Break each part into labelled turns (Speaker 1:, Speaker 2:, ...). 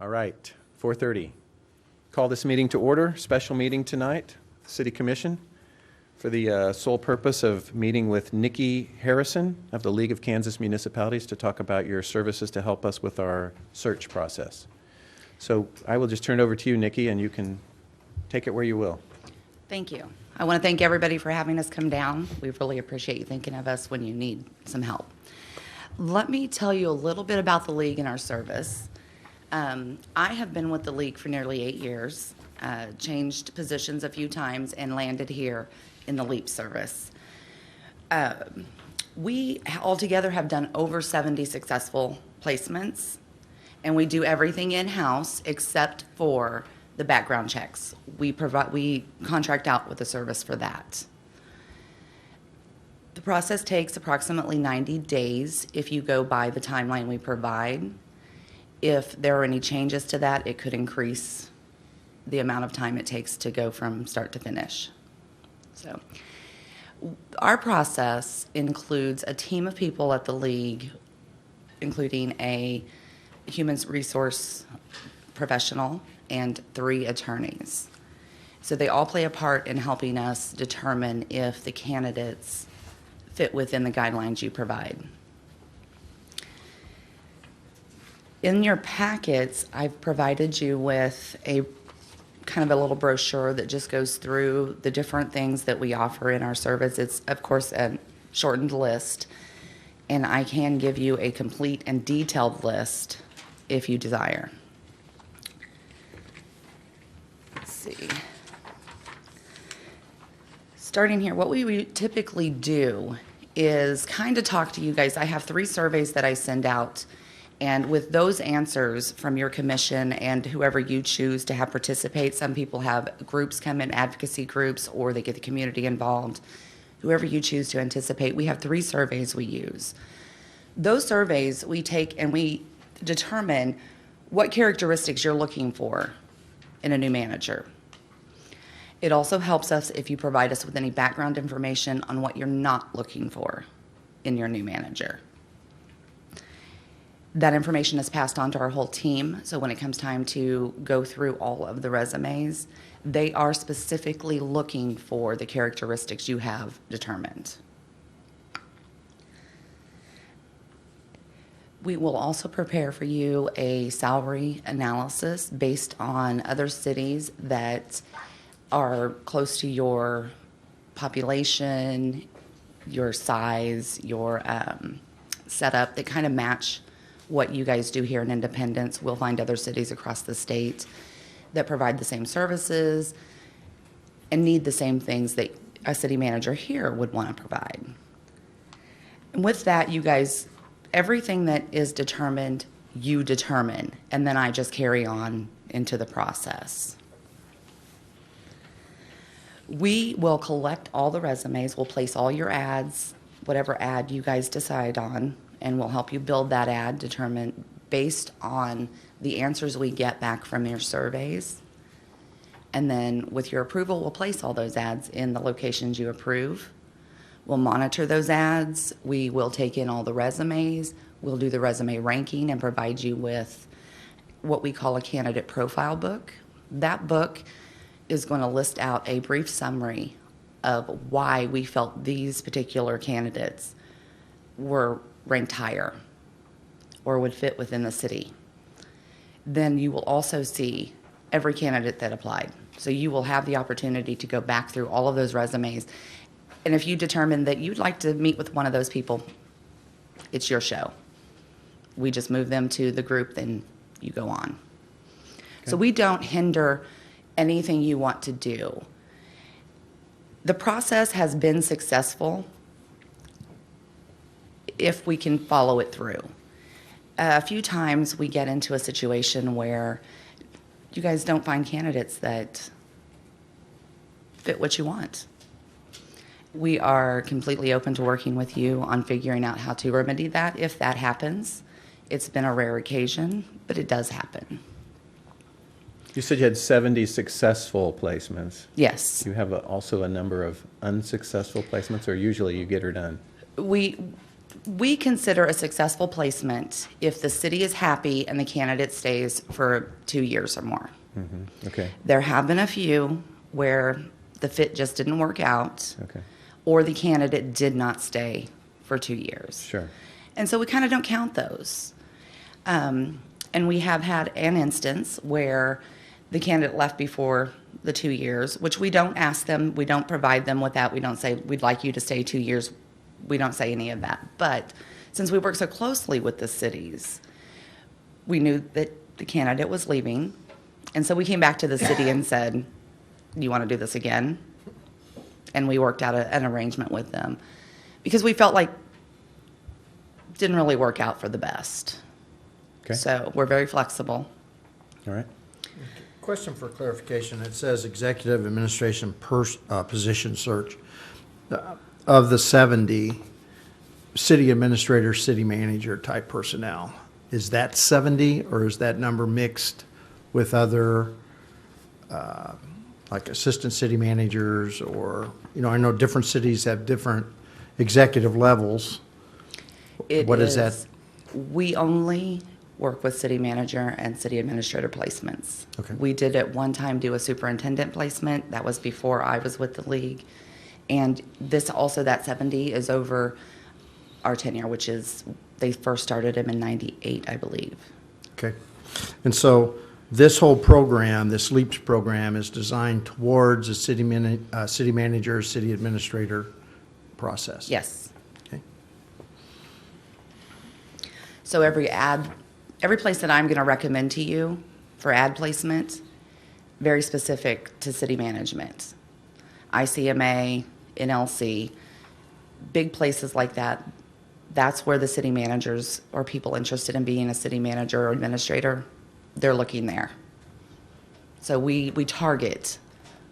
Speaker 1: All right, 4:30. Call this meeting to order. Special meeting tonight, City Commission, for the sole purpose of meeting with Nikki Harrison of the League of Kansas Municipalities to talk about your services to help us with our search process. So I will just turn it over to you, Nikki, and you can take it where you will.
Speaker 2: Thank you. I want to thank everybody for having us come down. We really appreciate you thinking of us when you need some help. Let me tell you a little bit about the League and our service. I have been with the League for nearly 8 years, changed positions a few times, and landed here in the LEAP service. We altogether have done over 70 successful placements, and we do everything in-house except for the background checks. We contract out with a service for that. The process takes approximately 90 days if you go by the timeline we provide. If there are any changes to that, it could increase the amount of time it takes to go from start to finish. So, our process includes a team of people at the League, including a human resource professional and 3 attorneys. So they all play a part in helping us determine if the candidates fit within the guidelines you provide. In your packets, I've provided you with a kind of a little brochure that just goes through the different things that we offer in our service. It's, of course, a shortened list, and I can give you a complete and detailed list if you desire. Let's see. Starting here, what we typically do is kind of talk to you guys. I have 3 surveys that I send out, and with those answers from your commission and whoever you choose to have participate, some people have groups come in, advocacy groups, or they get the community involved. Whoever you choose to anticipate, we have 3 surveys we use. Those surveys we take and we determine what characteristics you're looking for in a new manager. It also helps us if you provide us with any background information on what you're not looking for in your new manager. That information is passed on to our whole team, so when it comes time to go through all of the resumes, they are specifically looking for the characteristics you have determined. We will also prepare for you a salary analysis based on other cities that are close to your population, your size, your setup, that kind of match what you guys do here in Independence. We'll find other cities across the state that provide the same services and need the same things that a city manager here would want to provide. And with that, you guys, everything that is determined, you determine, and then I just carry on into the process. We will collect all the resumes, we'll place all your ads, whatever ad you guys decide on, and we'll help you build that ad, determine based on the answers we get back from your surveys. And then with your approval, we'll place all those ads in the locations you approve. We'll monitor those ads. We will take in all the resumes. We'll do the resume ranking and provide you with what we call a candidate profile book. That book is going to list out a brief summary of why we felt these particular candidates were ranked higher or would fit within the city. Then you will also see every candidate that applied. So you will have the opportunity to go back through all of those resumes. And if you determine that you'd like to meet with one of those people, it's your show. We just move them to the group, then you go on. Okay. So we don't hinder anything you want to do. The process has been successful if we can follow it through. A few times we get into a situation where you guys don't find candidates that fit what you want. We are completely open to working with you on figuring out how to remedy that if that happens. It's been a rare occasion, but it does happen.
Speaker 1: You said you had 70 successful placements.
Speaker 2: Yes.
Speaker 1: You have also a number of unsuccessful placements, or usually you get her done?
Speaker 2: We consider a successful placement if the city is happy and the candidate stays for 2 years or more.
Speaker 1: Okay,
Speaker 2: There have been a few where the fit just didn't work out,
Speaker 1: okay,
Speaker 2: or the candidate did not stay for 2 years.
Speaker 1: sure.
Speaker 2: And so we kind of don't count those. And we have had an instance where the candidate left before the 2 years, which we don't ask them, we don't provide them with that. We don't say, we'd like you to stay 2 years. We don't say any of that. But since we work so closely with the cities, we knew that the candidate was leaving. And so we came back to the city and said, do you want to do this again? And we worked out an arrangement with them because we felt like it didn't really work out for the best.
Speaker 1: Okay,
Speaker 2: So we're very flexible.
Speaker 1: all right.
Speaker 3: Question for clarification. It says executive administration position search. Of the 70 city administrator, city manager type personnel, is that 70 or is that number mixed with other like assistant city managers or, I know different cities have different executive levels. What is that?
Speaker 2: We only work with city manager and city administrator placements.
Speaker 3: Okay.
Speaker 2: We did at one time do a superintendent placement. That was before I was with the league. And this also, that 70 is over our tenure, which is, they first started him in 98, I believe.
Speaker 3: Okay. And so this whole program, this LEAPS program, is designed towards a city manager, city administrator process?
Speaker 2: Yes.
Speaker 3: Okay.
Speaker 2: So every place that I'm going to recommend to you for ad placement, very specific to city management. ICMA, NLC, big places like that, that's where the city managers or people interested in being a city manager or administrator, they're looking there. So we target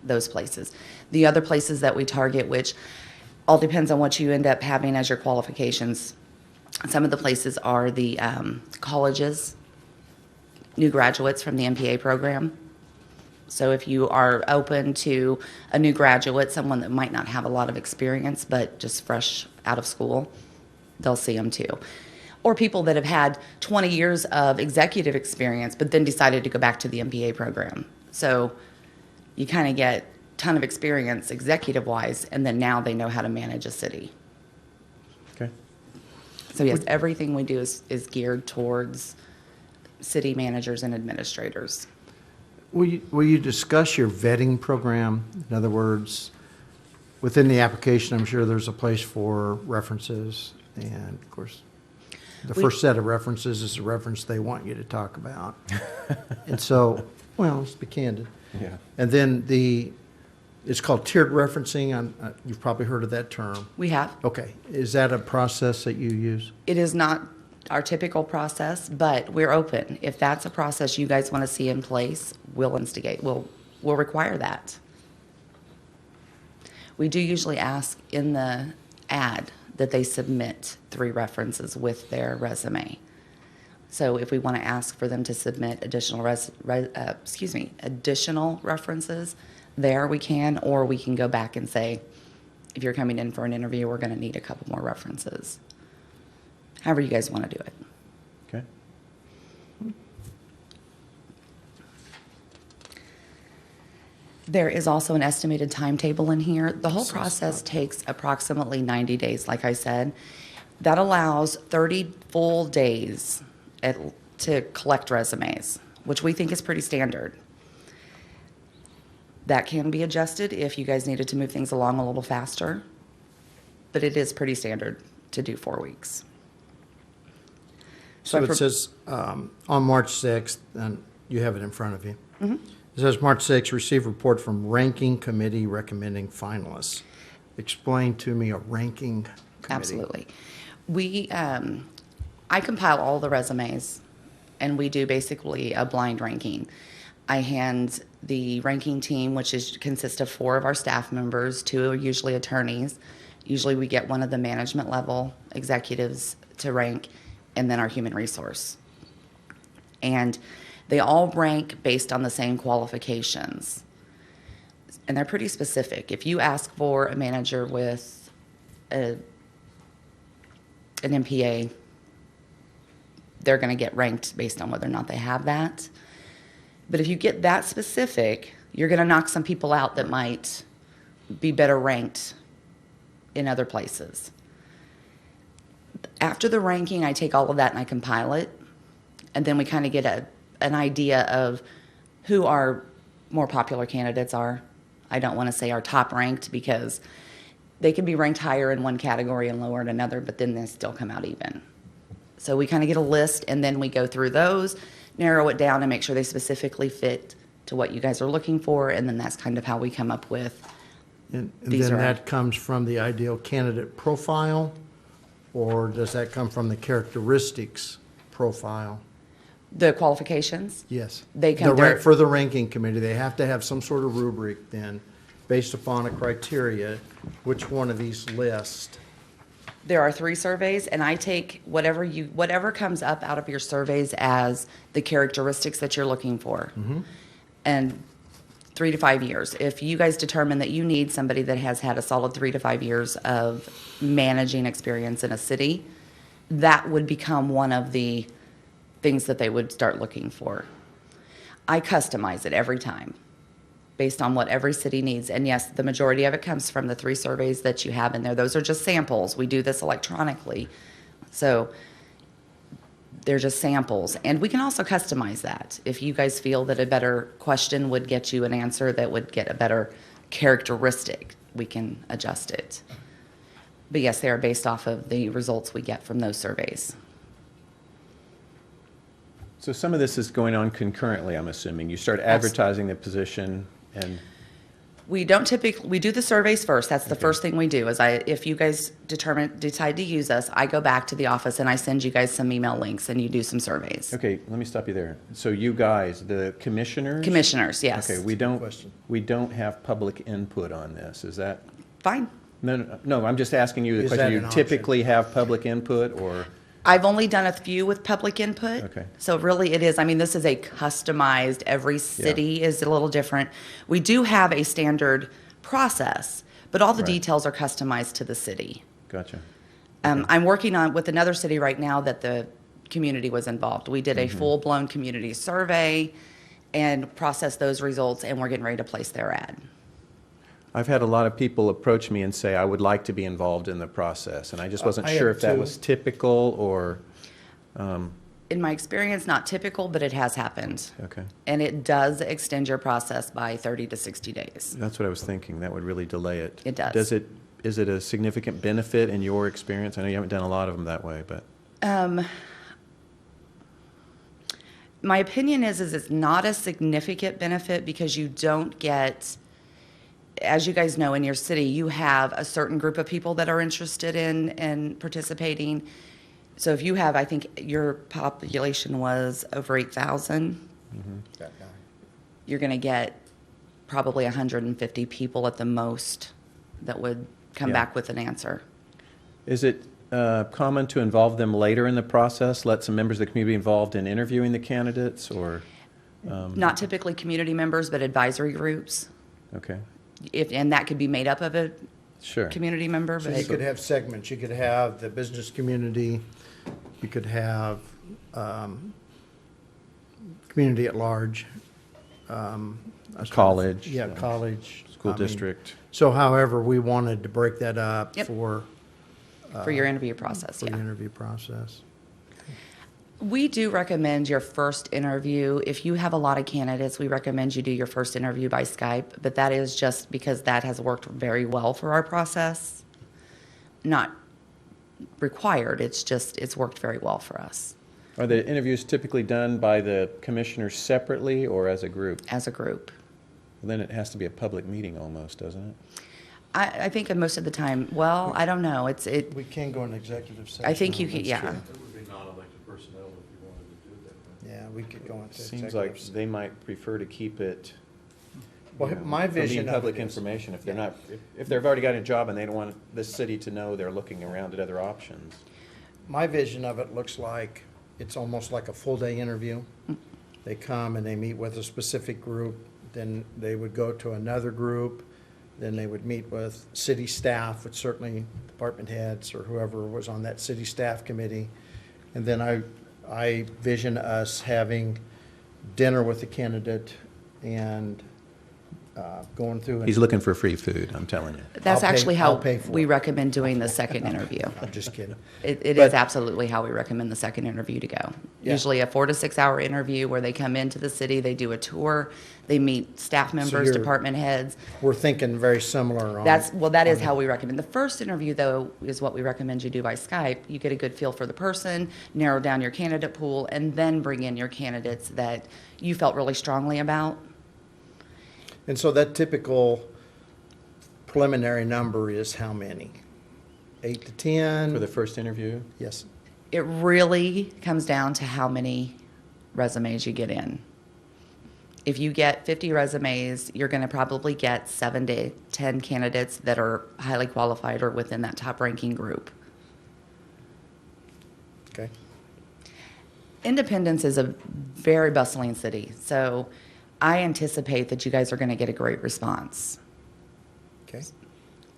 Speaker 2: those places. The other places that we target, which all depends on what you end up having as your qualifications. Some of the places are the colleges, new graduates from the MPA program. So if you are open to a new graduate, someone that might not have a lot of experience, but just fresh out of school, they'll see them too. Or people that have had 20 years of executive experience, but then decided to go back to the MPA program. So you kind of get a ton of experience executive-wise, and then now they know how to manage a city.
Speaker 1: Okay,
Speaker 2: So yes, everything we do is geared towards city managers and administrators.
Speaker 3: Will you discuss your vetting program? In other words, within the application, I'm sure there's a place for references. And of course, the first set of references is the reference they want you to talk about. And so, well, let's be candid.
Speaker 1: yeah.
Speaker 3: And then it's called tiered referencing. You've probably heard of that term.
Speaker 2: We have.
Speaker 3: Okay. Is that a process that you use?
Speaker 2: It is not our typical process, but we're open. If that's a process you guys want to see in place, we'll instigate. We'll require that. We do usually ask in the ad that they submit 3 references with their resume. So if we want to ask for them to submit additional additional references, there we can, or we can go back and say, if you're coming in for an interview, we're going to need a couple more references. However you guys want to do it.
Speaker 1: Okay,
Speaker 2: There is also an estimated timetable in here. The whole process takes approximately 90 days, like I said. That allows 30 full days to collect resumes, which we think is pretty standard. That can be adjusted if you guys needed to move things along a little faster, but it is pretty standard to do 4 weeks.
Speaker 3: So it says on March 6th, and you have it in front of you.
Speaker 2: Mm-hmm.
Speaker 3: It says March 6th, receive report from ranking committee recommending finalists. Explain to me a ranking committee.
Speaker 2: Absolutely. I compile all the resumes, and we do basically a blind ranking. I hand the ranking team, which consists of 4 of our staff members, 2 are usually attorneys. Usually we get one of the management level executives to rank, and then our human resource. And they all rank based on the same qualifications. And they're pretty specific. If you ask for a manager with an MPA, they're going to get ranked based on whether or not they have that. But if you get that specific, you're going to knock some people out that might be better ranked in other places. After the ranking, I take all of that and I compile it, and then we kind of get an idea of who our more popular candidates are. I don't want to say our top ranked because they can be ranked higher in one category and lower in another, but then they still come out even. So we kind of get a list, and then we go through those, narrow it down, and make sure they specifically fit to what you guys are looking for, and then that's kind of how we come up with.
Speaker 3: And
Speaker 2: These
Speaker 3: then
Speaker 2: are-
Speaker 3: that comes from the ideal candidate profile, or does that come from the characteristics profile?
Speaker 2: The qualifications?
Speaker 3: Yes.
Speaker 2: They come
Speaker 3: For the ranking committee, they have to have some sort of rubric then, based upon a criteria, which one of these lists?
Speaker 2: There are 3 surveys, and I take whatever comes up out of your surveys as the characteristics that you're looking for. And 3 to 5 years. If you guys determine that you need somebody that has had a solid 3 to 5 years of managing experience in a city, that would become one of the things that they would start looking for. I customize it every time based on what every city needs. And yes, the majority of it comes from the 3 surveys that you have in there. Those are just samples. We do this electronically. So they're just samples. And we can also customize that. If you guys feel that a better question would get you an answer that would get a better characteristic, we can adjust it. But yes, they are based off of the results we get from those surveys.
Speaker 1: So some of this is going on concurrently, I'm assuming. You start advertising the position and,
Speaker 2: We don't typically, we do the surveys first. That's the first thing we do is if you guys decide to use us, I go back to the office and I send you guys some email links and you do some surveys.
Speaker 1: okay, let me stop you there. So you guys, the commissioners?
Speaker 2: Commissioners, yes.
Speaker 1: Okay,
Speaker 3: question.
Speaker 1: we don't have public input on this, is that?
Speaker 2: Fine.
Speaker 1: No, I'm just asking you the
Speaker 3: Is
Speaker 1: question.
Speaker 3: that
Speaker 1: You
Speaker 3: an option?
Speaker 1: typically have public input, or?
Speaker 2: I've only done a few with public input.
Speaker 1: Okay.
Speaker 2: So really it is, I mean, this is a customized, every city is a little different. We do have a standard process, but all the
Speaker 1: Right.
Speaker 2: details are customized to the city.
Speaker 1: Gotcha.
Speaker 2: I'm working on with another city right now that the community was involved. We did a
Speaker 1: Mm-hmm.
Speaker 2: full-blown community survey and processed those results, and we're getting ready to place their ad.
Speaker 1: I've had a lot of people approach me and say, I would like to be involved in the process, and I just wasn't
Speaker 3: I
Speaker 1: sure
Speaker 3: have
Speaker 1: if that
Speaker 3: too.
Speaker 1: was typical or,
Speaker 2: In my experience, not typical, but it has happened.
Speaker 1: okay.
Speaker 2: And it does extend your process by 30 to 60 days.
Speaker 1: That's what I was thinking. That would really delay it.
Speaker 2: It does.
Speaker 1: Is it a significant benefit in your experience? I know you haven't done a lot of them that way, but,
Speaker 2: My opinion is it's not a significant benefit because you don't get, as you guys know, in your city, you have a certain group of people that are interested in participating. So if you have, I think your population was over 8,000, you're going to get probably 150 people at the most that would come
Speaker 1: Yeah.
Speaker 2: back with an answer.
Speaker 1: is it common to involve them later in the process? Let some members of the community involved in interviewing the candidates, or?
Speaker 2: Not typically community members, but advisory groups.
Speaker 1: Okay,
Speaker 2: And that could be made up of a
Speaker 1: sure.
Speaker 2: community member,
Speaker 3: So
Speaker 2: but
Speaker 3: you could have segments. You could have the business community, you could have community at large.
Speaker 1: College.
Speaker 3: Yeah, college.
Speaker 1: School
Speaker 3: I mean,
Speaker 1: district.
Speaker 3: So however, we wanted to break that up
Speaker 2: Yep.
Speaker 3: for
Speaker 2: for your interview process,
Speaker 3: the
Speaker 2: yeah.
Speaker 3: interview process.
Speaker 2: We do recommend your first interview. If you have a lot of candidates, we recommend you do your first interview by Skype, but that is just because that has worked very well for our process. Not required, it's worked very well for us
Speaker 1: Are the interviews typically done by the commissioners separately or as a group?
Speaker 2: as a group.
Speaker 1: Then it has to be a public meeting almost, doesn't it?
Speaker 2: I think most of the time, well, I don't know,
Speaker 3: We can go in executive session.
Speaker 2: I think you
Speaker 3: on
Speaker 2: could,
Speaker 3: this,
Speaker 2: yeah.
Speaker 3: too.
Speaker 4: It would be non-elected personnel if you wanted to do it that way.
Speaker 3: Yeah, we could go into
Speaker 1: Seems like
Speaker 3: executive.
Speaker 1: they might prefer to keep it,
Speaker 3: Well, my
Speaker 1: from being
Speaker 3: vision of
Speaker 1: public
Speaker 3: it is-
Speaker 1: information. If they're not, if they've already got a job and they don't want the city to know they're looking around at other options.
Speaker 3: My vision of it looks like, it's almost like a full-day interview. They come and they meet with a specific group, then they would go to another group, Then they would meet with city staff, with certainly department heads or whoever was on that city staff committee. And then I vision us having dinner with the candidate and going through.
Speaker 1: He's looking for free food, I'm telling you.
Speaker 2: That's
Speaker 3: I'll pay-
Speaker 2: actually
Speaker 3: I'll
Speaker 2: how
Speaker 3: pay for
Speaker 2: we
Speaker 3: it.
Speaker 2: recommend doing the second interview.
Speaker 3: I'm just kidding.
Speaker 2: It is
Speaker 3: But-
Speaker 2: absolutely how we recommend the second interview to go.
Speaker 3: Yeah.
Speaker 2: Usually a 4 to 6 hour interview where they come into the city, they do a tour, they meet staff members,
Speaker 3: you're-
Speaker 2: department heads.
Speaker 3: We're thinking very similar on.
Speaker 2: That is
Speaker 3: on
Speaker 2: how we recommend. The first interview, though, is what we recommend you do by Skype. You get a good feel for the person, narrow down your candidate pool, and then bring in your candidates that you felt really strongly about.
Speaker 3: And so that typical preliminary number is how many? 8 to 10?
Speaker 1: For the first interview?
Speaker 3: Yes.
Speaker 2: It really comes down to how many resumes you get in. If you get 50 resumes, you're going to probably get 7 to 10 candidates that are highly qualified or within that top ranking group.
Speaker 3: Okay.
Speaker 2: Independence is a very bustling city, so I anticipate that you guys are going to get a great response.
Speaker 3: Okay.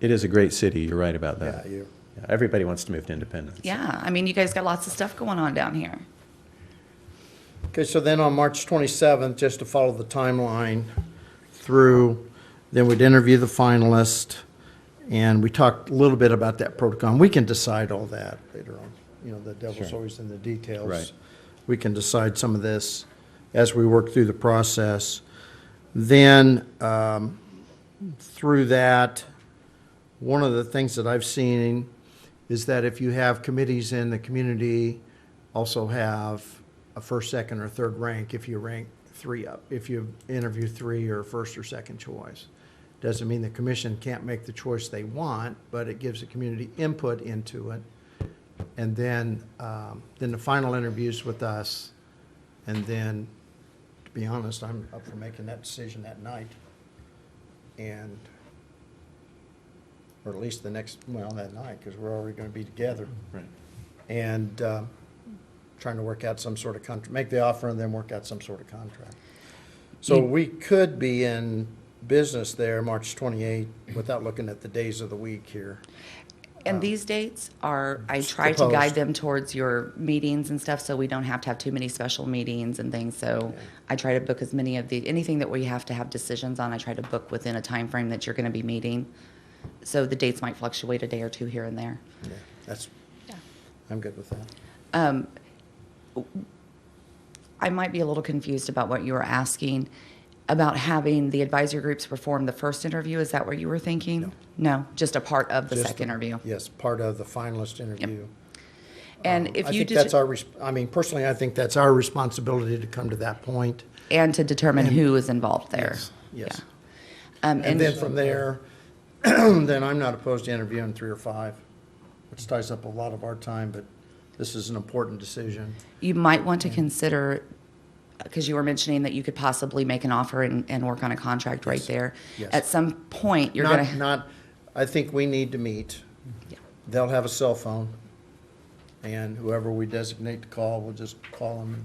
Speaker 1: It is a great city, you're right about
Speaker 3: Yeah,
Speaker 1: that.
Speaker 3: you.
Speaker 1: Yeah, everybody wants to move to Independence.
Speaker 2: Yeah, I mean, you guys got lots of stuff going on down here.
Speaker 3: Okay, so then on March 27th, just to follow the timeline through, then we'd interview the finalist, and we talked a little bit about that protocol. We can decide all that later on. You know, the devil's
Speaker 1: Sure.
Speaker 3: always in the details.
Speaker 1: Right.
Speaker 3: We can decide some of this as we work through the process. Then, through that, one of the things that I've seen is that if you have committees in the community, also have a first, second, or third rank if you rank 3 up. If you interview 3 or first or second choice. Doesn't mean the commission can't make the choice they want, but it gives the community input into it. And then the final interviews with us. And then, to be honest, I'm up for making that decision that night. And, or at least that night, because we're already going to be together.
Speaker 1: Right.
Speaker 3: And trying to work out some sort of contract, make the offer and then work out some sort of contract. So we could be in business there March 28th without looking at the days of the week here.
Speaker 2: And these dates are, I try to guide
Speaker 3: Proposed.
Speaker 2: them towards your meetings and stuff, so we don't have to have too many special meetings and things. So I try to book as many of anything that we have to have decisions on, I try to book within a time frame that you're going to be meeting. So the dates might fluctuate a day or two here and there.
Speaker 3: Yeah, that's,
Speaker 2: Yeah.
Speaker 3: I'm good with that.
Speaker 2: I might be a little confused about what you were asking about having the advisory groups perform the first interview. Is that what you were thinking? No, just a part of the
Speaker 3: Just
Speaker 2: second interview.
Speaker 3: Yes, part of the finalist interview.
Speaker 2: And if
Speaker 3: I
Speaker 2: you
Speaker 3: think
Speaker 2: did,
Speaker 3: that's our, I mean, personally, I think that's our responsibility to come to that point.
Speaker 2: and to determine who is involved there.
Speaker 3: Yes.
Speaker 2: Yeah.
Speaker 3: And then from there, then I'm not opposed to interviewing 3 or 5, which ties up a lot of our time, but this is an important decision.
Speaker 2: You might want to consider, because you were mentioning that you could possibly make an offer and work on a contract right there.
Speaker 3: Yes.
Speaker 2: At some point, you're going to.
Speaker 3: Not, I think we need to meet.
Speaker 2: Yeah.
Speaker 3: They'll have a cell phone, and whoever we designate to call, we'll just call them.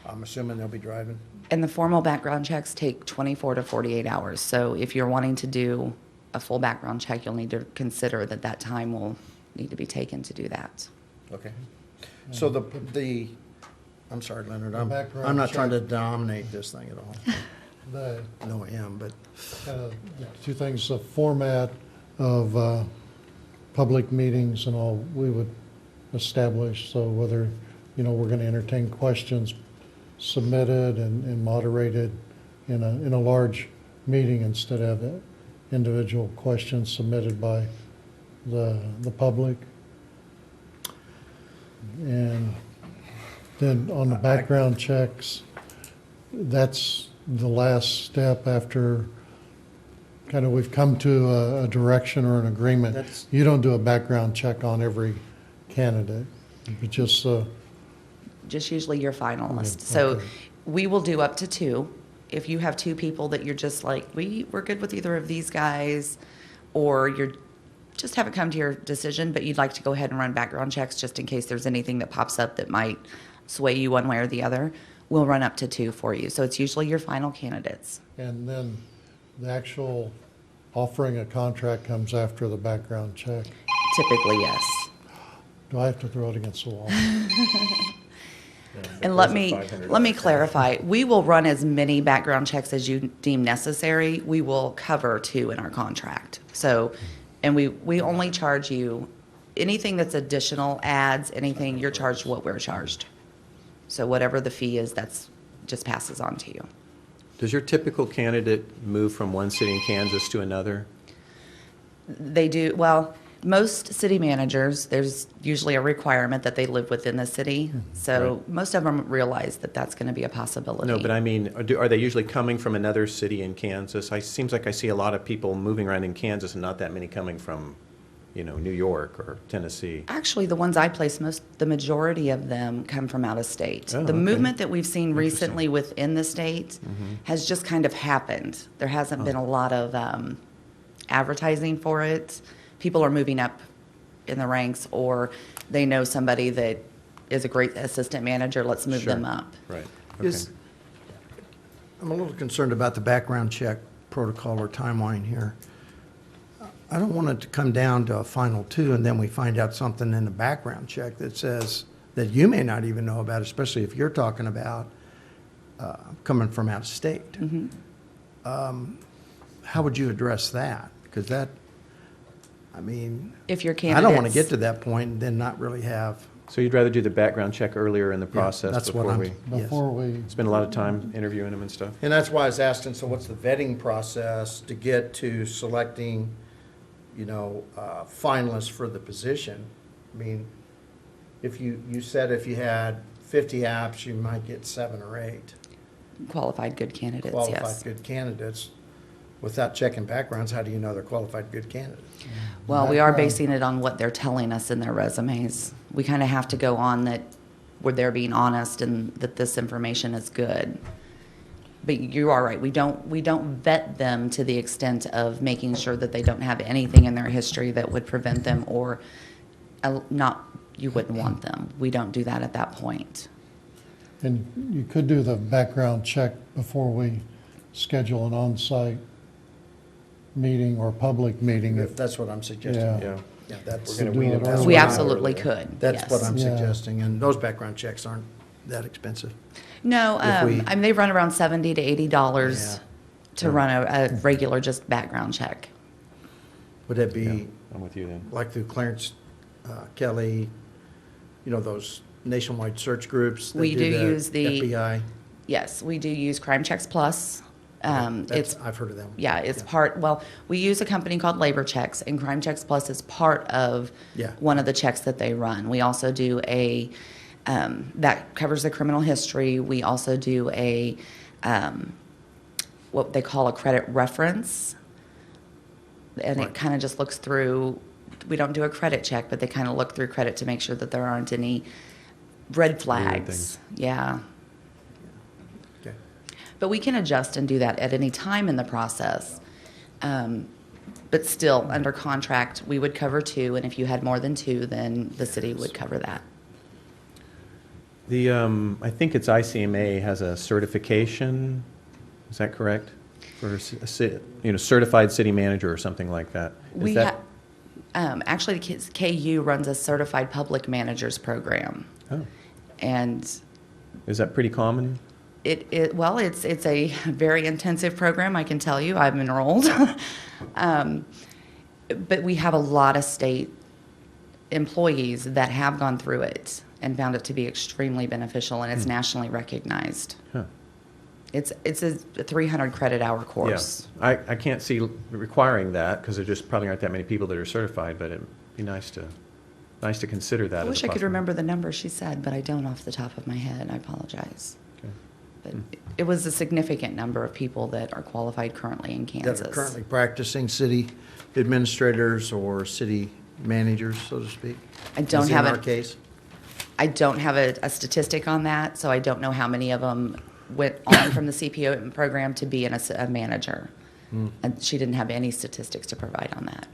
Speaker 3: I'm assuming they'll be driving.
Speaker 2: And the formal background checks take 24 to 48 hours. So if you're wanting to do a full background check, you'll need to consider that time will need to be taken to do that.
Speaker 3: Okay. So I'm sorry, Leonard, I'm
Speaker 4: background
Speaker 3: not trying to
Speaker 4: check.
Speaker 3: dominate this thing at all.
Speaker 4: The,
Speaker 3: No, I am, but,
Speaker 4: the two things, the format of public meetings and all, we would establish, so whether, we're going to entertain questions submitted and moderated in a large meeting instead of individual questions submitted by the public. And then on the background checks, that's the last step after kind of we've come to a direction or an agreement.
Speaker 3: That's-
Speaker 4: You don't do a background check on every candidate, but just,
Speaker 2: Just usually your finalist.
Speaker 4: Yeah,
Speaker 2: So
Speaker 4: okay.
Speaker 2: we will do up to 2. If you have 2 people that you're just like, we're good with either of these guys, or you're just haven't come to your decision, but you'd like to go ahead and run background checks just in case there's anything that pops up that might sway you one way or the other, we'll run up to 2 for you. So it's usually your final candidates.
Speaker 4: and then the actual offering a contract comes after the background check.
Speaker 2: Typically, yes.
Speaker 4: Do I have to throw it against the wall?
Speaker 2: And let me clarify, we will run as many background checks as you deem necessary. We will cover 2 in our contract. So, and we only charge you, anything that's additional ads, anything, you're charged what we're charged. So whatever the fee is, that's just passes on to you.
Speaker 1: Does your typical candidate move from one city in Kansas to another?
Speaker 2: They do, well, most city managers, there's usually a requirement that they live within the city. So most of them realize that that's going to be a possibility.
Speaker 1: No, but I mean, are they usually coming from another city in Kansas? Seems like I see a lot of people moving around in Kansas and not that many coming from, New York or Tennessee.
Speaker 2: Actually, the ones I place, the majority of them come from out of state.
Speaker 1: Oh,
Speaker 2: The
Speaker 1: okay.
Speaker 2: movement that we've seen
Speaker 1: Interesting.
Speaker 2: recently within the state has just kind of happened. There hasn't been a lot of advertising for it. People are moving up in the ranks, or they know somebody that is a great assistant manager, let's move
Speaker 1: Sure.
Speaker 2: them up.
Speaker 1: Right, okay.
Speaker 3: I'm a little concerned about the background check protocol or timeline here. I don't want it to come down to a final 2, and then we find out something in the background check that says, that you may not even know about, especially if you're talking about coming from out of state. How would you address that? Because that, I mean,
Speaker 2: If your
Speaker 3: I
Speaker 2: candidates.
Speaker 3: don't want to get to that point and then not really have.
Speaker 1: So you'd rather do the background check earlier in the process
Speaker 3: that's what
Speaker 1: before
Speaker 3: I'm-
Speaker 1: we
Speaker 3: Yes.
Speaker 4: Before we,
Speaker 1: spend a lot of time interviewing them and stuff?
Speaker 3: And that's why I was asking, so what's the vetting process to get to selecting, finalists for the position? I mean, if you said if you had 50 apps, you might get 7 or 8
Speaker 2: Qualified good candidates,
Speaker 3: qualified
Speaker 2: yes.
Speaker 3: good candidates. Without checking backgrounds, how do you know they're qualified good candidates?
Speaker 2: Well, we are basing it on what they're telling us in their resumes. We kind of have to go on that, where they're being honest and that this information is good. But you are right, we don't vet them to the extent of making sure that they don't have anything in their history that would prevent them, or you wouldn't want them. We don't do that at that point.
Speaker 4: and you could do the background check before we schedule an on-site meeting or public meeting.
Speaker 3: If that's what I'm suggesting.
Speaker 4: Yeah.
Speaker 1: Yeah.
Speaker 3: Yeah, that's,
Speaker 1: We're gonna
Speaker 4: Do
Speaker 1: weed
Speaker 4: it
Speaker 1: them out.
Speaker 4: early.
Speaker 2: We
Speaker 4: Oh,
Speaker 2: absolutely
Speaker 1: earlier.
Speaker 2: could,
Speaker 3: that's what
Speaker 2: yes.
Speaker 3: I'm
Speaker 4: Yeah.
Speaker 3: suggesting, and those background checks aren't that expensive.
Speaker 2: No,
Speaker 3: If we-
Speaker 2: I mean, they run around $70 to $80
Speaker 3: Yeah.
Speaker 2: to run a regular just background check.
Speaker 3: Would that
Speaker 1: Yeah,
Speaker 3: be
Speaker 1: I'm with you then.
Speaker 3: like through Clarence Kelly, those nationwide search groups? that
Speaker 2: We do
Speaker 3: the
Speaker 2: use the-
Speaker 3: FBI?
Speaker 2: Yes, we do use Crime Checks Plus. It's
Speaker 3: I've heard of them.
Speaker 2: Yeah, it's part, we use a company called Labor Checks, and Crime Checks Plus is part of
Speaker 3: Yeah.
Speaker 2: one of the checks that they run. We also do that covers the criminal history. We also do what they call a credit reference. And
Speaker 3: Right.
Speaker 2: it kind of just looks through, we don't do a credit check, but they kind of look through credit to make sure that there aren't any red flags.
Speaker 1: things.
Speaker 2: Yeah.
Speaker 3: Okay.
Speaker 2: But we can adjust and do that at any time in the process. But still, under contract, we would cover 2, and if you had more than 2, then the city would cover that.
Speaker 1: I think it's ICMA has a certification, is that correct? For certified city manager or something like that. Is that?
Speaker 2: Actually, the KU runs a certified public managers program.
Speaker 1: Oh,
Speaker 2: And
Speaker 1: is that pretty common?
Speaker 2: it's a very intensive program, I can tell you. I'm enrolled. But we have a lot of state employees that have gone through it and found it to be extremely beneficial, and it's nationally recognized.
Speaker 1: Huh.
Speaker 2: It's a 300 credit hour course.
Speaker 1: Yeah. I can't see requiring that because there just probably aren't that many people that are certified, but it'd be nice to consider that.
Speaker 2: I
Speaker 1: as a
Speaker 2: wish I could
Speaker 1: possibility.
Speaker 2: remember the number she said, but I don't off the top of my head. I apologize.
Speaker 1: Okay.
Speaker 2: But it was a significant number of people that are qualified currently in Kansas.
Speaker 3: That are currently practicing city administrators or city managers, so to speak?
Speaker 2: I don't
Speaker 3: As
Speaker 2: have
Speaker 3: in
Speaker 2: a-
Speaker 3: our case?
Speaker 2: I don't have a statistic on that, so I don't know how many of them went on from the CPO program to be a manager. And she didn't have any statistics to provide on that.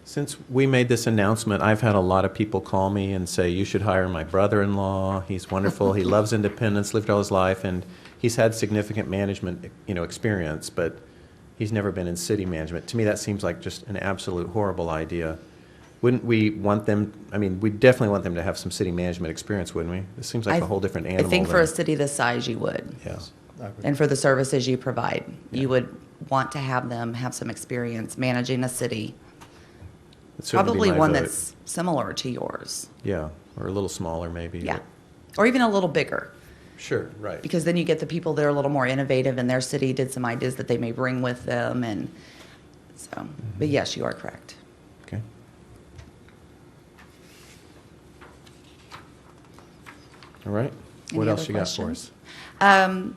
Speaker 1: Since we made this announcement, I've had a lot of people call me and say, you should hire my brother-in-law. He's wonderful. He loves independence, lived all his life, and he's had significant management, experience. But he's never been in city management. To me, that seems like just an absolute horrible idea. Wouldn't we want them, I mean, we definitely want them to have some city management experience, wouldn't we? This seems like a whole different animal.
Speaker 2: I think for
Speaker 1: than-
Speaker 2: a city this size, you would.
Speaker 1: Yeah.
Speaker 2: And for the services you provide,
Speaker 1: Yeah.
Speaker 2: you would want to have them have some experience managing a city.
Speaker 1: It'd certainly be
Speaker 2: Probably
Speaker 1: my
Speaker 2: one
Speaker 1: vote.
Speaker 2: that's similar to yours.
Speaker 1: Yeah, or a little smaller maybe.
Speaker 2: Yeah. Or even a little bigger,
Speaker 1: Sure, right.
Speaker 2: because then you get the people that are a little more innovative in their city, did some ideas that they may bring with them, and so, but yes, you are correct.
Speaker 1: Okay. All right. What
Speaker 2: Any
Speaker 1: else
Speaker 2: other
Speaker 1: you got for
Speaker 2: questions?
Speaker 1: us?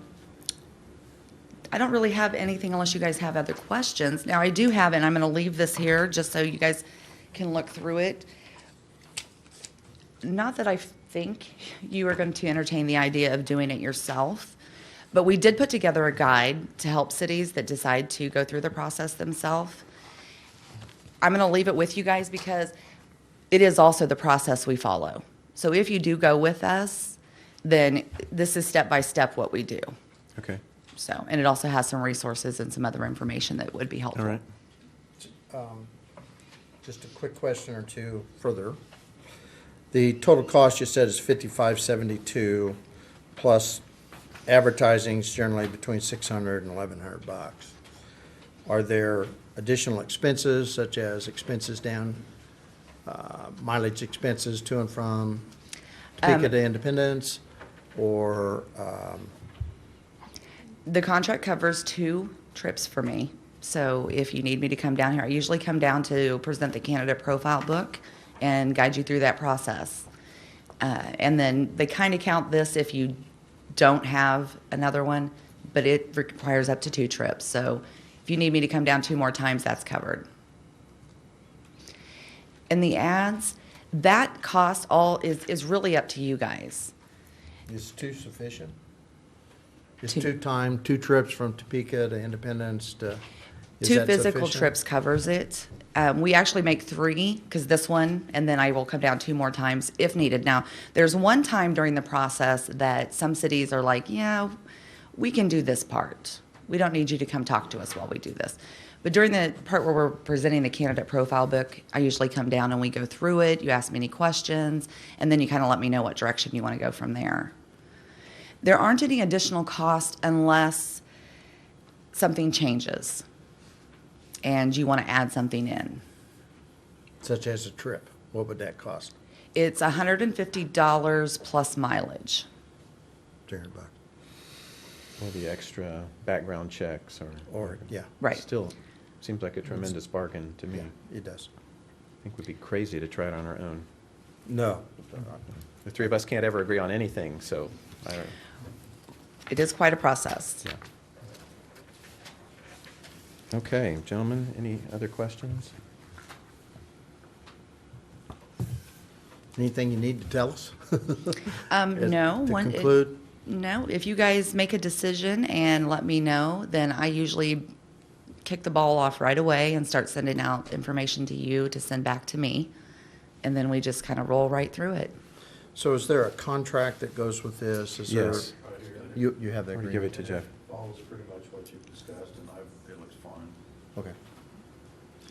Speaker 2: I don't really have anything unless you guys have other questions. Now, I do have, and I'm going to leave this here just so you guys can look through it. Not that I think you are going to entertain the idea of doing it yourself, but we did put together a guide to help cities that decide to go through the process themselves. I'm going to leave it with you guys because it is also the process we follow. So if you do go with us, then this is step by step what we do.
Speaker 1: Okay,
Speaker 2: So, and it also has some resources and some other information that would be helpful.
Speaker 1: all right.
Speaker 3: Just a quick question or two further. The total cost you said is $55.72 plus advertising is generally between $600 and $1,100. Are there additional expenses such as expenses down, mileage expenses to and from Topeka to Independence, or
Speaker 2: The contract covers 2 trips for me. So if you need me to come down here, I usually come down to present the candidate profile book and guide you through that process. And then they kind of count this if you don't have another one, but it requires up to 2 trips. So if you need me to come down 2 more times, that's covered. And the ads, that cost all is really up to you guys.
Speaker 3: is 2 sufficient? Is
Speaker 2: Two.
Speaker 3: 2 trips from Topeka to Independence to, is
Speaker 2: 2
Speaker 3: that
Speaker 2: physical
Speaker 3: sufficient?
Speaker 2: trips covers it. We actually make 3, because this one, and then I will come down 2 more times if needed. Now, there's one time during the process that some cities are like, yeah, we can do this part. We don't need you to come talk to us while we do this. But during the part where we're presenting the candidate profile book, I usually come down and we go through it. You ask me any questions, and then you kind of let me know what direction you want to go from there. There aren't any additional costs unless something changes and you want to add something in.
Speaker 3: Such as a trip, what would that cost?
Speaker 2: It's $150 plus mileage.
Speaker 3: $300.
Speaker 1: Or the extra background checks
Speaker 3: Or, yeah,
Speaker 2: Right.
Speaker 1: Still, seems like a tremendous bargain to me.
Speaker 3: yeah, it does.
Speaker 1: I think we'd be crazy to try it on our own.
Speaker 3: No.
Speaker 1: The 3 of us can't ever agree on anything, so I don't,
Speaker 2: It is quite a process.
Speaker 1: yeah. Okay, gentlemen, any other questions?
Speaker 3: Anything you need to tell us?
Speaker 2: No.
Speaker 3: To
Speaker 2: one-
Speaker 3: conclude?
Speaker 2: No, if you guys make a decision and let me know, then I usually kick the ball off right away and start sending out information to you to send back to me. And then we just kind of roll right through it.
Speaker 3: So is there a contract that goes with this? Is there?
Speaker 1: Yes.
Speaker 3: You have that
Speaker 1: Or
Speaker 3: agreement?
Speaker 1: give it to Jeff.
Speaker 5: Follows pretty much what you've discussed, and it looks fine.
Speaker 3: Okay.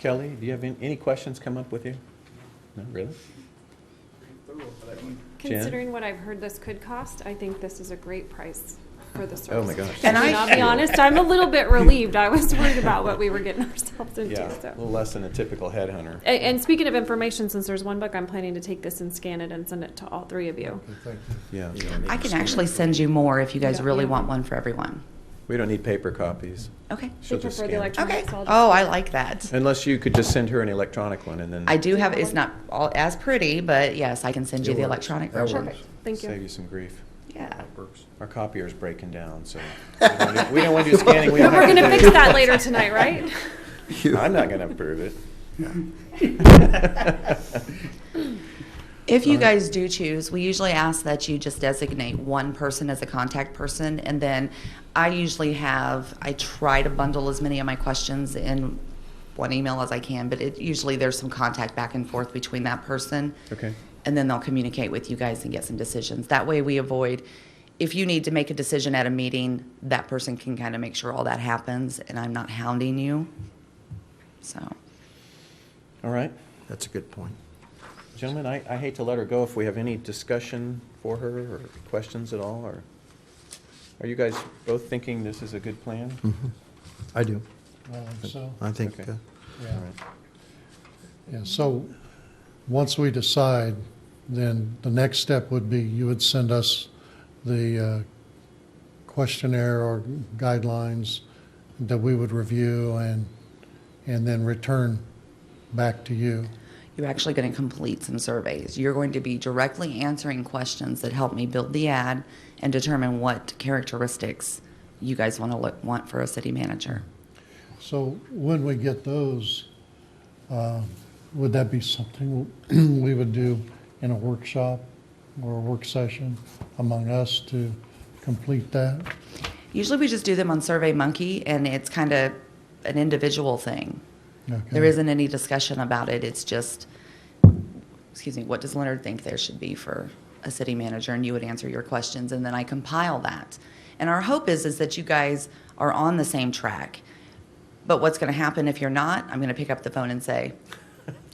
Speaker 1: Kelly, do you have any questions come up with you? No, really? Jen?
Speaker 6: Considering what I've heard this could cost, I think this is a great price for the service.
Speaker 1: Oh, my gosh.
Speaker 2: And
Speaker 6: And I'll be honest, I'm a little bit relieved. I was worried about what we were getting ourselves into,
Speaker 1: Yeah, a
Speaker 6: so.
Speaker 1: little less than a typical headhunter.
Speaker 6: And speaking of information, since there's one book, I'm planning to take this and scan it and send it to all 3 of you.
Speaker 5: Thank you.
Speaker 1: Yeah.
Speaker 2: I can actually send you more if you guys
Speaker 6: Yeah.
Speaker 2: really
Speaker 6: Yeah.
Speaker 2: want one for everyone.
Speaker 1: We don't need paper copies.
Speaker 2: Okay.
Speaker 1: She'll
Speaker 6: They
Speaker 1: just
Speaker 6: prefer the
Speaker 1: scan it.
Speaker 6: electronic.
Speaker 2: Okay.
Speaker 6: so I'll just-
Speaker 2: Oh, I like that.
Speaker 1: Unless you could just send her an electronic one and then
Speaker 2: I do have, it's not all as pretty, but yes, I can send you
Speaker 3: It
Speaker 2: the
Speaker 3: works.
Speaker 2: electronic
Speaker 3: That
Speaker 2: version.
Speaker 3: works.
Speaker 6: Thank
Speaker 1: save
Speaker 6: you.
Speaker 1: you some grief.
Speaker 2: Yeah.
Speaker 3: That works.
Speaker 1: Our copier's breaking down, so we don't want to do scanning. We don't
Speaker 6: We're
Speaker 1: have
Speaker 6: gonna
Speaker 1: to
Speaker 6: fix
Speaker 1: do.
Speaker 6: that later tonight, right?
Speaker 1: I'm not gonna approve it.
Speaker 2: If you guys do choose, we usually ask that you just designate one person as a contact person, and then I try to bundle as many of my questions in one email as I can, but usually there's some contact back and forth between that person.
Speaker 1: Okay.
Speaker 2: And then they'll communicate with you guys and get some decisions. That way we avoid if you need to make a decision at a meeting, that person can kind of make sure all that happens, and I'm not hounding you. So,
Speaker 1: All right.
Speaker 3: That's a good point.
Speaker 1: Gentlemen, I hate to let her go if we have any discussion for her or questions at all, or are you guys both thinking this is a good plan?
Speaker 3: I do.
Speaker 4: I think so.
Speaker 3: I think,
Speaker 1: Okay.
Speaker 4: Yeah.
Speaker 1: All right.
Speaker 4: Yeah, so once we decide, then the next step would be you would send us the questionnaire or guidelines that we would review and then return back to you.
Speaker 2: you're actually going to complete some surveys. You're going to be directly answering questions that help me build the ad and determine what characteristics you guys want for a city manager.
Speaker 4: So when we get those, would that be something we would do in a workshop or a work session among us to complete that?
Speaker 2: Usually we just do them on SurveyMonkey, and it's kind of an individual thing.
Speaker 4: Okay.
Speaker 2: There isn't any discussion about it. It's just, what does Leonard think there should be for a city manager? And you would answer your questions, and then I compile that. And our hope is that you guys are on the same track. But what's going to happen if you're not? I'm going to pick up the phone and say,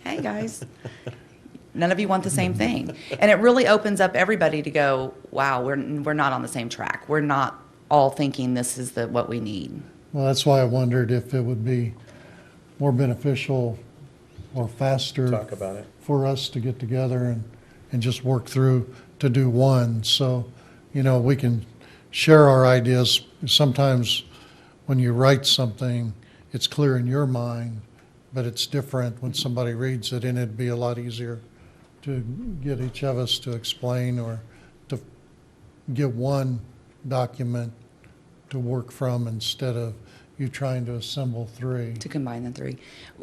Speaker 2: hey, guys, none of you want the same thing. And it really opens up everybody to go, wow, we're not on the same track. We're not all thinking this is what we need.
Speaker 4: Well, that's why I wondered if it would be more beneficial or faster
Speaker 1: Talk about it.
Speaker 4: for us to get together and just work through to do one. So, we can share our ideas. Sometimes when you write something, it's clear in your mind, but it's different when somebody reads it, and it'd be a lot easier to get each of us to explain or to get one document to work from instead of you trying to assemble three.
Speaker 2: To combine the three.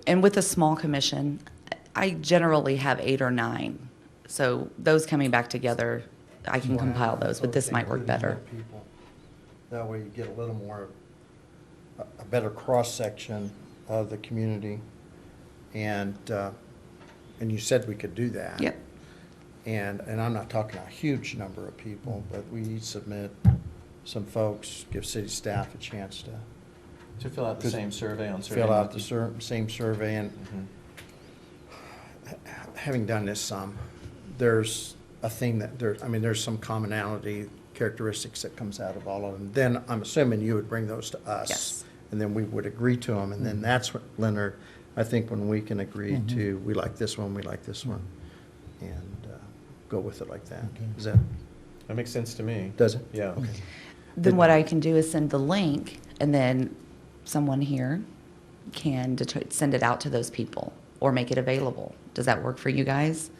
Speaker 2: And with a small commission, I generally have 8 or 9. So those coming back together, I can compile those, but this might work better.
Speaker 3: That way you get a little more, a better cross-section of the community. And you said we could do that.
Speaker 2: Yep.
Speaker 3: And I'm not talking a huge number of people, but we submit some folks, give city staff a chance to
Speaker 1: To fill out the same survey on SurveyMonkey.
Speaker 3: fill out the same survey. And
Speaker 1: Mhm.
Speaker 3: having done this some, there's a thing that there's some commonality characteristics that comes out of all of them. Then I'm assuming you would bring those to us.
Speaker 2: Yes.
Speaker 3: And then we would agree to them. And then that's what, Leonard, I think when we can agree to, we like this one, we like this one, and go with it like that.
Speaker 4: Okay.
Speaker 3: Is that,
Speaker 1: That makes sense to me.
Speaker 3: does it?
Speaker 1: Yeah.
Speaker 3: Okay.
Speaker 2: Then what I can do is send the link, and then someone here can send it out to those people or make it available. Does that work for you guys?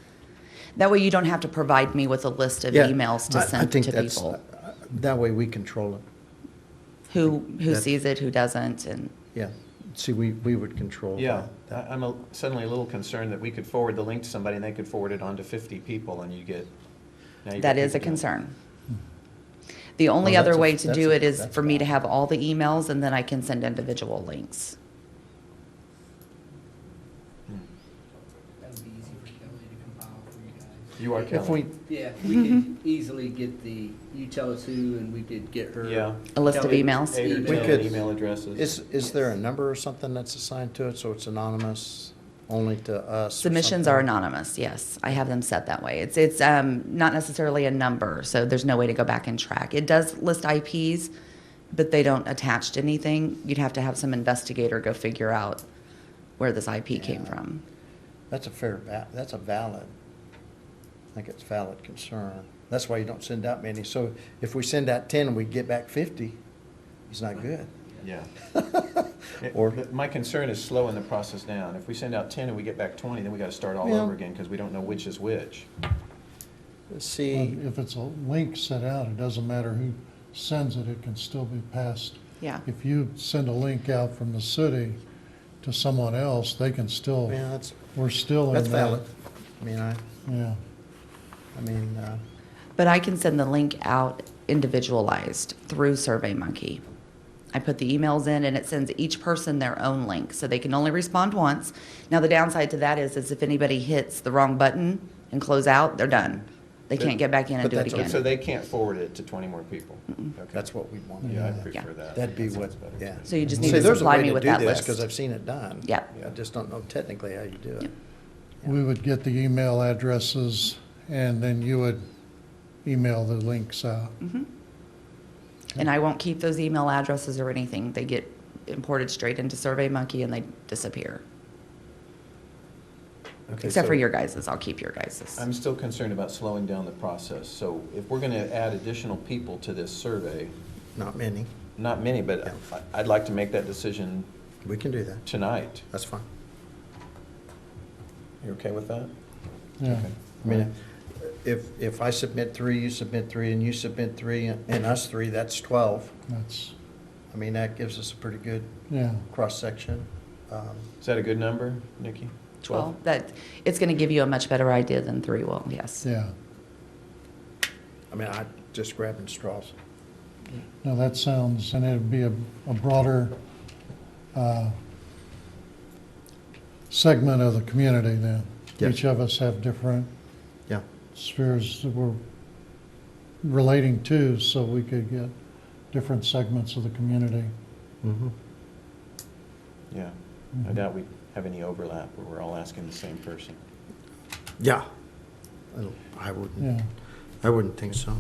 Speaker 2: That way you don't have to provide me with a list of
Speaker 3: Yeah,
Speaker 2: emails to
Speaker 3: I
Speaker 2: send
Speaker 3: think
Speaker 2: to
Speaker 3: that's-
Speaker 2: people.
Speaker 3: That way we control it.
Speaker 2: Who
Speaker 3: that-
Speaker 2: sees it, who doesn't, and
Speaker 3: Yeah. See, we would control
Speaker 1: Yeah,
Speaker 3: that.
Speaker 1: I'm suddenly a little concerned that we could forward the link to somebody and they could forward it on to 50 people and you get. now you
Speaker 2: that
Speaker 1: get
Speaker 2: is a
Speaker 1: people doing it.
Speaker 2: concern. The only
Speaker 3: Well,
Speaker 2: other
Speaker 3: that's a-
Speaker 2: way to
Speaker 3: that's
Speaker 2: do
Speaker 3: a-
Speaker 2: it is
Speaker 3: that's
Speaker 2: for me to
Speaker 3: fine.
Speaker 2: have all the emails, and then I can send individual links.
Speaker 7: That would be easy for Kelly to compile for you guys.
Speaker 1: You are
Speaker 3: If
Speaker 1: Kelly.
Speaker 7: Yeah, we could easily get you tell us who, and we could get her.
Speaker 1: Yeah.
Speaker 2: A list of
Speaker 7: Kelly-
Speaker 2: emails?
Speaker 1: 8 or
Speaker 7: We
Speaker 1: 10
Speaker 3: could-
Speaker 1: email addresses.
Speaker 3: Is there a number or something that's assigned to it, so it's anonymous only to us? or
Speaker 2: Submissions
Speaker 3: something?
Speaker 2: are anonymous, yes. I have them set that way. It's not necessarily a number, so there's no way to go back and track. It does list IPs, but they don't attach to anything. You'd have to have some investigator go figure out where this IP came
Speaker 3: Yeah.
Speaker 2: from.
Speaker 3: That's that's a valid, I think it's valid concern. That's why you don't send out many. So if we send out 10 and we get back 50, it's not good.
Speaker 1: Yeah.
Speaker 3: Or-
Speaker 1: But my concern is slowing the process down. If we send out 10 and we get back 20, then we got to start all
Speaker 3: Yeah.
Speaker 1: over again because we don't know which is which.
Speaker 3: See,
Speaker 4: If it's a link set out, it doesn't matter who sends it, it can still be passed.
Speaker 2: Yeah.
Speaker 4: If you send a link out from the city to someone else, they can still,
Speaker 3: yeah,
Speaker 4: we're still in
Speaker 3: that's
Speaker 4: that.
Speaker 3: valid. I mean,
Speaker 4: Yeah.
Speaker 2: But I can send the link out individualized through SurveyMonkey. I put the emails in, and it sends each person their own link, so they can only respond once. Now, the downside to that is if anybody hits the wrong button and close out, they're done. They can't get back in and
Speaker 3: But
Speaker 2: do it
Speaker 3: that's
Speaker 2: again.
Speaker 1: So they can't forward it to 20 more people? Okay.
Speaker 3: That's what we want.
Speaker 1: Yeah, I'd prefer that.
Speaker 3: That'd be
Speaker 1: That
Speaker 3: what,
Speaker 1: sounds better.
Speaker 3: yeah.
Speaker 2: So you just need
Speaker 3: See,
Speaker 2: to
Speaker 3: there's a
Speaker 2: supply
Speaker 3: way
Speaker 2: me
Speaker 3: to
Speaker 2: with
Speaker 3: do
Speaker 2: that
Speaker 3: this,
Speaker 2: list.
Speaker 3: because I've seen it done.
Speaker 2: Yeah.
Speaker 3: I just don't know technically how you do it.
Speaker 4: We would get the email addresses, and then you would email the links out.
Speaker 2: And I won't keep those email addresses or anything. They get imported straight into SurveyMonkey and they disappear.
Speaker 1: Okay,
Speaker 2: Except
Speaker 1: so
Speaker 2: for your guys's. I'll keep your guys's.
Speaker 1: I'm still concerned about slowing down the process. So if we're going to add additional people to this survey,
Speaker 3: Not many.
Speaker 1: not many, but I'd like to make that decision
Speaker 3: We can do that.
Speaker 1: tonight.
Speaker 3: That's fine.
Speaker 1: You okay with that?
Speaker 4: Yeah.
Speaker 1: Okay.
Speaker 3: I mean, if I submit 3, you submit 3, and you submit 3, and us 3, that's 12.
Speaker 4: That's,
Speaker 3: I mean, that gives us a pretty good
Speaker 4: yeah.
Speaker 3: cross-section.
Speaker 1: Is that a good number, Nikki?
Speaker 2: 12. It's going to give you a much better idea than 3 will, yes.
Speaker 4: Yeah.
Speaker 3: I mean, I just grabbing straws.
Speaker 4: No, that sounds, and it'd be a broader segment of the community then.
Speaker 3: Yes.
Speaker 4: Each of us have different
Speaker 3: Yeah.
Speaker 4: spheres that we're relating to, so we could get different segments of the community.
Speaker 3: Mm-hmm.
Speaker 1: Yeah. I doubt we have any overlap where we're all asking the same person.
Speaker 3: Yeah. I
Speaker 4: Yeah.
Speaker 3: wouldn't think so.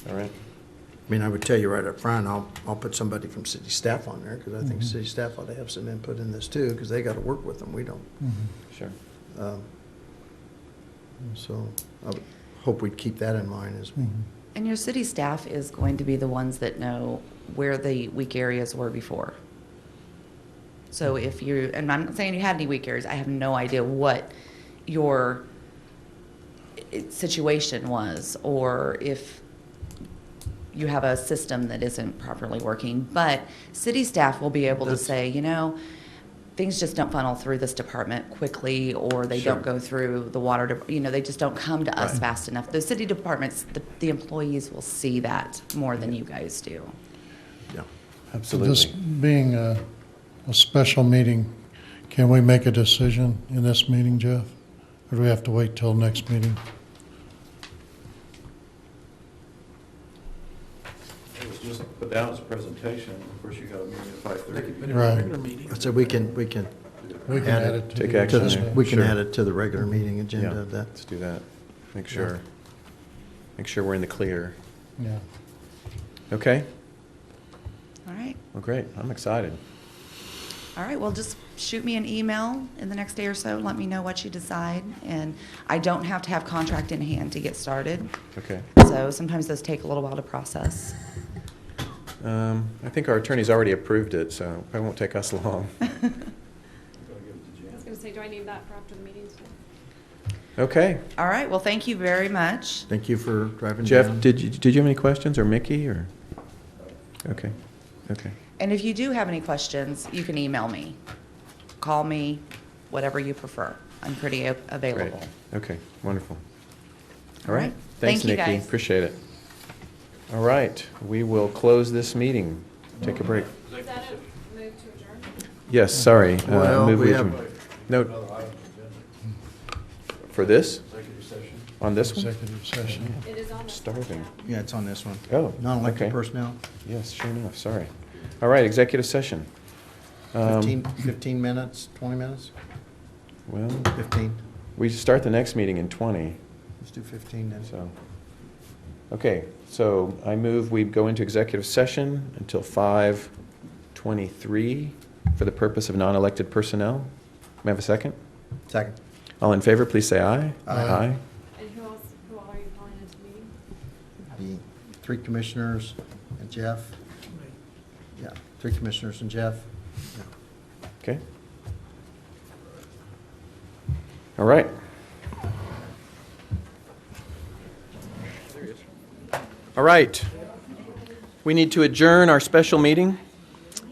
Speaker 1: All right?
Speaker 3: I mean, I would tell you right up front, I'll put somebody from city staff on there, because I think city staff ought to have some input in this too, because they got to work with them. We don't.
Speaker 1: Sure.
Speaker 3: So I would hope we'd keep that in mind as we.
Speaker 2: And your city staff is going to be the ones that know where the weak areas were before. So if you, and I'm not saying you had any weak areas, I have no idea what your situation was, or if you have a system that isn't properly working. But city staff will be able to say, you know, things just don't funnel through this department quickly, or they don't go through the water, they just don't come to us fast enough. The city departments, the employees will see that more than you guys do.
Speaker 3: Yeah.
Speaker 4: So this being a special meeting, can we make a decision in this meeting, Jeff? Or do we have to wait till next meeting?
Speaker 5: It was just put down as a presentation. Of course, you got a meeting at 5:30.
Speaker 4: Right.
Speaker 3: So we can
Speaker 4: We can
Speaker 3: Add
Speaker 4: add
Speaker 3: it.
Speaker 4: it to
Speaker 1: Take
Speaker 4: the
Speaker 1: action
Speaker 3: to
Speaker 1: there.
Speaker 3: this, we can
Speaker 1: Sure.
Speaker 3: add it to the regular meeting agenda
Speaker 1: Yeah,
Speaker 3: of that.
Speaker 1: let's do that. Make sure we're in the clear.
Speaker 4: Yeah.
Speaker 1: Okay?
Speaker 2: All right.
Speaker 1: Well, great. I'm excited.
Speaker 2: All right, well, just shoot me an email in the next day or so, let me know what you decide. And I don't have to have contract in hand to get started,
Speaker 1: Okay.
Speaker 2: so sometimes those take a little while to process.
Speaker 1: I think our attorney's already approved it, so it won't take us long.
Speaker 6: I was gonna say, do I need that for after the meeting too?
Speaker 1: Okay.
Speaker 2: All right, well, thank you very much.
Speaker 3: Thank you for driving
Speaker 1: Jeff,
Speaker 3: down.
Speaker 1: did you have any questions, or Mickey, or? Okay. Okay.
Speaker 2: And if you do have any questions, you can email me, call me, whatever you prefer. I'm pretty
Speaker 1: Great.
Speaker 2: available.
Speaker 1: Okay, wonderful. All
Speaker 2: All
Speaker 1: right.
Speaker 2: right.
Speaker 1: Thanks,
Speaker 2: Thank you,
Speaker 1: Nikki.
Speaker 2: guys.
Speaker 1: Appreciate it. All right, we will close this meeting. Take a break.
Speaker 6: Is that a move to adjourn?
Speaker 1: Yes, sorry.
Speaker 3: Well,
Speaker 1: move
Speaker 3: we
Speaker 1: adjourn.
Speaker 3: have-
Speaker 1: No,
Speaker 5: Another item on the agenda,
Speaker 1: for this?
Speaker 5: executive session.
Speaker 1: On this one?
Speaker 4: Executive session.
Speaker 6: It is on the.
Speaker 1: Starving.
Speaker 3: Yeah, it's on this one.
Speaker 1: Oh,
Speaker 3: Non-elected
Speaker 1: okay.
Speaker 3: personnel,
Speaker 1: Yes, sure enough, sorry. All right, executive session.
Speaker 3: 15 minutes, 20 minutes?
Speaker 1: Well,
Speaker 3: 15.
Speaker 1: we start the next meeting in 20,
Speaker 3: Let's do 15 then.
Speaker 1: so. Okay, so I move we go into executive session until 5:23 for the purpose of non-elected personnel. May I have a second?
Speaker 3: Second.
Speaker 1: All in favor, please say aye.
Speaker 3: Aye.
Speaker 6: And who all are you calling into the meeting?
Speaker 3: The 3 commissioners and Jeff. Yeah, 3 commissioners and Jeff. Yeah.
Speaker 1: Okay. All right. All right. We need to adjourn our special meeting.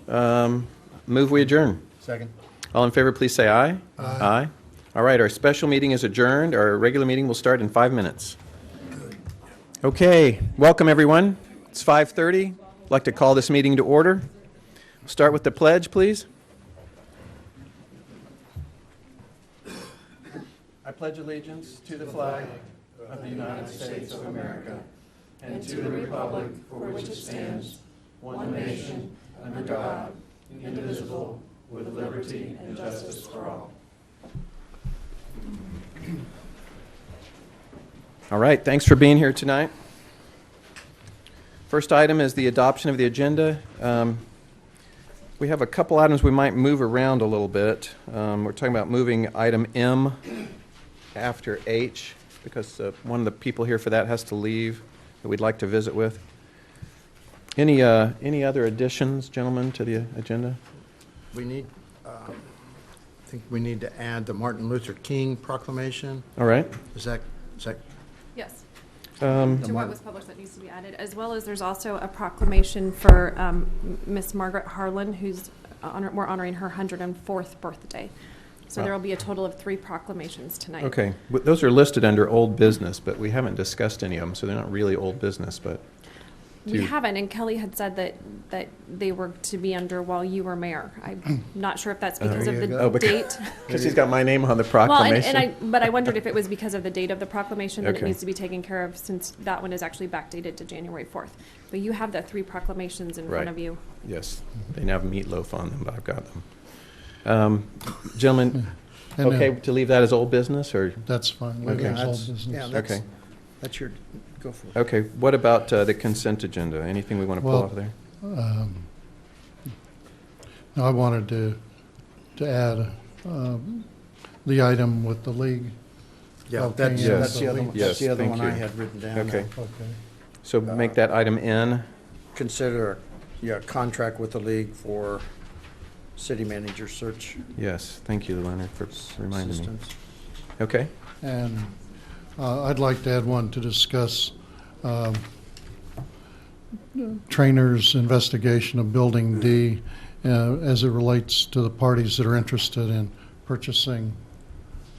Speaker 1: Move we adjourn.
Speaker 3: Second.
Speaker 1: All in favor, please say aye. Aye. All right, our special meeting is adjourned. Our regular meeting will start in 5 minutes. Okay, welcome everyone. It's 5:30. I'd like to call this meeting to order. Start with the pledge, please. I pledge allegiance to the flag of the United States of America and to the republic for which it stands, one nation, under God, indivisible, with liberty and justice for all. All right, thanks for being here tonight. First item is the adoption of the agenda. We have a couple items we might move around a little bit. We're talking about moving item M after H because one of the people here for that has to leave that we'd like to visit with. Any other additions, gentlemen, to the agenda?
Speaker 3: We need, I think we need to add the Martin Luther King proclamation.
Speaker 1: All right.
Speaker 3: Is that,
Speaker 6: Yes.
Speaker 1: Um,
Speaker 6: To what
Speaker 3: Martin-
Speaker 6: was published that needs to be added, as well as there's also a proclamation for Miss Margaret Harlan, who's we're honoring her 104th birthday. So
Speaker 1: Wow.
Speaker 6: there will be a total of 3 proclamations tonight.
Speaker 1: Okay, those are listed under old business, but we haven't discussed any of them, so they're not really old business, but.
Speaker 6: We
Speaker 1: Do-
Speaker 6: haven't, and Kelly had said that they were to be under while you were mayor. I'm not sure if that's because
Speaker 3: There
Speaker 6: of
Speaker 3: you
Speaker 6: the
Speaker 3: go.
Speaker 6: date.
Speaker 1: Because he's got my name on the
Speaker 6: Well,
Speaker 1: proclamation.
Speaker 6: but I wondered if it was because of the date of the proclamation that it
Speaker 1: Okay.
Speaker 6: needs to be taken care of, since that one is actually backdated to January 4th. But you have the 3 proclamations in front
Speaker 1: Right.
Speaker 6: of you.
Speaker 1: Yes, they now have meatloaf on them, but I've got them. Gentlemen,
Speaker 4: And
Speaker 1: okay
Speaker 4: then-
Speaker 1: to leave that as old business, or?
Speaker 4: That's fine. Leave
Speaker 1: Okay.
Speaker 4: it as old
Speaker 3: yeah,
Speaker 4: business.
Speaker 1: Okay.
Speaker 3: that's your, go for it.
Speaker 1: Okay, what about the consent agenda? Anything we want to pull
Speaker 4: Well-
Speaker 1: off of there?
Speaker 4: I wanted to add the item with the league.
Speaker 3: Yeah,
Speaker 4: Okay,
Speaker 3: that's,
Speaker 1: yeah.
Speaker 3: that's the other one,
Speaker 1: Yes,
Speaker 3: that's the other
Speaker 1: thank
Speaker 3: one I
Speaker 1: you.
Speaker 3: had written down.
Speaker 1: Okay.
Speaker 4: Okay.
Speaker 1: So make that item N.
Speaker 3: Consider, contract with the league for city manager search
Speaker 1: Yes, thank you, Leonard, for reminding me.
Speaker 3: assistance.
Speaker 1: Okay,
Speaker 4: And I'd like to add one to discuss Trainer's investigation of Building D as it relates to the parties that are interested in purchasing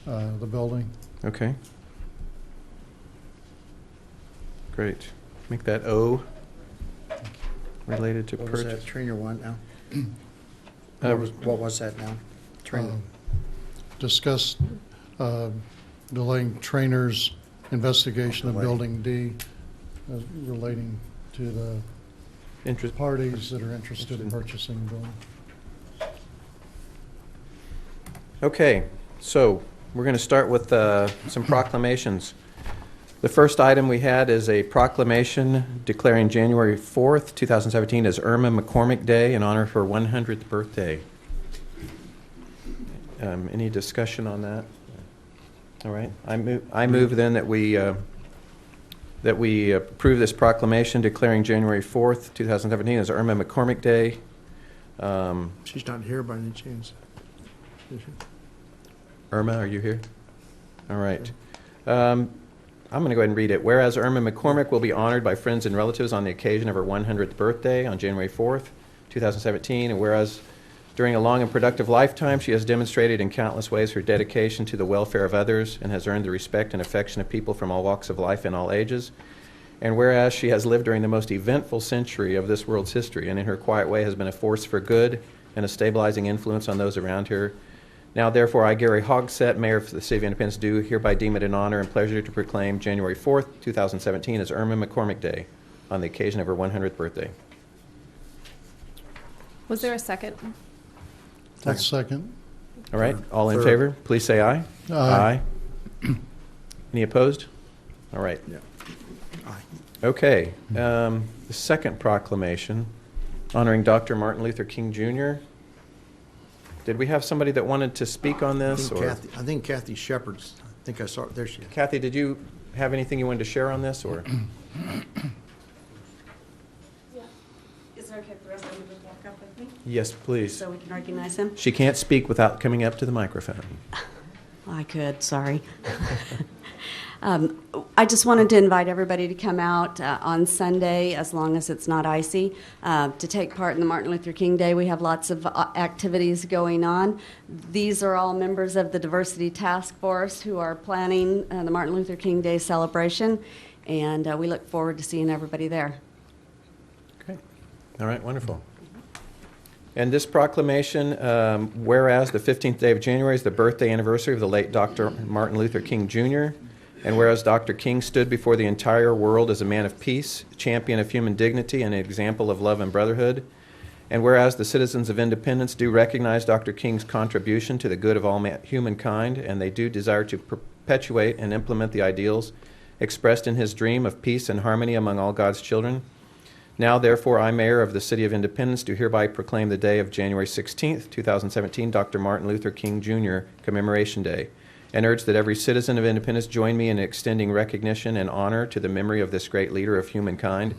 Speaker 4: the building.
Speaker 1: okay. Great. Make that O, related to
Speaker 3: What was that,
Speaker 1: purchase.
Speaker 3: trainer one now?
Speaker 1: Uh,
Speaker 3: What was that now? Trainer,
Speaker 4: Discuss delaying Trainer's investigation of
Speaker 3: Delay.
Speaker 4: Building D relating to the
Speaker 1: Interest,
Speaker 4: parties that are interested in purchasing the building.
Speaker 1: okay, so we're going to start with some proclamations. The first item we had is a proclamation declaring January 4th, 2017 as Irma McCormick Day in honor of her 100th birthday. Any discussion on that? All right, I move then that we approve this proclamation declaring January 4th, 2017 as Irma McCormick Day.
Speaker 3: she's not here by any chance. Is she?
Speaker 1: Irma, are you here? All right. I'm going to go ahead and read it. Whereas Irma McCormick will be honored by friends and relatives on the occasion of her 100th birthday on January 4th, 2017, and whereas during a long and productive lifetime, she has demonstrated in countless ways her dedication to the welfare of others and has earned the respect and affection of people from all walks of life and all ages. And whereas she has lived during the most eventful century of this world's history and in her quiet way has been a force for good and a stabilizing influence on those around her. Now, therefore, I, Gary Hogsett, Mayor of the City of Independence, do hereby deem it an honor and pleasure to proclaim January 4th, 2017 as Irma McCormick Day on the occasion of her 100th birthday.
Speaker 6: Was there a second?
Speaker 4: That's second.
Speaker 1: All right, all in
Speaker 3: Third.
Speaker 1: favor, please say aye.
Speaker 4: Aye.
Speaker 1: Any opposed? All right.
Speaker 3: Yeah. Aye.
Speaker 1: Okay, the second proclamation honoring Dr. Martin Luther King Jr. Did we have somebody that wanted to speak on this? or
Speaker 3: I think Kathy Shepherd's, I think I saw, there she is.
Speaker 1: Kathy, did you have anything you wanted to share on this, or?
Speaker 8: Is it okay if the rest of them just walk up with me
Speaker 1: Yes, please.
Speaker 8: so we can recognize him?
Speaker 1: She can't speak without coming up to the microphone.
Speaker 8: I could, sorry. I just wanted to invite everybody to come out on Sunday, as long as it's not icy, to take part in the Martin Luther King Day. We have lots of activities going on. These are all members of the Diversity Task Force who are planning the Martin Luther King Day celebration, and we look forward to seeing everybody there.
Speaker 1: Okay. All right, wonderful. And this proclamation, whereas the 15th day of January is the birthday anniversary of the late Dr. Martin Luther King Jr., And whereas Dr. King stood before the entire world as a man of peace, champion of human dignity, and an example of love and brotherhood. And whereas the citizens of Independence do recognize Dr. King's contribution to the good of all humankind, and they do desire to perpetuate and implement the ideals expressed in his dream of peace and harmony among all God's children. Now, therefore, I, Mayor of the City of Independence, do hereby proclaim the day of January 16th, 2017, Dr. Martin Luther King Jr. Commemoration Day, and urge that every citizen of Independence join me in extending recognition and honor to the memory of this great leader of humankind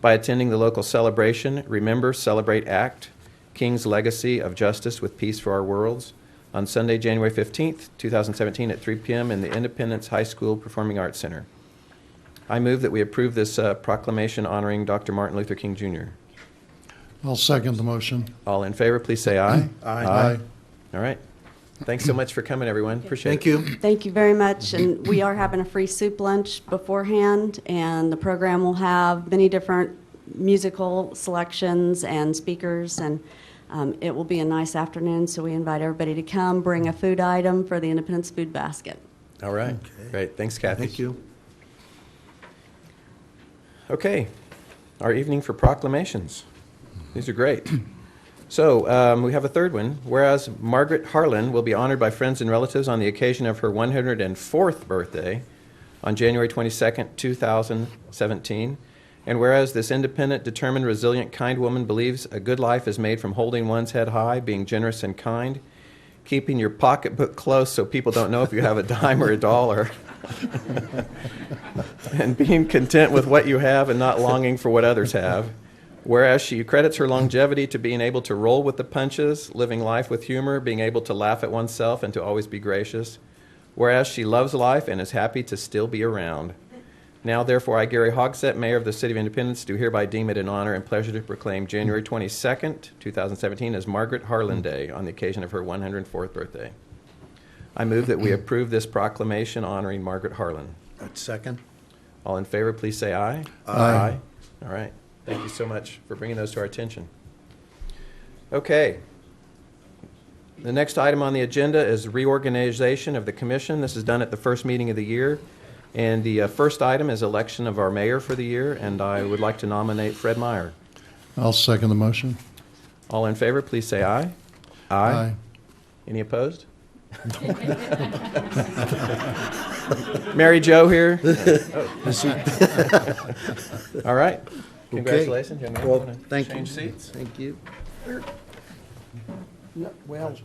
Speaker 1: by attending the local celebration, Remember, Celebrate, Act, King's Legacy of Justice with Peace for Our Worlds, on Sunday, January 15th, 2017 at 3 p.m. in the Independence High School Performing Arts Center. I move that we approve this proclamation honoring Dr. Martin Luther King Jr.
Speaker 4: I'll second the motion.
Speaker 1: All in favor, please say aye.
Speaker 3: Aye.
Speaker 1: All right. Thanks so much for coming, everyone. Appreciate
Speaker 3: Thank
Speaker 1: it.
Speaker 3: you.
Speaker 8: Thank you very much, and we are having a free soup lunch beforehand, and the program will have many different musical selections and speakers, and it will be a nice afternoon, so we invite everybody to come, bring a food item for the Independence Food Basket.
Speaker 1: All right. Great. Thanks, Kathy.
Speaker 3: Thank you.
Speaker 1: Okay. Our evening for proclamations. These are great. So we have a third one. Whereas Margaret Harlan will be honored by friends and relatives on the occasion of her 104th birthday on January 22nd, 2017. And whereas this independent, determined, resilient, kind woman believes a good life is made from holding one's head high, being generous and kind, keeping your pocketbook close so people don't know if you have a dime or a dollar, and being content with what you have and not longing for what others have. Whereas she credits her longevity to being able to roll with the punches, living life with humor, being able to laugh at oneself and to always be gracious. Whereas she loves life and is happy to still be around. Now, therefore, I, Gary Hogsett, Mayor of the City of Independence, do hereby deem it an honor and pleasure to proclaim January 22nd, 2017 as Margaret Harlan Day on the occasion of her 104th birthday. I move that we approve this proclamation honoring Margaret Harlan.
Speaker 3: Second.
Speaker 1: All in favor, please say aye.
Speaker 3: Aye.
Speaker 1: All right. Thank you so much for bringing those to our attention. Okay. The next item on the agenda is reorganization of the commission. This is done at the first meeting of the year. And the first item is election of our mayor for the year, and I would like to nominate Fred Meyer.
Speaker 4: I'll second the motion.
Speaker 1: All in favor, please say aye.
Speaker 4: Aye.
Speaker 1: Any opposed? Mary Jo here. All right. Congratulations, young man.
Speaker 3: Well,
Speaker 1: Wanna
Speaker 3: thank you.
Speaker 1: Change seats.
Speaker 3: Thank you. No, well,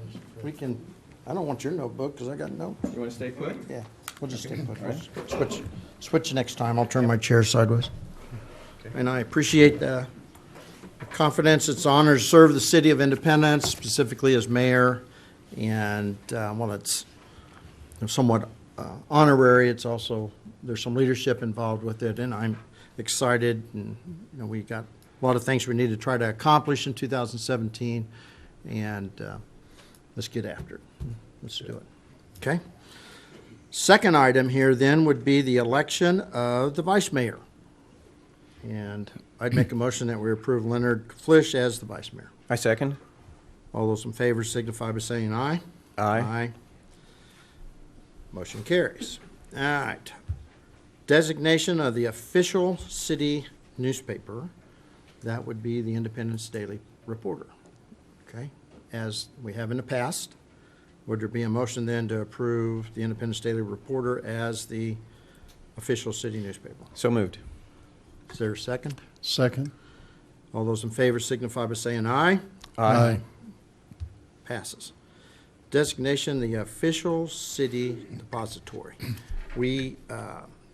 Speaker 3: we can, I don't want your notebook because I got no.
Speaker 1: You want to stay put?
Speaker 3: Yeah, we'll just stay put. We'll switch next time. I'll turn my chair sideways. And I appreciate the confidence. It's an honor to serve the city of Independence, specifically as mayor. And while it's somewhat honorary, it's also, there's some leadership involved with it. And I'm excited. And, we got a lot of things we need to try to accomplish in 2017. And let's get after it. Let's do it. Okay? Second item here then would be the election of the vice mayor. And I'd make a motion that we approve Leonard Flish as the vice mayor.
Speaker 1: I second.
Speaker 3: All those in favor signify by saying aye.
Speaker 1: Aye.
Speaker 3: Motion carries. All right. Designation of the official city newspaper. That would be the Independence Daily Reporter. Okay? As we have in the past. Would there be a motion then to approve the Independence Daily Reporter as the official city newspaper?
Speaker 1: So moved.
Speaker 3: Is there a second?
Speaker 4: Second.
Speaker 3: All those in favor signify by saying aye.
Speaker 4: Aye.
Speaker 3: Passes. Designation, the official city depository. We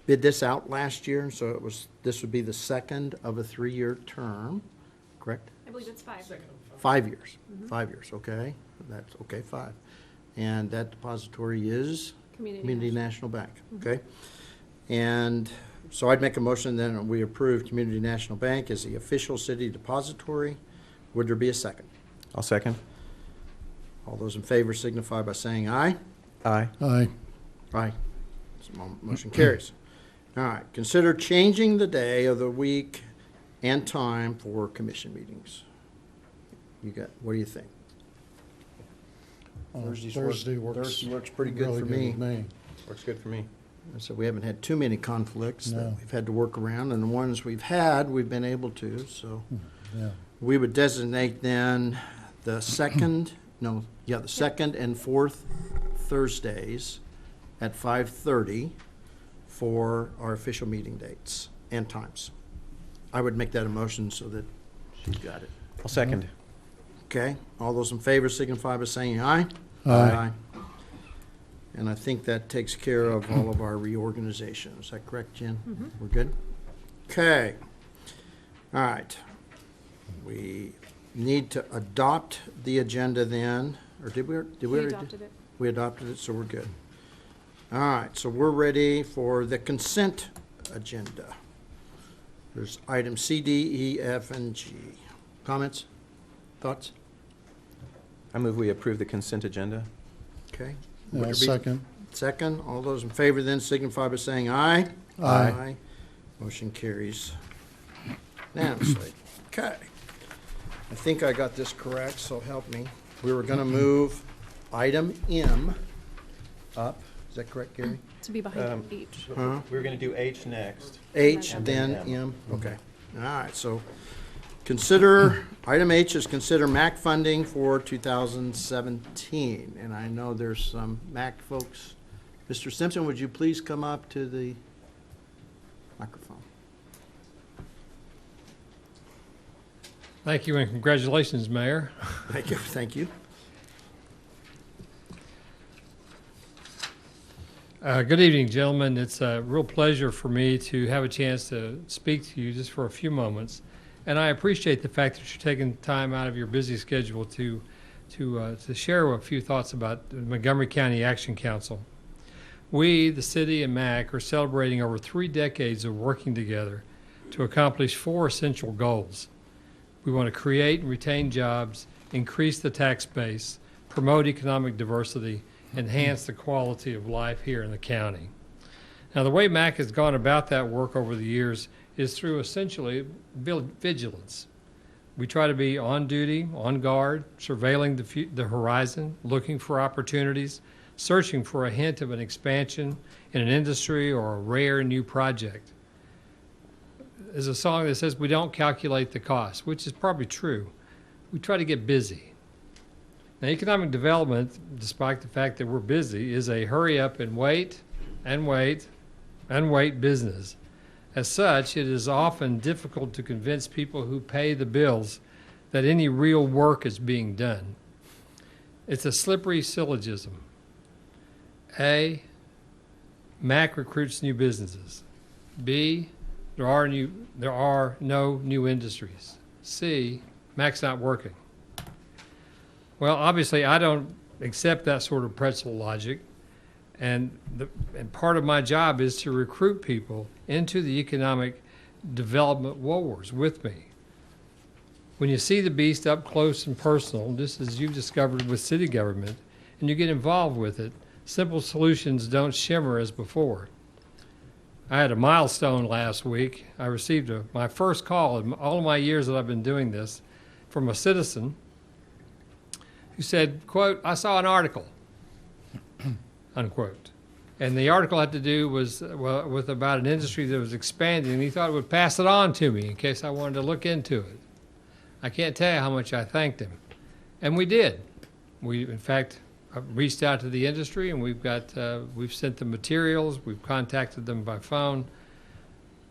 Speaker 3: bid this out last year, so this would be the second of a 3-year term, correct?
Speaker 6: I believe it's 5.
Speaker 3: 5 years. 5 years, okay. That's okay, 5. And that depository is?
Speaker 6: Community
Speaker 3: National Bank, okay. And so I'd make a motion then that we approve Community National Bank as the official city depository. Would there be a second?
Speaker 1: I'll second.
Speaker 3: All those in favor signify by saying aye.
Speaker 1: Aye.
Speaker 4: Aye.
Speaker 3: Aye. Motion carries. All right, consider changing the day of the week and time for commission meetings. What do you think? Thursday works pretty good
Speaker 4: really
Speaker 3: for me.
Speaker 4: with me.
Speaker 1: Works good for me.
Speaker 3: So we haven't had too many conflicts that
Speaker 4: No.
Speaker 3: we've had to work around, and the ones we've had, we've been able to, so.
Speaker 4: Yeah.
Speaker 3: We would designate then the second and fourth Thursdays at 5:30 for our official meeting dates and times. I would make that a motion so that she's got it.
Speaker 1: I'll second.
Speaker 3: Okay, all those in favor signify by saying aye.
Speaker 4: Aye.
Speaker 3: And I think that takes care of all of our reorganization. Is that correct, Jen? We're good? Okay. All right. We need to adopt the agenda then, or did we
Speaker 6: We
Speaker 3: already?
Speaker 6: adopted it.
Speaker 3: We adopted it, so we're good. All right, so we're ready for the consent agenda. There's items C, D, E, F, and G. Comments? Thoughts?
Speaker 1: I move we approve the consent agenda.
Speaker 3: Okay.
Speaker 4: Yeah, I'll second.
Speaker 3: Second, all those in favor then signify by saying aye.
Speaker 4: Aye.
Speaker 3: Motion carries unanimously. Okay. I think I got this correct, so help me. We were gonna move item M up. Is that correct, Gary?
Speaker 6: To be behind H.
Speaker 3: Huh?
Speaker 1: We're going to do H next.
Speaker 3: H, then M? Okay. All right, so consider, item H is consider MAC funding for 2017. And I know there's some MAC folks. Mr. Simpson, would you please come up to the microphone?
Speaker 9: Thank you and congratulations, Mayor.
Speaker 3: Thank you, thank you.
Speaker 9: Good evening, gentlemen. It's a real pleasure for me to have a chance to speak to you just for a few moments. And I appreciate the fact that you're taking time out of your busy schedule to share a few thoughts about the Montgomery County Action Council. We, the city and MAC, are celebrating over 3 decades of working together to accomplish 4 essential goals. We want to create and retain jobs, increase the tax base, promote economic diversity, enhance the quality of life here in the county. Now, the way MAC has gone about that work over the years is through essentially vigilance. We try to be on duty, on guard, surveilling the horizon, looking for opportunities, searching for a hint of an expansion in an industry or a rare new project. There's a song that says we don't calculate the cost, which is probably true. We try to get busy. Now, economic development, despite the fact that we're busy, is a hurry up and wait and wait and wait business. As such, it is often difficult to convince people who pay the bills that any real work is being done. It's a slippery syllogism. A, MAC recruits new businesses. B, there are no new industries. C, MAC's not working. Well, obviously, I don't accept that sort of pretzel logic, and part of my job is to recruit people into the economic development wars with me. When you see the beast up close and personal, just as you've discovered with city government, and you get involved with it, simple solutions don't shimmer as before. I had a milestone last week. I received my first call in all of my years that I've been doing this from a citizen who said, quote, "I saw an article," unquote. And the article had to do with about an industry that was expanding, and he thought it would pass it on to me in case I wanted to look into it. I can't tell you how much I thanked him. And we did. We, in fact, reached out to the industry, and we've sent them materials, we've contacted them by phone.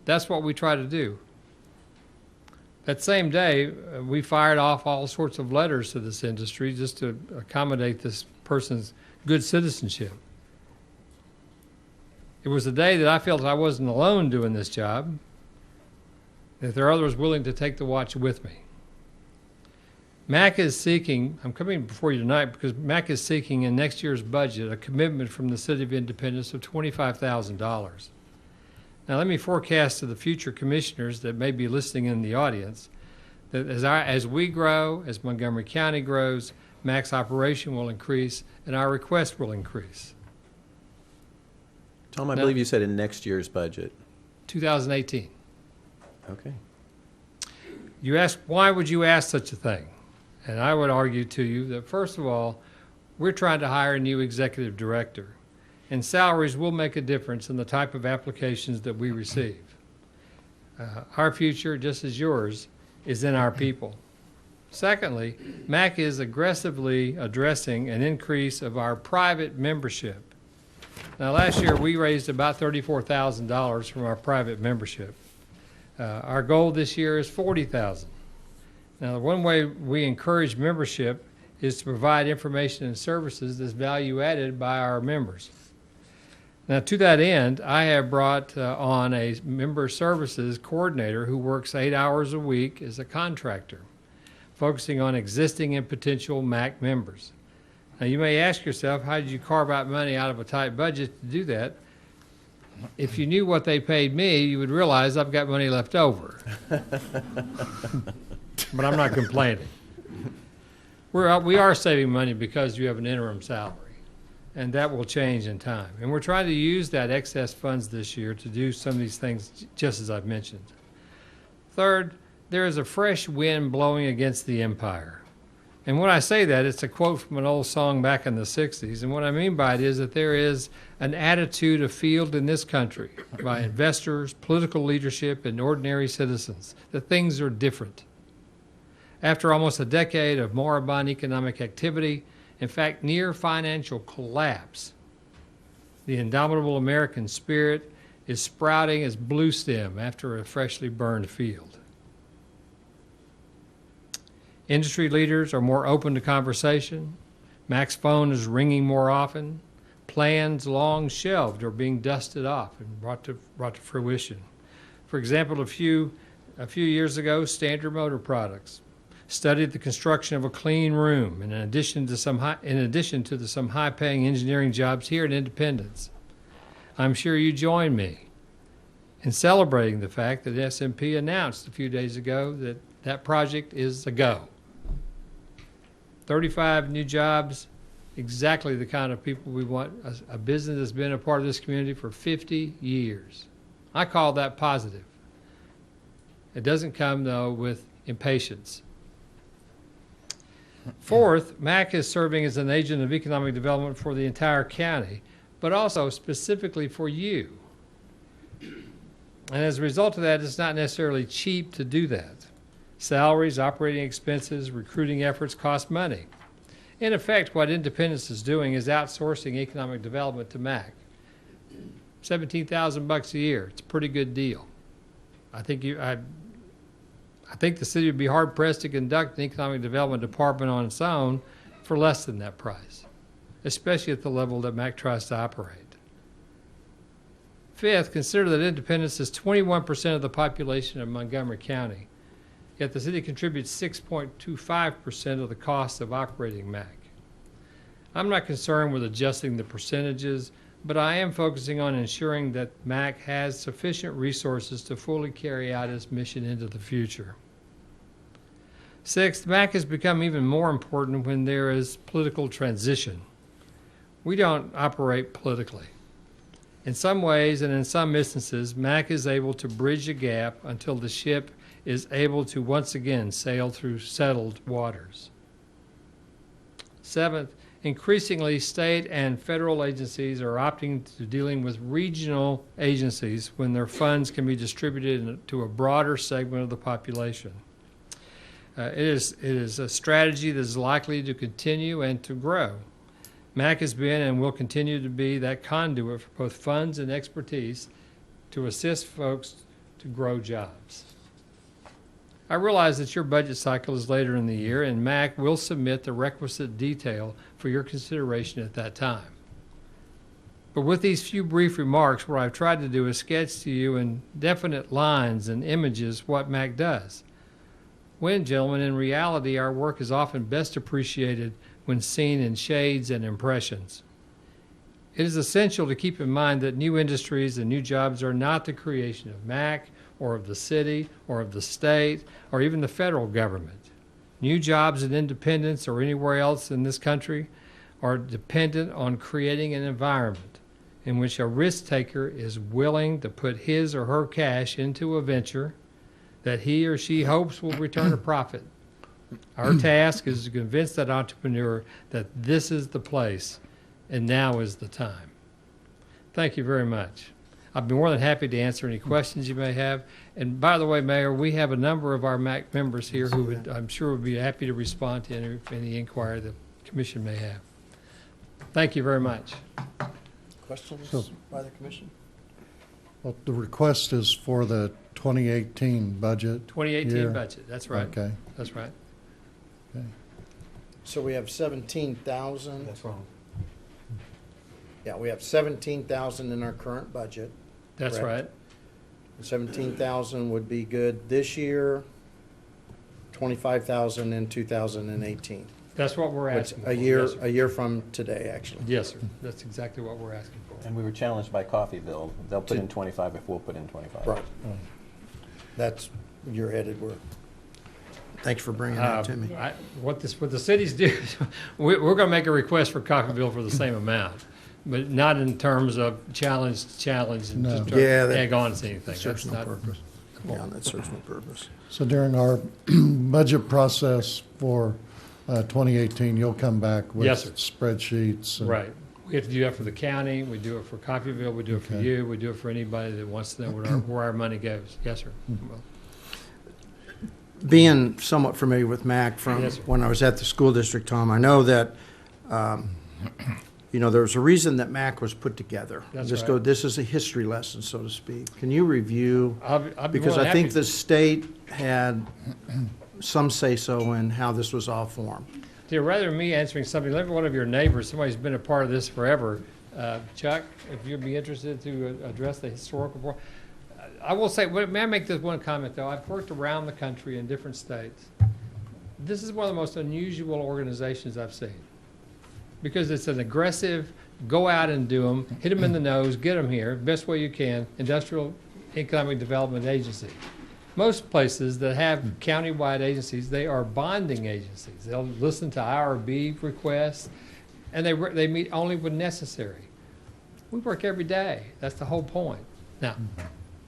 Speaker 9: That's what we try to do. That same day, we fired off all sorts of letters to this industry just to accommodate this person's good citizenship. It was a day that I felt I wasn't alone doing this job, that there are others willing to take the watch with me. MAC is seeking, I'm coming before you tonight because MAC is seeking in next year's budget a commitment from the City of Independence of $25,000. Now, let me forecast to the future commissioners that may be listening in the audience that as we grow, as Montgomery County grows, MAC's operation will increase and our request will increase.
Speaker 1: Tom, I
Speaker 9: No.
Speaker 1: believe you said in next year's budget.
Speaker 9: 2018.
Speaker 1: Okay.
Speaker 9: You ask, why would you ask such a thing? And I would argue to you that, first of all, we're trying to hire a new executive director. and salaries will make a difference in the type of applications that we receive. Our future, just as yours, is in our people. Secondly, MAC is aggressively addressing an increase of our private membership. Now, last year we raised about $34,000 from our private membership. Our goal this year is $40,000. Now, one way we encourage membership is to provide information and services that's value added by our members. Now, to that end, I have brought on a member services coordinator who works 8 hours a week as a contractor, focusing on existing and potential MAC members. Now, you may ask yourself, how did you carve out money out of a tight budget to do that? If you knew what they paid me, you would realize I've got money left over. But I'm not complaining. We are saving money because you have an interim salary, and that will change in time. And we're trying to use that excess funds this year to do some of these things just as I've mentioned. Third, there is a fresh wind blowing against the empire. And when I say that, it's a quote from an old song back in the 60s. And what I mean by it is that there is an attitude afield in this country by investors, political leadership, and ordinary citizens that things are different. After almost a decade of moribund economic activity, in fact, near financial collapse, the indomitable American spirit is sprouting as blue stem after a freshly burned field. Industry leaders are more open to conversation. Mac's phone is ringing more often. Plans long shelved are being dusted off and brought to fruition. For example, a few years ago, Standard Motor Products studied the construction of a clean room in addition to some high-paying engineering jobs here at Independence. I'm sure you join me in celebrating the fact that S&P announced a few days ago that that project is a go. 35 new jobs, exactly the kind of people we want, a business that's been a part of this community for 50 years. I call that positive. It doesn't come, though, with impatience. Fourth, MAC is serving as an agent of economic development for the entire county, but also specifically for you. And as a result of that, it's not necessarily cheap to do that. Salaries, operating expenses, recruiting efforts cost money. In effect, what Independence is doing is outsourcing economic development to MAC. $17,000 a year. It's a pretty good deal. I think the city would be hard pressed to conduct an economic development department on its own for less than that price, especially at the level that MAC tries to operate. Fifth, consider that Independence is 21% of the population of Montgomery County, yet the city contributes 6.25% of the cost of operating MAC. I'm not concerned with adjusting the percentages, but I am focusing on ensuring that MAC has sufficient resources to fully carry out its mission into the future. Sixth, MAC has become even more important when there is political transition. We don't operate politically. In some ways and in some instances, MAC is able to bridge a gap until the ship is able to once again sail through settled waters. Seventh, increasingly state and federal agencies are opting to dealing with regional agencies when their funds can be distributed to a broader segment of the population. It is a strategy that is likely to continue and to grow. MAC has been and will continue to be that conduit for both funds and expertise to assist folks to grow jobs. I realize that your budget cycle is later in the year, and MAC will submit the requisite detail for your consideration at that time. But with these few brief remarks, what I've tried to do is sketch to you in definite lines and images what MAC does. When, gentlemen, in reality, our work is often best appreciated when seen in shades and impressions. It is essential to keep in mind that new industries and new jobs are not the creation of MAC or of the city or of the state or even the federal government. New jobs in Independence or anywhere else in this country are dependent on creating an environment in which a risk taker is willing to put his or her cash into a venture that he or she hopes will return a profit. Our task is to convince that entrepreneur that this is the place and now is the time. Thank you very much. I'd be more than happy to answer any questions you may have. And by the way, Mayor, we have a number of our MAC members here who would, I'm sure would be happy to respond to any inquiry the commission may have. Thank you very much.
Speaker 3: Questions by the commission?
Speaker 4: Well, the request is for the 2018 budget.
Speaker 9: 2018
Speaker 4: year.
Speaker 9: budget, that's right.
Speaker 4: Okay.
Speaker 9: That's right.
Speaker 3: So we have 17,000.
Speaker 1: That's wrong.
Speaker 3: Yeah, we have 17,000 in our current budget.
Speaker 9: That's
Speaker 3: Correct.
Speaker 9: right.
Speaker 3: 17,000 would be good this year, 25,000 in 2018.
Speaker 9: That's what we're
Speaker 3: Which
Speaker 9: asking for.
Speaker 3: a year,
Speaker 9: Yes, sir.
Speaker 3: a year from today, actually.
Speaker 9: Yes, sir. That's exactly what we're asking for.
Speaker 1: And we were challenged by Coffeyville. They'll put in 25 if we'll put in 25.
Speaker 3: Right. That's, you're headed where. Thanks for bringing that to me.
Speaker 9: What the cities do, we're going to make a request for Coffeyville for the same amount, but not in terms of challenge, and
Speaker 4: No.
Speaker 9: just try
Speaker 3: Yeah,
Speaker 9: to
Speaker 3: that
Speaker 9: egg on to anything.
Speaker 3: serves
Speaker 9: That's
Speaker 3: no
Speaker 9: not,
Speaker 3: purpose. Yeah, that serves no purpose.
Speaker 4: So during our budget process for 2018, you'll come back with
Speaker 9: Yes, sir.
Speaker 4: spreadsheets. and-
Speaker 9: right. We have to do that for the county, we do it for Coffeyville, we do it for
Speaker 4: Okay.
Speaker 9: you, we do it for anybody that wants to know where our money goes. Yes, sir. Well,
Speaker 3: Being somewhat familiar with MAC from
Speaker 9: Yes, sir.
Speaker 3: when I was at the school district, Tom, I know that, there was a reason that MAC was put together.
Speaker 9: That's
Speaker 3: Just
Speaker 9: right.
Speaker 3: go, this is a history lesson, so to speak. Can you review?
Speaker 9: I'd be more
Speaker 3: Because
Speaker 9: than
Speaker 3: I think
Speaker 9: happy-
Speaker 3: the state had some say-so in how this was all formed.
Speaker 9: Yeah, rather than me answering something, let one of your neighbors, somebody who's been a part of this forever, Chuck, if you'd be interested to address the historical part. I will say, may I make this one comment, though? I've worked around the country in different states. This is one of the most unusual organizations I've seen because it's an aggressive, go out and do them, hit them in the nose, get them here, best way you can, industrial economic development agency. Most places that have county-wide agencies, they are bonding agencies. They'll listen to IRB requests, and they meet only when necessary. We work every day. That's the whole point. Now,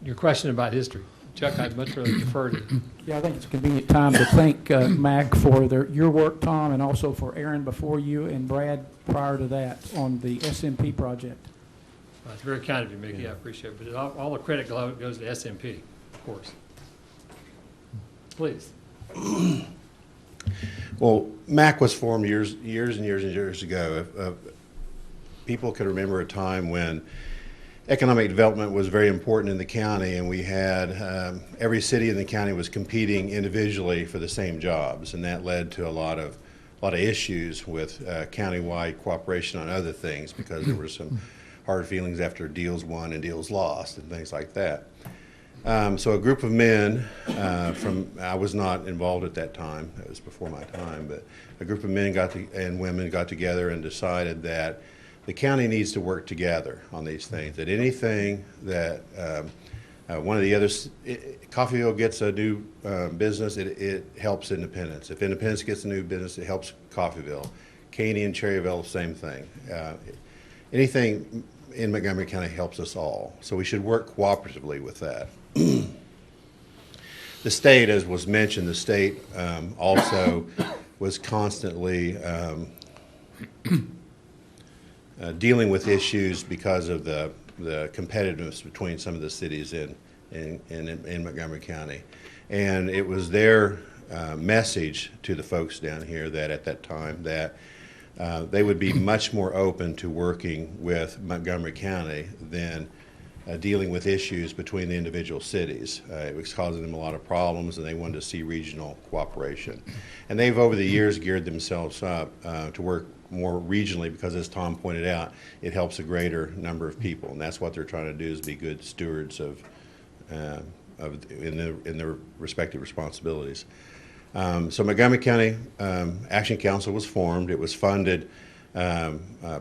Speaker 9: your question about history, Chuck, I'd much rather defer to you.
Speaker 10: Yeah, I think it's a convenient time to thank MAC for your work, Tom, and also for Aaron before you and Brad prior to that on the SMP project.
Speaker 9: That's very kind of you, Mickey. I appreciate it. But all the credit goes to SMP, of course. Please.
Speaker 11: Well, MAC was formed years and years ago. People could remember a time when economic development was very important in the county, and we had every city in the county was competing individually for the same jobs, and that led to a lot of issues with countywide cooperation on other things because there were some hard feelings after deals won and deals lost and things like that. So a group of men I was not involved at that time, that was before my time, but a group of men and women got together and decided that the county needs to work together on these things, that anything that one of the others, Coffeyville gets a new business, it helps Independence. If Independence gets a new business, it helps Coffeyville. Caney and Cherryville, same thing. Anything in Montgomery County helps us all, so we should work cooperatively with that. The state, as was mentioned, the state also was constantly dealing with issues because of the competitiveness between some of the cities in Montgomery County. And it was their message to the folks down here that at that time that they would be much more open to working with Montgomery County than dealing with issues between the individual cities. It was causing them a lot of problems, and they wanted to see regional cooperation. And they've, over the years, geared themselves up to work more regionally because, as Tom pointed out, it helps a greater number of people, and that's what they're trying to do, is be good stewards in their respective responsibilities. So Montgomery County Action Council was formed. It was funded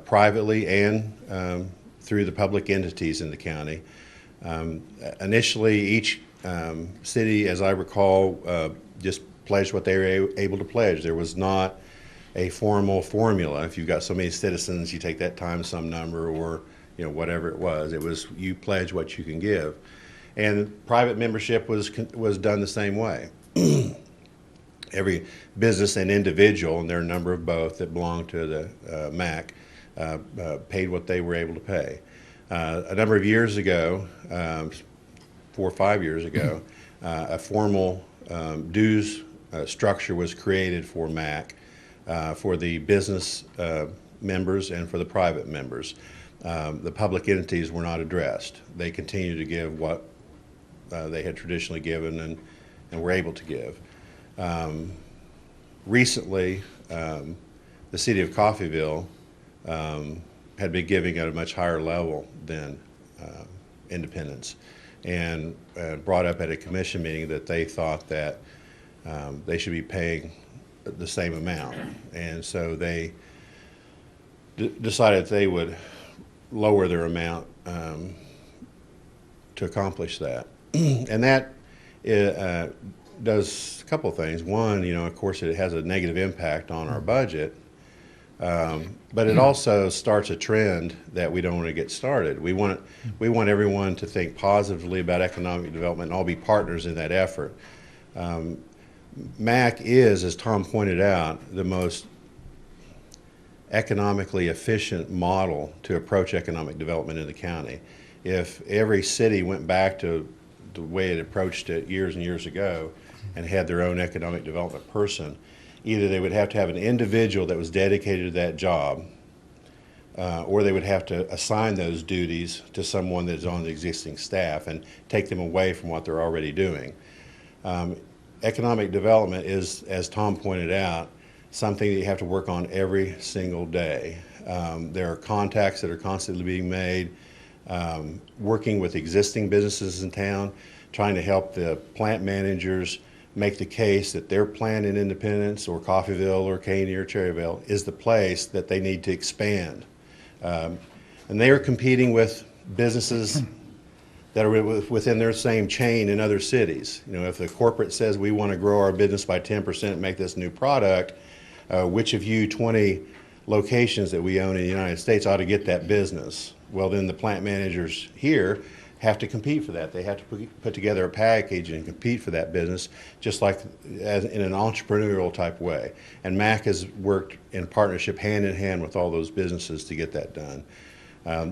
Speaker 11: privately and through the public entities in the county. Initially, each city, as I recall, just pledged what they were able to pledge. There was not a formal formula. If you've got so many citizens, you take that times some number, or whatever it was. It was you pledge what you can give, and private membership was done the same way. Every business and individual, and there are a number of both that belong to the MAC, paid what they were able to pay. A number of years ago, 4 or 5 years ago, a formal dues structure was created for MAC for the business members and for the private members. The public entities were not addressed. They continue to give what they had traditionally given and were able to give. Recently, the city of Coffeyville had been giving at a much higher level than Independence, and brought up at a commission meeting that they thought that they should be paying the same amount. And so they decided they would lower their amount to accomplish that. And that does a couple of things. One, of course, it has a negative impact on our budget, but it also starts a trend that we don't want to get started. We want everyone to think positively about economic development and all be partners in that effort. MAC is, as Tom pointed out, the most economically efficient model to approach economic development in the county. If every city went back to the way it approached it years and years ago and had their own economic development person, either they would have to have an individual that was dedicated to that job, or they would have to assign those duties to someone that's on the existing staff and take them away from what they're already doing. Economic development is, as Tom pointed out, something that you have to work on every single day. There are contacts that are constantly being made, working with existing businesses in town, trying to help the plant managers make the case that their plant in Independence or Coffeyville or Caney or Cherryville is the place that they need to expand. And they are competing with businesses that are within their same chain in other cities. If the corporate says we want to grow our business by 10% and make this new product, which of you 20 locations that we own in the United States ought to get that business? Well, then the plant managers here have to compete for that. They have to put together a package and compete for that business, just like as in an entrepreneurial type way. And MAC has worked in partnership hand in hand with all those businesses to get that done.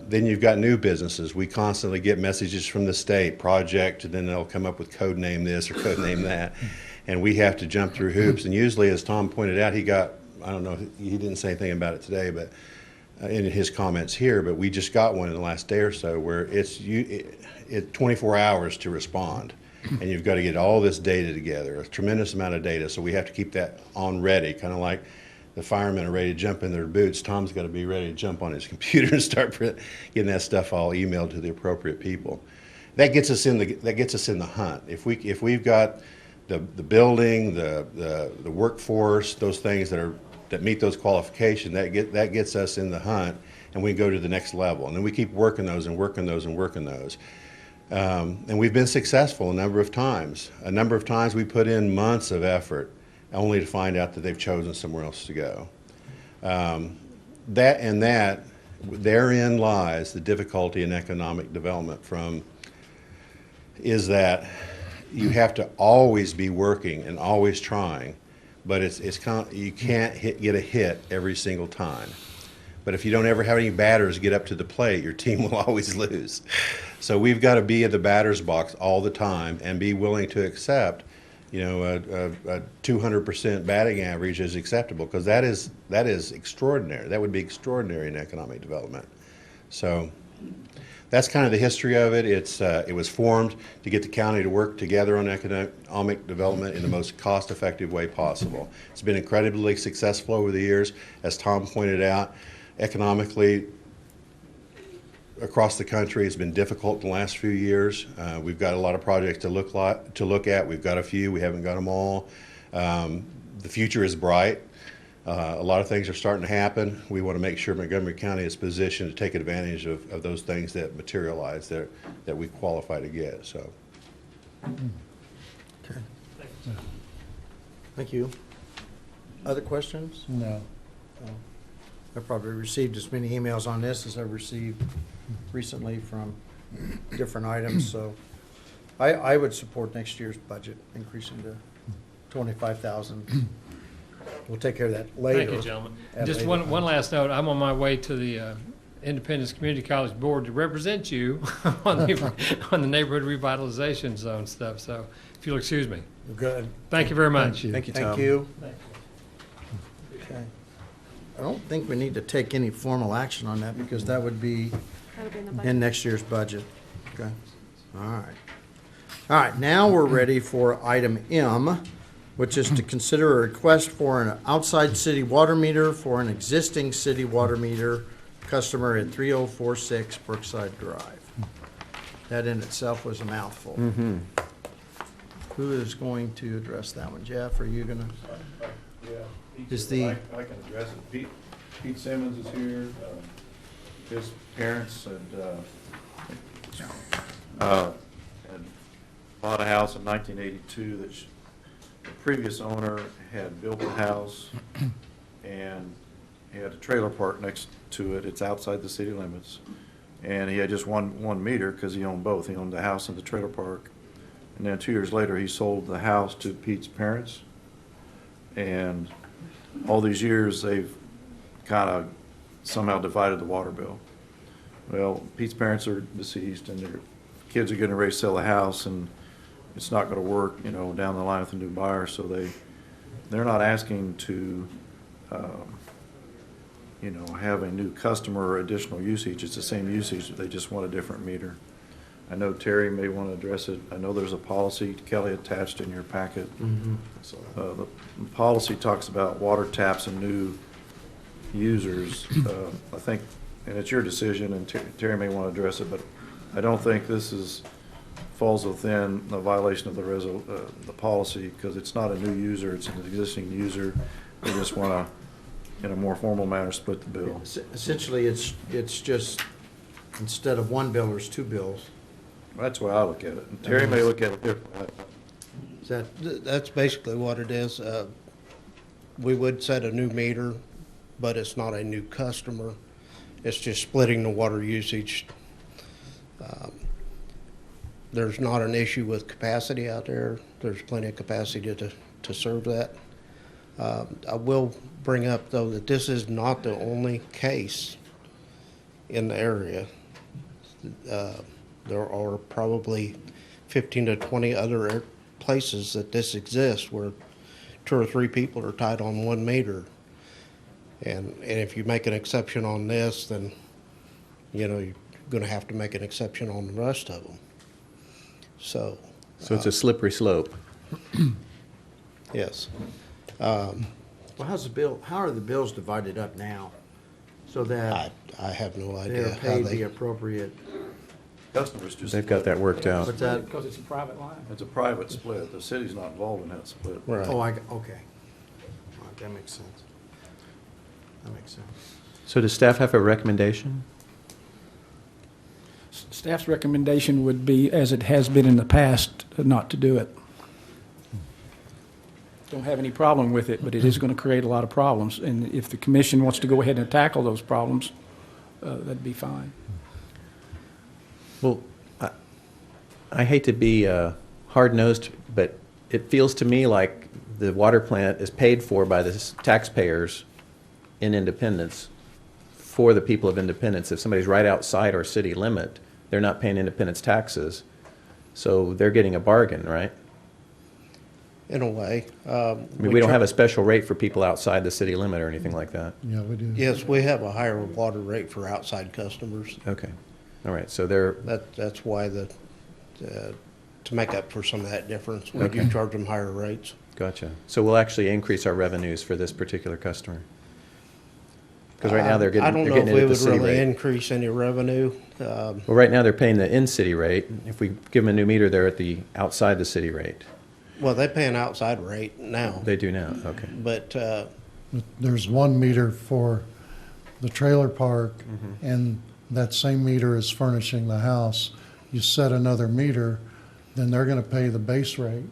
Speaker 11: Then you've got new businesses. We constantly get messages from the state, project, and then they'll come up with code name this or code name that. And we have to jump through hoops. And usually, as Tom pointed out, he got, I don't know, he didn't say anything about it today, but in his comments here, but we just got one in the last day or so where it's 24 hours to respond. And you've got to get all this data together, a tremendous amount of data. So we have to keep that on ready, kind of like the firemen are ready to jump in their boots. Tom's got to be ready to jump on his computer and start getting that stuff all emailed to the appropriate people. That gets us in the hunt. If we've got the building, the workforce, those things that meet those qualifications, that gets us in the hunt, and we go to the next level. And then we keep working those and working those and working those. And we've been successful a number of times. A number of times we put in months of effort only to find out that they've chosen somewhere else to go. Therein lies the difficulty in economic development is that you have to always be working and always trying, but you can't get a hit every single time. But if you don't ever have any batters get up to the plate, your team will always lose. So we've got to be at the batter's box all the time and be willing to accept, a 200% batting average is acceptable, because that is extraordinary. That would be extraordinary in economic development. So that's kind of the history of it. It was formed to get the county to work together on economic development in the most cost-effective way possible. It's been incredibly successful over the years. As Tom pointed out, economically across the country it's been difficult in the last few years. We've got a lot of projects to look at. We've got a few. We haven't got them all. The future is bright. A lot of things are starting to happen. We want to make sure Montgomery County is positioned to take advantage of those things that materialize that we qualify to get. So,
Speaker 3: Okay. Thank you. Other questions?
Speaker 4: No.
Speaker 3: I've probably received as many emails on this as I've received recently from different items, so I would support next year's budget increasing to 25,000. We'll take care of that later.
Speaker 9: Thank you, gentlemen. Just one last note. I'm on my way to the Independence Community College Board to represent you on the neighborhood revitalization zone stuff. So if you'll excuse me.
Speaker 3: Good.
Speaker 9: Thank you very much.
Speaker 1: Thank you, Tom.
Speaker 3: Thank you. Okay. I don't think we need to take any formal action on that because that would be
Speaker 6: That'll be in the budget.
Speaker 3: in next year's budget. Okay. All right. All right, now we're ready for item M, which is to consider a request for an outside city water meter for an existing city water meter customer at 3046 Brookside Drive. That in itself was a mouthful.
Speaker 1: Mm-hmm.
Speaker 3: Who is going to address that one? Jeff, are you gonna?
Speaker 5: Yeah.
Speaker 3: Is the-
Speaker 5: I can address it. Pete Simmons is here. His parents had bought a house in 1982 that the previous owner had built the house and he had a trailer park next to it. It's outside the city limits. And he had just one meter because he owned both. He owned the house and the trailer park. And then 2 years later, he sold the house to Pete's parents. And all these years, they've kind of somehow divided the water bill. Well, Pete's parents are deceased and their kids are getting ready to sell the house and it's not going to work, you know, down the line with a new buyer. So they're not asking to, you know, have a new customer or additional usage. It's the same usage. They just want a different meter. I know Terry may want to address it. I know there's a policy, Kelly, attached in your packet.
Speaker 3: Mm-hmm.
Speaker 5: The policy talks about water taps and new users. I think, and it's your decision, and Terry may want to address it, but I don't think this falls within the violation of the policy because it's not a new user, it's an existing user. They just want to, in a more formal manner, split the bill.
Speaker 3: Essentially, it's just, instead of one bill, there's two bills.
Speaker 5: That's the way I look at it. And Terry may look at it differently.
Speaker 3: Is that,
Speaker 12: That's basically what it is. We would set a new meter, but it's not a new customer. It's just splitting the water usage. There's not an issue with capacity out there. There's plenty of capacity to serve that. I will bring up, though, that this is not the only case in the area. There are probably 15 to 20 other places that this exists where 2 or 3 people are tied on one meter. And if you make an exception on this, then, you know, you're going to have to make an exception on the rest of them. So
Speaker 1: it's a slippery slope.
Speaker 12: yes.
Speaker 3: well, how are the bills divided up now? So that
Speaker 12: I have no idea
Speaker 3: they're
Speaker 12: how
Speaker 3: paid
Speaker 12: they.
Speaker 3: the appropriate,
Speaker 5: Customers just.
Speaker 1: They've got that worked out.
Speaker 3: what's that?
Speaker 10: Because it's a private line.
Speaker 5: It's a private split. The city's not involved in that split.
Speaker 12: Right.
Speaker 3: Oh, okay. All right, that makes sense. That makes sense.
Speaker 1: So does staff have a recommendation?
Speaker 10: Staff's recommendation would be, as it has been in the past, not to do it. Don't have any problem with it, but it is going to create a lot of problems. And if the commission wants to go ahead and tackle those problems, that'd be fine.
Speaker 1: Well, I hate to be hard-nosed, but it feels to me like the water plant is paid for by the taxpayers in Independence for the people of Independence. If somebody's right outside our city limit, they're not paying Independence taxes. So they're getting a bargain, right?
Speaker 12: In a way.
Speaker 1: I mean, we don't have a special rate for people outside the city limit or anything like that.
Speaker 4: Yeah, we do.
Speaker 12: Yes, we have a higher water rate for outside customers.
Speaker 1: Okay. All right, so they're,
Speaker 12: That's why to make up for some of that difference, we do charge them higher rates.
Speaker 1: gotcha. So we'll actually increase our revenues for this particular customer? Because right now they're getting,
Speaker 12: I don't
Speaker 1: they're
Speaker 12: know if
Speaker 1: getting
Speaker 12: we
Speaker 1: it at the
Speaker 12: would
Speaker 1: city
Speaker 12: really
Speaker 1: rate.
Speaker 12: increase any revenue.
Speaker 1: Well, right now they're paying the in-city rate. If we give them a new meter, they're at the outside the city rate.
Speaker 12: Well, they pay an outside rate now,
Speaker 1: They do now, okay.
Speaker 12: but
Speaker 4: There's one meter for the trailer park, and that same meter is furnishing the house. You set another meter, then they're gonna pay the base rate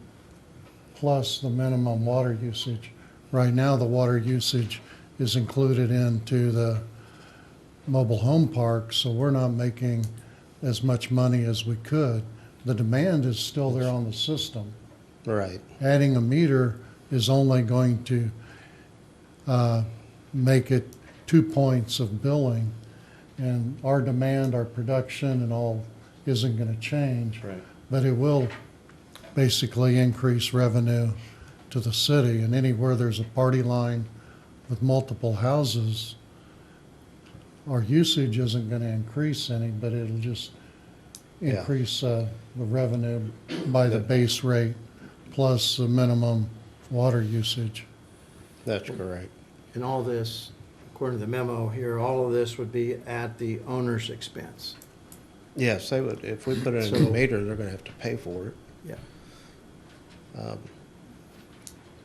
Speaker 4: plus the minimum water usage. Right now, the water usage is included into the mobile home park, so we're not making as much money as we could. The demand is still there on the system.
Speaker 12: right.
Speaker 4: Adding a meter is only going to make it 2 points of billing And our demand, our production and all isn't going to change.
Speaker 1: Right.
Speaker 4: But it will basically increase revenue to the city. And anywhere there's a party line with multiple houses, our usage isn't going to increase any, but it'll just
Speaker 12: Yeah.
Speaker 4: increase the revenue by the base rate plus the minimum water usage.
Speaker 12: That's correct.
Speaker 3: And all this, according to the memo here, all of this would be at the owner's expense.
Speaker 12: Yes, they would, if we put it in
Speaker 3: So-
Speaker 12: a meter, they're gonna have to pay for it.
Speaker 3: Yeah.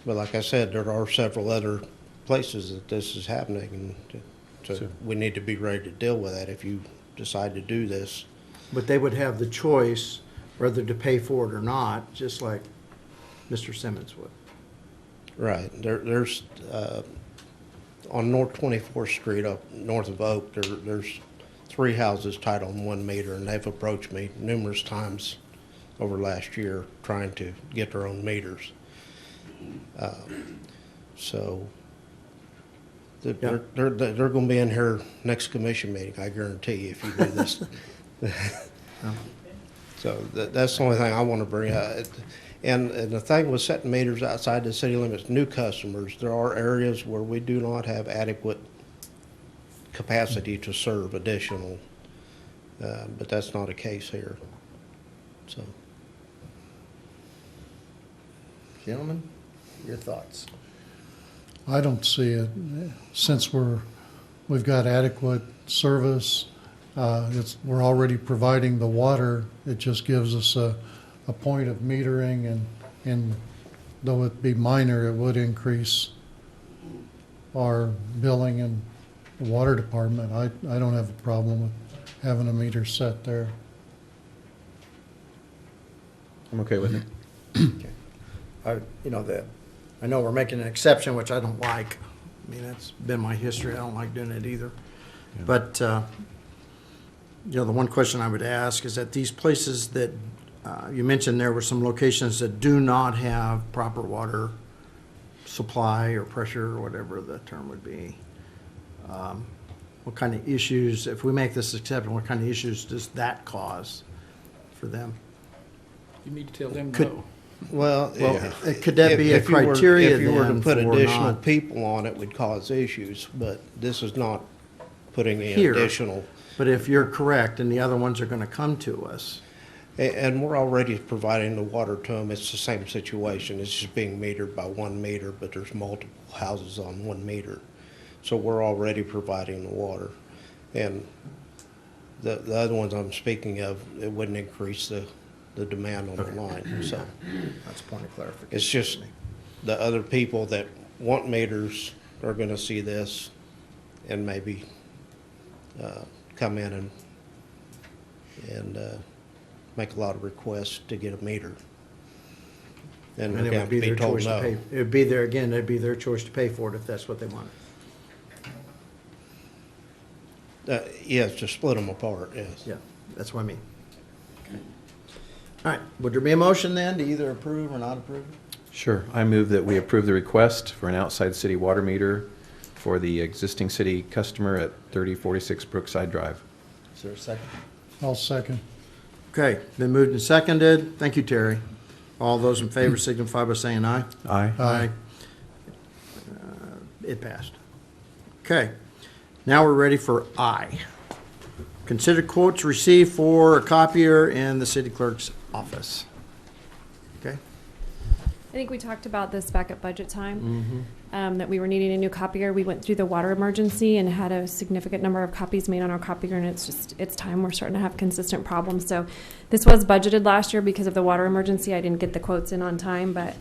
Speaker 12: But like I said, there are several other places that this is happening, and so
Speaker 1: So-
Speaker 12: we need to be ready to deal with that if you decide to do this.
Speaker 3: But they would have the choice whether to pay for it or not, just like Mr. Simmons would.
Speaker 12: Right, there's, on North 24th Street up north of Oak, there's 3 houses tied on 1 meter, and they've approached me numerous times over last year trying to get their own meters. So they're gonna be in here next commission meeting, I guarantee you, if you do this. So that's the only thing I want to bring up. And the thing with setting meters outside the city limits, new customers, there are areas where we do not have adequate capacity to serve additional, but that's not a case here. So,
Speaker 3: Gentlemen, your thoughts?
Speaker 4: I don't see it, since we've got adequate service, we're already providing the water, it just gives us a point of metering, and though it be minor, it would increase our billing in the water department. I don't have a problem with having a meter set there.
Speaker 1: I'm okay with it.
Speaker 3: I know we're making an exception, which I don't like. I mean, that's been my history. I don't like doing it either. But, the one question I would ask is that these places that, you mentioned there were some locations that do not have proper water supply or pressure, or whatever the term would be. What kind of issues, if we make this exception, what kind of issues does that cause for them?
Speaker 10: You need to tell them
Speaker 3: Could-
Speaker 10: no.
Speaker 12: well,
Speaker 3: Could that be a
Speaker 12: if you were-
Speaker 3: criteria
Speaker 12: If you were to
Speaker 3: then
Speaker 12: put
Speaker 3: for
Speaker 12: additional
Speaker 3: not-
Speaker 12: people on it, would cause issues, but this is not putting in
Speaker 3: Here.
Speaker 12: additional.
Speaker 3: But if you're correct, and the other ones are gonna come to us,
Speaker 12: And we're already providing the water to them. It's the same situation. It's just being metered by 1 meter, but there's multiple houses on 1 meter. So we're already providing the water. And the other ones I'm speaking of, it wouldn't increase the demand on the line. So
Speaker 3: that's a point of clarification.
Speaker 12: it's just the other people that want meters are going to see this and maybe come in and make a lot of requests to get a meter. And
Speaker 3: And
Speaker 12: they're
Speaker 3: it
Speaker 12: going
Speaker 3: would be
Speaker 12: to
Speaker 3: their
Speaker 12: be told
Speaker 3: choice to pay.
Speaker 12: no.
Speaker 3: It would be their, again, it'd be their choice to pay for it if that's what they wanted.
Speaker 12: Yes, to split them apart, yes.
Speaker 3: Yeah, that's what I mean. All right, would there be a motion then to either approve or not approve?
Speaker 1: Sure. I move that we approve the request for an outside city water meter for the existing city customer at 3046 Brookside Drive.
Speaker 3: Is there a second?
Speaker 4: I'll second.
Speaker 3: Okay, been moved and seconded. Thank you, Terry. All those in favor signify by saying aye.
Speaker 1: Aye.
Speaker 3: Aye. It passed. Okay, now we're ready for I. Consider quotes received for a copier in the city clerk's office. Okay?
Speaker 6: I think we talked about this back at budget time, that we were needing a new copier. We went through the water emergency and had a significant number of copies made on our copier, and it's time we're starting to have consistent problems. So this was budgeted last year because of the water emergency. I didn't get the quotes in on time, but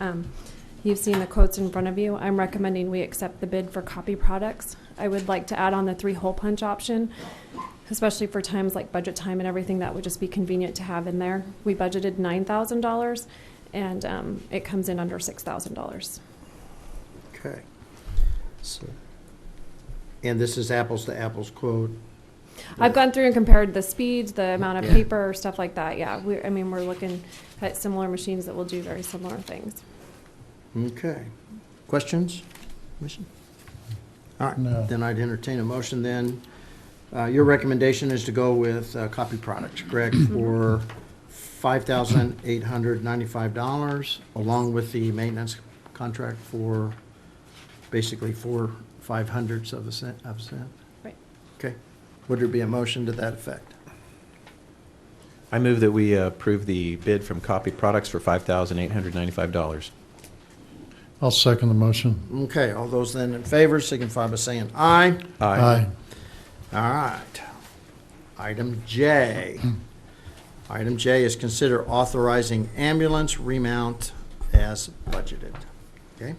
Speaker 6: you've seen the quotes in front of you. I'm recommending we accept the bid for copy products. I would like to add on the 3-hole punch option, especially for times like budget time and everything. That would just be convenient to have in there. We budgeted $9,000, and it comes in under $6,000.
Speaker 3: Okay. So, and this is apples to apples quote.
Speaker 6: I've gone through and compared the speeds, the amount of
Speaker 3: Yeah.
Speaker 6: paper, stuff like that. Yeah, we're looking at similar machines that will do very similar things.
Speaker 3: Okay. Questions? Commission? All right,
Speaker 4: No.
Speaker 3: then I'd entertain a motion then Your recommendation is to go with Copy Products, correct, for $5,895, along with the maintenance contract for basically 4/500ths of a cent.
Speaker 6: Right.
Speaker 3: Okay. Would there be a motion to that effect?
Speaker 1: I move that we approve the bid from Copy Products for $5,895.
Speaker 4: I'll second the motion.
Speaker 3: Okay, all those then in favor signify by saying aye.
Speaker 4: Aye.
Speaker 3: All right. Item J. Item J is consider authorizing ambulance remount as budgeted. Okay?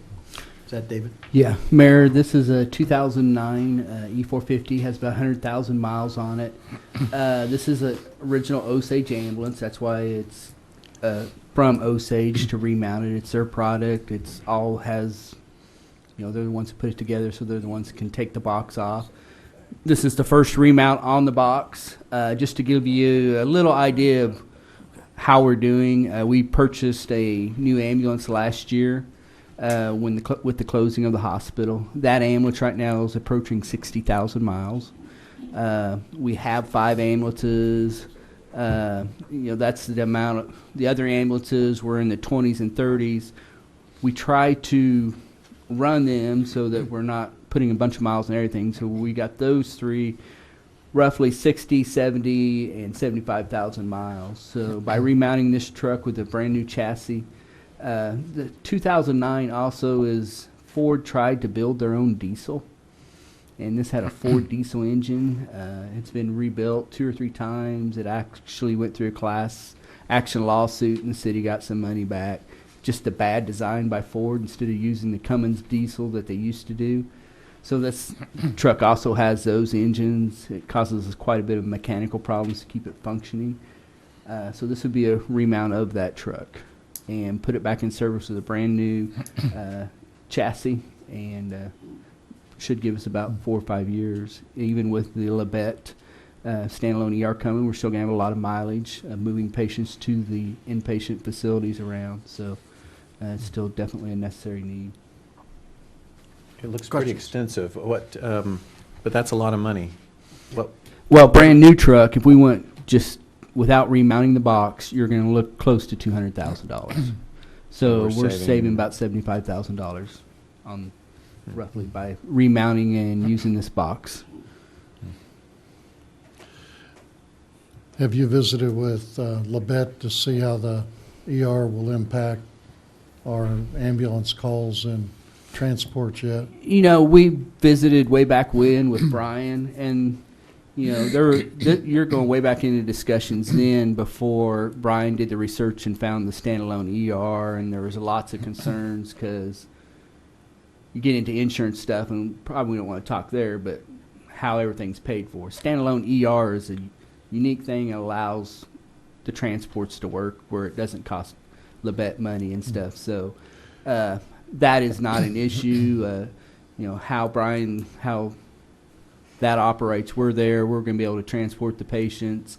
Speaker 3: Is that David?
Speaker 7: Yeah, Mayor, this is a 2009 E450, has about 100,000 miles on it. This is an original Osage ambulance. That's why it's from Osage to remount it. It's their product. It's all has, they're the ones who put it together, so they're the ones that can take the box off. This is the first remount on the box. Just to give you a little idea of how we're doing, we purchased a new ambulance last year with the closing of the hospital. That ambulance right now is approaching 60,000 miles. We have 5 ambulances. That's the amount. The other ambulances were in the 20s and 30s. We try to run them so that we're not putting a bunch of miles and everything. So we got those 3, roughly 60, 70, and 75,000 miles. So by remounting this truck with a brand new chassis, the 2009 also is Ford tried to build their own diesel, and this had a Ford diesel engine. It's been rebuilt 2 or 3 times. It actually went through a class action lawsuit, and the city got some money back. Just a bad design by Ford instead of using the Cummins diesel that they used to do. So this truck also has those engines. It causes us quite a bit of mechanical problems to keep it functioning. So this would be a remount of that truck and put it back in service with a brand new chassis, and should give us about 4 or 5 years. Even with the Labette standalone ER coming, we're still going to have a lot of mileage moving patients to the inpatient facilities around. So it's still definitely a necessary need.
Speaker 1: It looks pretty extensive. But that's a lot of money.
Speaker 7: Well, brand new truck, if we went just without remounting the box, you're going to look close to $200,000. So we're saving about $75,000 on roughly by remounting and using this box.
Speaker 4: Have you visited with Labette to see how the ER will impact our ambulance calls and transport yet?
Speaker 7: We visited way back when with Brian, and you're going way back into discussions then before Brian did the research and found the standalone ER, and there was lots of concerns because you get into insurance stuff, and probably we don't want to talk there, but how everything's paid for. Standalone ER is a unique thing. It allows the transports to work where it doesn't cost Labette money and stuff. So that is not an issue. How that operates, we're there. We're going to be able to transport the patients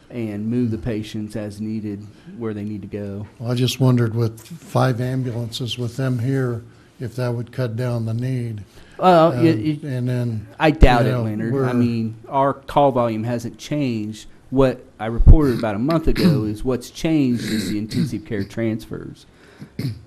Speaker 7: and move the patients as needed where they need to go.
Speaker 4: Well, I just wondered with 5 ambulances with them here, if that would cut down the need. And then
Speaker 7: I doubt it, Leonard. I mean, our call volume hasn't changed. What I reported about a month ago is what's changed is the intensive care transfers.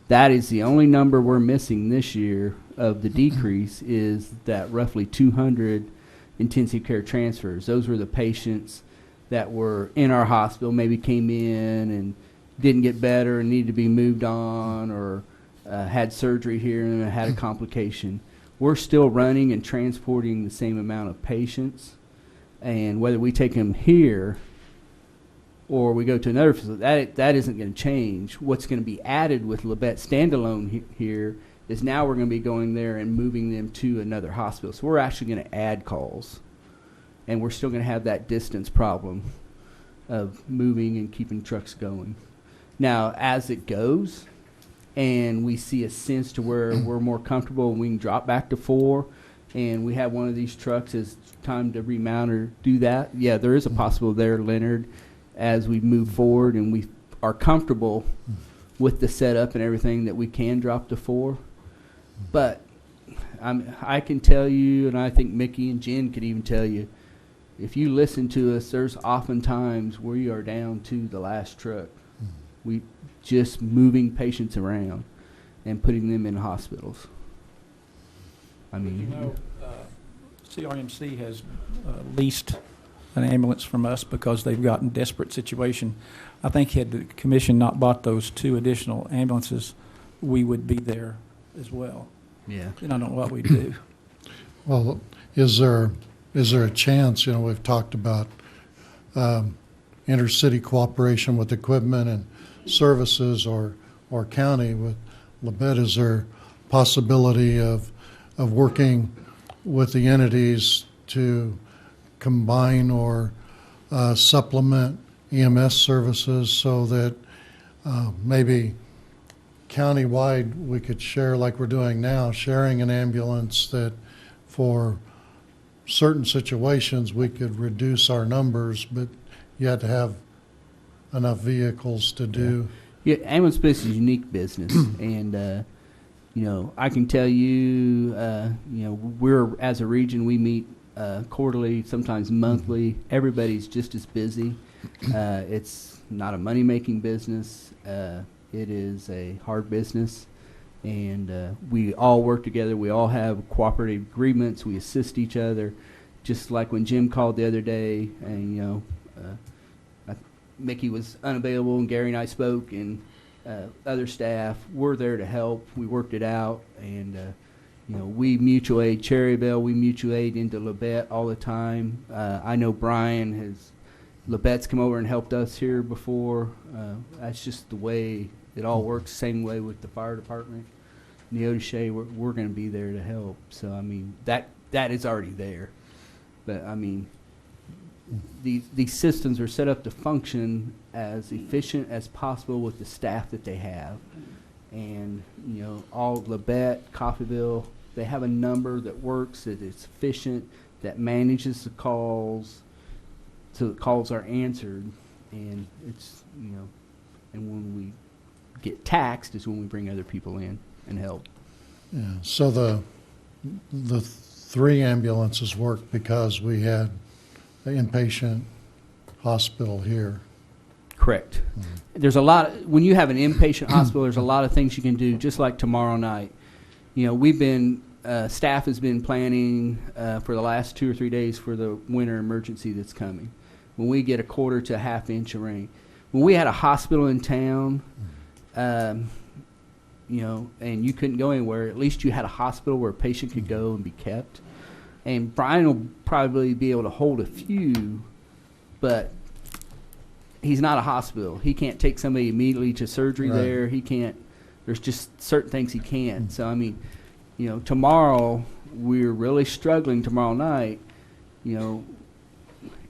Speaker 7: That is the only number we're missing this year of the decrease, is that roughly 200 intensive care transfers. Those were the patients that were in our hospital, maybe came in and didn't get better and needed to be moved on, or had surgery here and had a complication. We're still running and transporting the same amount of patients, and whether we take them here or we go to another facility, that isn't going to change. What's going to be added with Labette standalone here is now we're going to be going there and moving them to another hospital. So we're actually going to add calls, and we're still going to have that distance problem of moving and keeping trucks going. Now, as it goes, and we see a sense to where we're more comfortable and we can drop back to 4, and we have one of these trucks, is time to remount or do that. Yeah, there is a possibility there, Leonard, as we move forward and we are comfortable with the setup and everything, that we can drop to 4. But I can tell you, and I think Mickey and Jen could even tell you, if you listen to us, there's often times we are down to the last truck. We just moving patients around and putting them in hospitals. I mean,
Speaker 10: You know, CRMC has leased an ambulance from us because they've gotten desperate situation. I think had the commission not bought those 2 additional ambulances, we would be there as well.
Speaker 7: yeah.
Speaker 10: And I don't know what we'd do.
Speaker 4: Well, is there a chance, we've talked about intercity cooperation with equipment and services or county with Labette, is there possibility of working with the entities to combine or supplement EMS services so that maybe countywide we could share like we're doing now, sharing an ambulance that for certain situations we could reduce our numbers, but yet have enough vehicles to do.
Speaker 7: Yeah, ambulance business is a unique business, and I can tell you, we're as a region we meet quarterly, sometimes monthly. Everybody's just as busy. It's not a money-making business. It is a hard business, and we all work together. We all have cooperative agreements. We assist each other, just like when Jim called the other day, and Mickey was unavailable, and Gary and I spoke, and other staff were there to help. We worked it out, and we mutual aid Cherryville. We mutual aid into Labette all the time. I know Brian Labette's come over and helped us here before. That's just the way it all works. Same way with the fire department. Neotishe, we're going to be there to help. So I mean that is already there, but I mean. These systems are set up to function as efficient as possible with the staff that they have. And, all Labette, Coffeyville, they have a number that works, that is efficient, that manages the calls, so the calls are answered. And it's, and when we get taxed is when we bring other people in and help.
Speaker 4: Yeah. So the 3 ambulances worked because we had the inpatient hospital here.
Speaker 7: Correct. There's a lot, when you have an inpatient hospital, there's a lot of things you can do, just like tomorrow night. We've been, staff has been planning for the last 2 or 3 days for the winter emergency that's coming. When we get a quarter to a half inch of rain. When we had a hospital in town, and you couldn't go anywhere, at least you had a hospital where a patient could go and be kept. And Brian will probably be able to hold a few, but he's not a hospital. He can't take somebody immediately to surgery
Speaker 4: Right.
Speaker 7: there. He can't. There's just certain things he can't. So, I mean, tomorrow we're really struggling tomorrow night. Even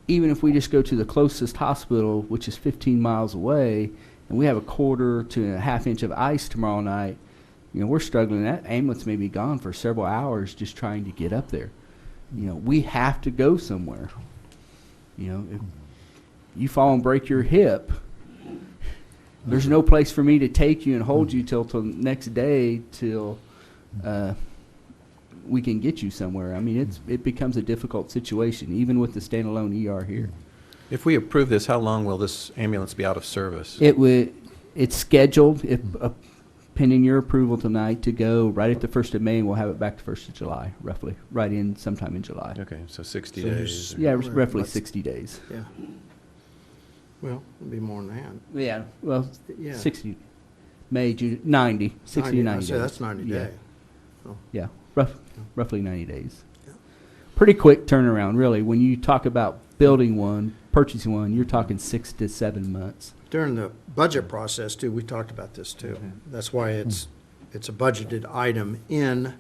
Speaker 7: if we just go to the closest hospital, which is 15 miles away, and we have a quarter to a half inch of ice tomorrow night, we're struggling. That ambulance may be gone for several hours just trying to get up there. We have to go somewhere. If you fall and break your hip, there's no place for me to take you and hold you till the next day till we can get you somewhere. I mean, it becomes a difficult situation, even with the standalone ER here.
Speaker 1: If we approve this, how long will this ambulance be out of service?
Speaker 7: It's scheduled, if pending your approval tonight, to go right at the 1st of May, and we'll have it back to 1st of July, roughly, right in sometime in July.
Speaker 1: Okay, so 60
Speaker 3: So
Speaker 1: days.
Speaker 7: Yeah, roughly 60 days.
Speaker 3: Yeah. Well, it'd be more than that.
Speaker 7: Yeah, well,
Speaker 3: Yeah.
Speaker 7: 60, May, June, 90, 60 to 90
Speaker 3: I
Speaker 7: days.
Speaker 3: say that's 90
Speaker 7: Yeah.
Speaker 3: days. So,
Speaker 7: Yeah, roughly 90 days. Pretty quick turnaround, really. When you talk about building one, purchasing one, you're talking 6 to 7 months.
Speaker 3: during the budget process too, we talked about this too. That's why it's a budgeted item in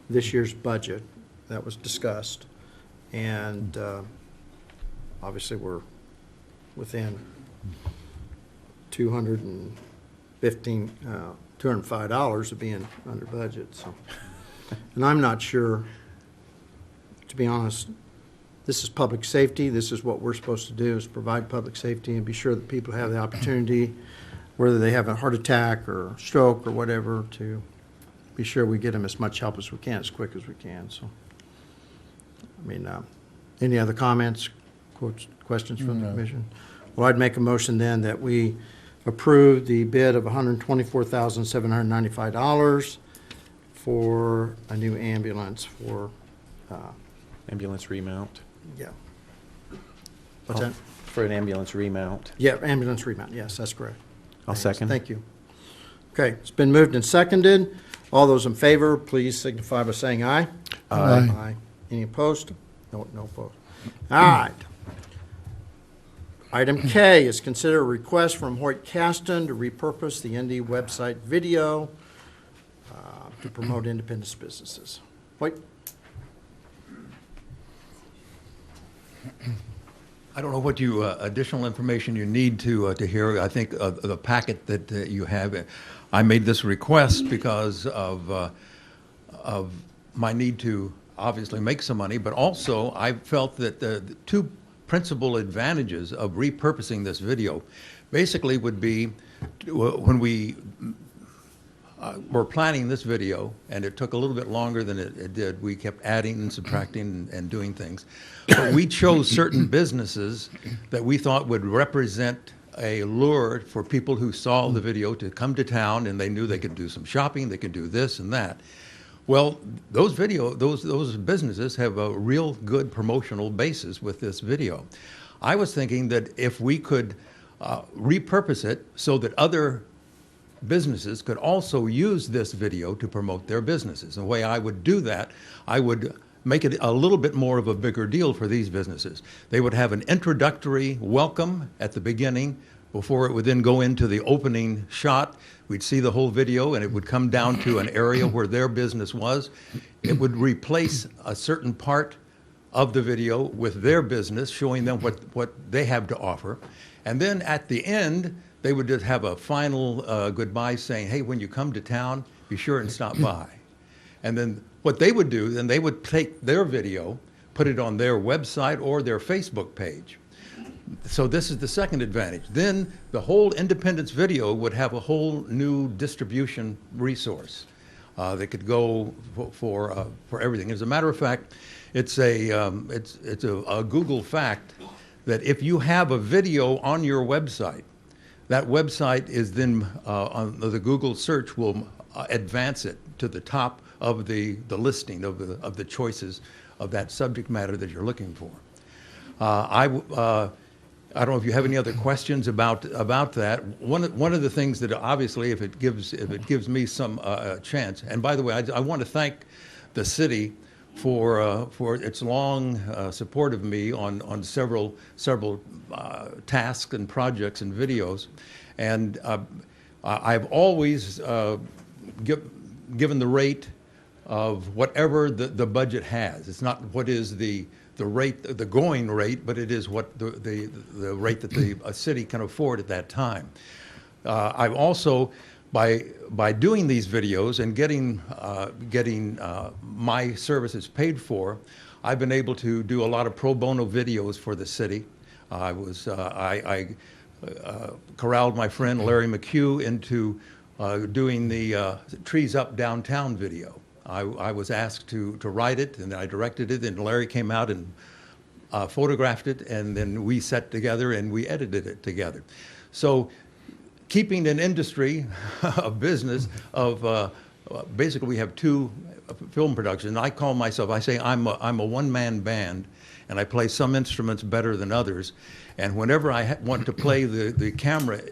Speaker 3: this year's budget that was discussed. And obviously, we're within $205 of being under budget, so. And I'm not sure, to be honest, this is public safety. This is what we're supposed to do, is provide public safety and be sure that people have the opportunity, whether they have a heart attack or stroke or whatever, to be sure we get them as much help as we can, as quick as we can, so. I mean, any other comments, questions from the
Speaker 4: No.
Speaker 3: commission? Well, I'd make a motion then that we approve the bid of $124,795 for a new ambulance for,
Speaker 1: Ambulance remount.
Speaker 3: yeah. What's that?
Speaker 1: For an ambulance remount.
Speaker 3: Yeah, ambulance remount, yes, that's correct.
Speaker 1: I'll second.
Speaker 3: Thank you. Okay, it's been moved and seconded. All those in favor, please signify by saying aye.
Speaker 4: Aye.
Speaker 3: Any opposed? No opposed. All right. Item K is consider a request from Hoyt Caston to repurpose the ND website video to promote independence businesses. Hoyt?
Speaker 13: I don't know what you additional information you need to hear. I think the packet that you have. I made this request because of my need to obviously make some money, but also I felt that the two principal advantages of repurposing this video basically would be when we were planning this video, and it took a little bit longer than it did. We kept adding and subtracting and doing things. But we chose certain businesses that we thought would represent a lure for people who saw the video to come to town, and they knew they could do some shopping, they could do this and that. Well, those businesses have a real good promotional basis with this video. I was thinking that if we could repurpose it so that other businesses could also use this video to promote their businesses. And the way I would do that, I would make it a little bit more of a bigger deal for these businesses. They would have an introductory welcome at the beginning before it would then go into the opening shot. We'd see the whole video, and it would come down to an area where their business was. It would replace a certain part of the video with their business, showing them what they have to offer. And then at the end, they would just have a final goodbye saying, hey, when you come to town, be sure and stop by. And then what they would do, then they would take their video, put it on their website or their Facebook page. So this is the second advantage. Then the whole Independence video would have a whole new distribution resource. They could go for everything. As a matter of fact, it's a Google fact that if you have a video on your website, that website is then on the Google search will advance it to the top of the listing of the choices of that subject matter that you're looking for. I don't know if you have any other questions about that. One of the things that obviously, if it gives me some chance, and by the way, I want to thank the city for its long support of me on several tasks and projects and videos, and I've always given the rate of whatever the budget has. It's not what is the rate, the going rate, but it is what the rate that the city can afford at that time. I've also, by doing these videos and getting my services paid for, I've been able to do a lot of pro bono videos for the city. I corralled my friend Larry McHugh into doing the Trees Up Downtown video. I was asked to write it, and I directed it, and Larry came out and photographed it, and then we sat together and we edited it together. So keeping an industry, a business of, basically we have two film productions. I call myself, I say I'm a one-man band, and I play some instruments better than others. And whenever I want to play the camera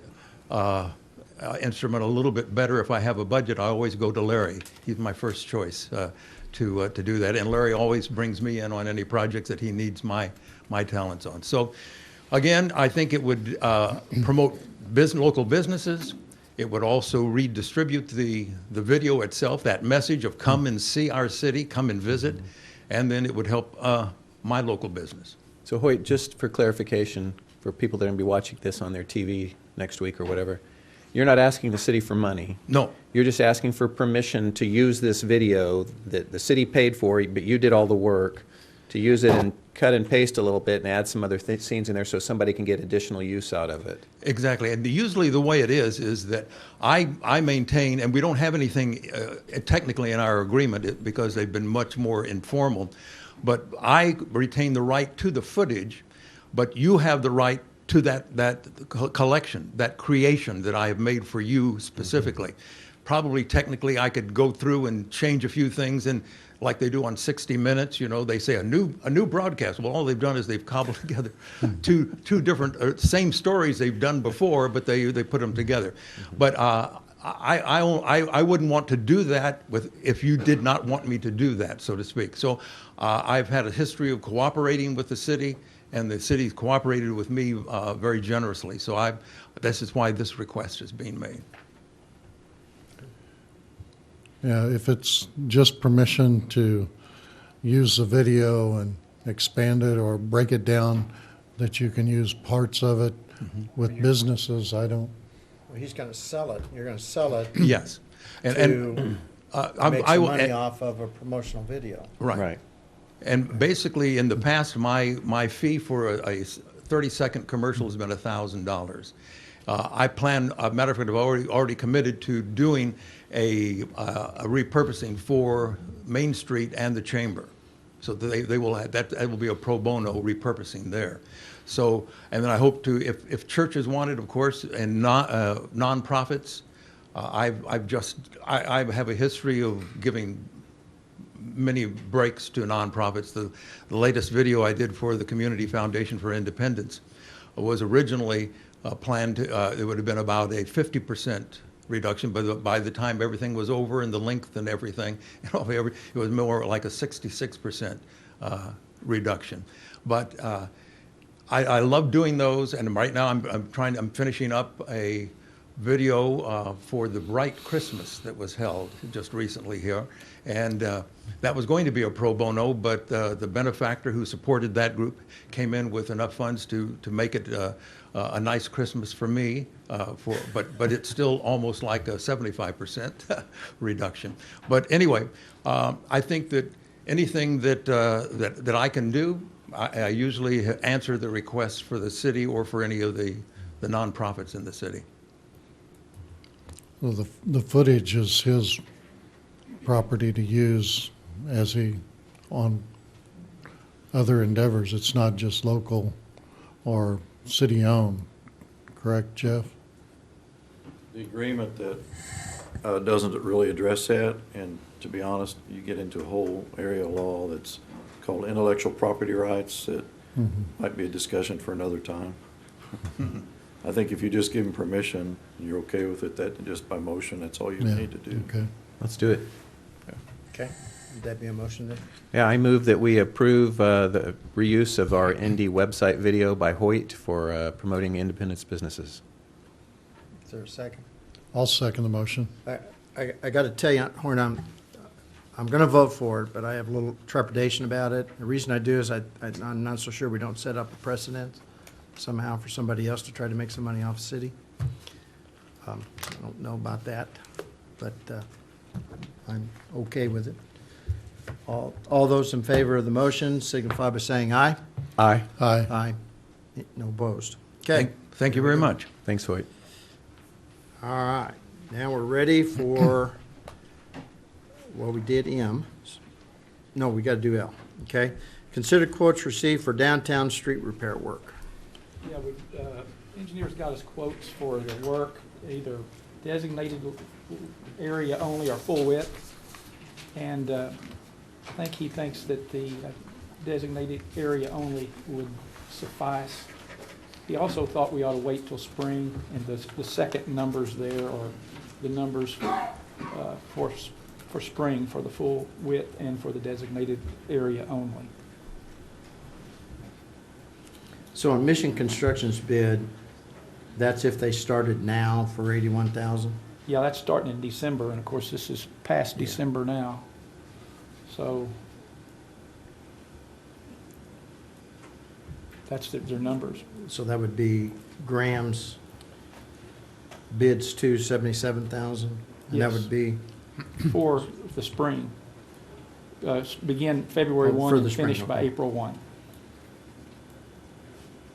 Speaker 13: instrument a little bit better, if I have a budget, I always go to Larry. He's my first choice to do that. And Larry always brings me in on any projects that he needs my talents on. So again, I think it would promote local businesses. It would also redistribute the video itself, that message of come and see our city, come and visit, and then it would help my local business.
Speaker 1: So Hoyt, just for clarification, for people that are going to be watching this on their TV next week or whatever, you're not asking the city for money.
Speaker 13: No.
Speaker 1: You're just asking for permission to use this video that the city paid for, but you did all the work, to use it and cut and paste a little bit and add some other scenes in there so somebody can get additional use out of it.
Speaker 13: Exactly. And usually the way it is that I maintain, and we don't have anything technically in our agreement because they've been much more informal, but I retain the right to the footage but you have the right to that collection, that creation that I have made for you specifically. Probably technically I could go through and change a few things, and like they do on 60 Minutes, they say a new broadcast. Well, all they've done is they've cobbled together two different same stories they've done before, but they put them together. But I wouldn't want to do that if you did not want me to do that, so to speak. So I've had a history of cooperating with the city, and the city's cooperated with me very generously. So this is why this request is being made.
Speaker 4: Yeah, if it's just permission to use the video and expand it or break it down, that you can use parts of it with businesses, I don't.
Speaker 3: Well, he's going to sell it. You're going to sell it
Speaker 13: Yes.
Speaker 3: to make some money off of a promotional video.
Speaker 13: Right. And basically, in the past, my fee for a 30-second commercial has been $1,000. I plan, matter of fact, I've already committed to doing a repurposing for Main Street and the Chamber. So they will have, that will be a pro bono repurposing there. So, and then I hope to, if churches want it, of course, and nonprofits, I have a history of giving many breaks to nonprofits. The latest video I did for the Community Foundation for Independence was originally planned to, it would have been about a 50% reduction, but by the time everything was over and the length and everything, it was more like a 66% reduction. But I love doing those, and right now I'm finishing up a video for the Bright Christmas that was held just recently here, and that was going to be a pro bono, but the benefactor who supported that group came in with enough funds to make it a nice Christmas for me, but it's still almost like a 75% reduction. But anyway, I think that anything that I can do, I usually answer the requests for the city or for any of the nonprofits in the city.
Speaker 4: Well, the footage is his property to use as on other endeavors. It's not just local or city-owned, correct, Jeff?
Speaker 5: The agreement that doesn't really address that, and to be honest, you get into a whole area of law that's called intellectual property rights that might be a discussion for another time. I think if you just give them permission, and you're okay with it, that just by motion, that's all you need to do.
Speaker 4: Okay.
Speaker 1: Let's do it.
Speaker 3: Okay. Would that be a motion then?
Speaker 1: Yeah, I move that we approve the reuse of our Indy website video by Hoyt for promoting independence businesses.
Speaker 3: Is there a second?
Speaker 4: I'll second the motion.
Speaker 3: I got to tell you, Horn, I'm going to vote for it, but I have a little trepidation about it. The reason I do is I'm not so sure we don't set up a precedent somehow for somebody else to try to make some money off the city. I don't know about that, but I'm okay with it. All those in favor of the motion signify by saying aye.
Speaker 1: Aye.
Speaker 4: Aye.
Speaker 3: Aye. No opposed. Okay.
Speaker 13: Thank you very much.
Speaker 1: Thanks, Hoyt.
Speaker 3: All right. Now we're ready for, well, we did M. No, we got to do L. Okay. Consider quotes received for downtown street repair work.
Speaker 10: Yeah, engineers got us quotes for the work, either designated area only or full width. And I think he thinks that the designated area only would suffice. He also thought we ought to wait till spring, and the second numbers there are the numbers for spring for the full width and for the designated area only.
Speaker 3: So on Mission Construction's bid, that's if they started now for $81,000?
Speaker 10: Yeah, that's starting in December, and of course, this is past December now. So that's their numbers.
Speaker 3: So that would be Graham's bids to $77,000? And that
Speaker 10: Yes.
Speaker 3: would be?
Speaker 10: For the spring. Begin February
Speaker 3: Oh,
Speaker 10: 1
Speaker 3: for
Speaker 10: and
Speaker 3: the spring,
Speaker 10: finish by
Speaker 3: okay.
Speaker 10: April 1.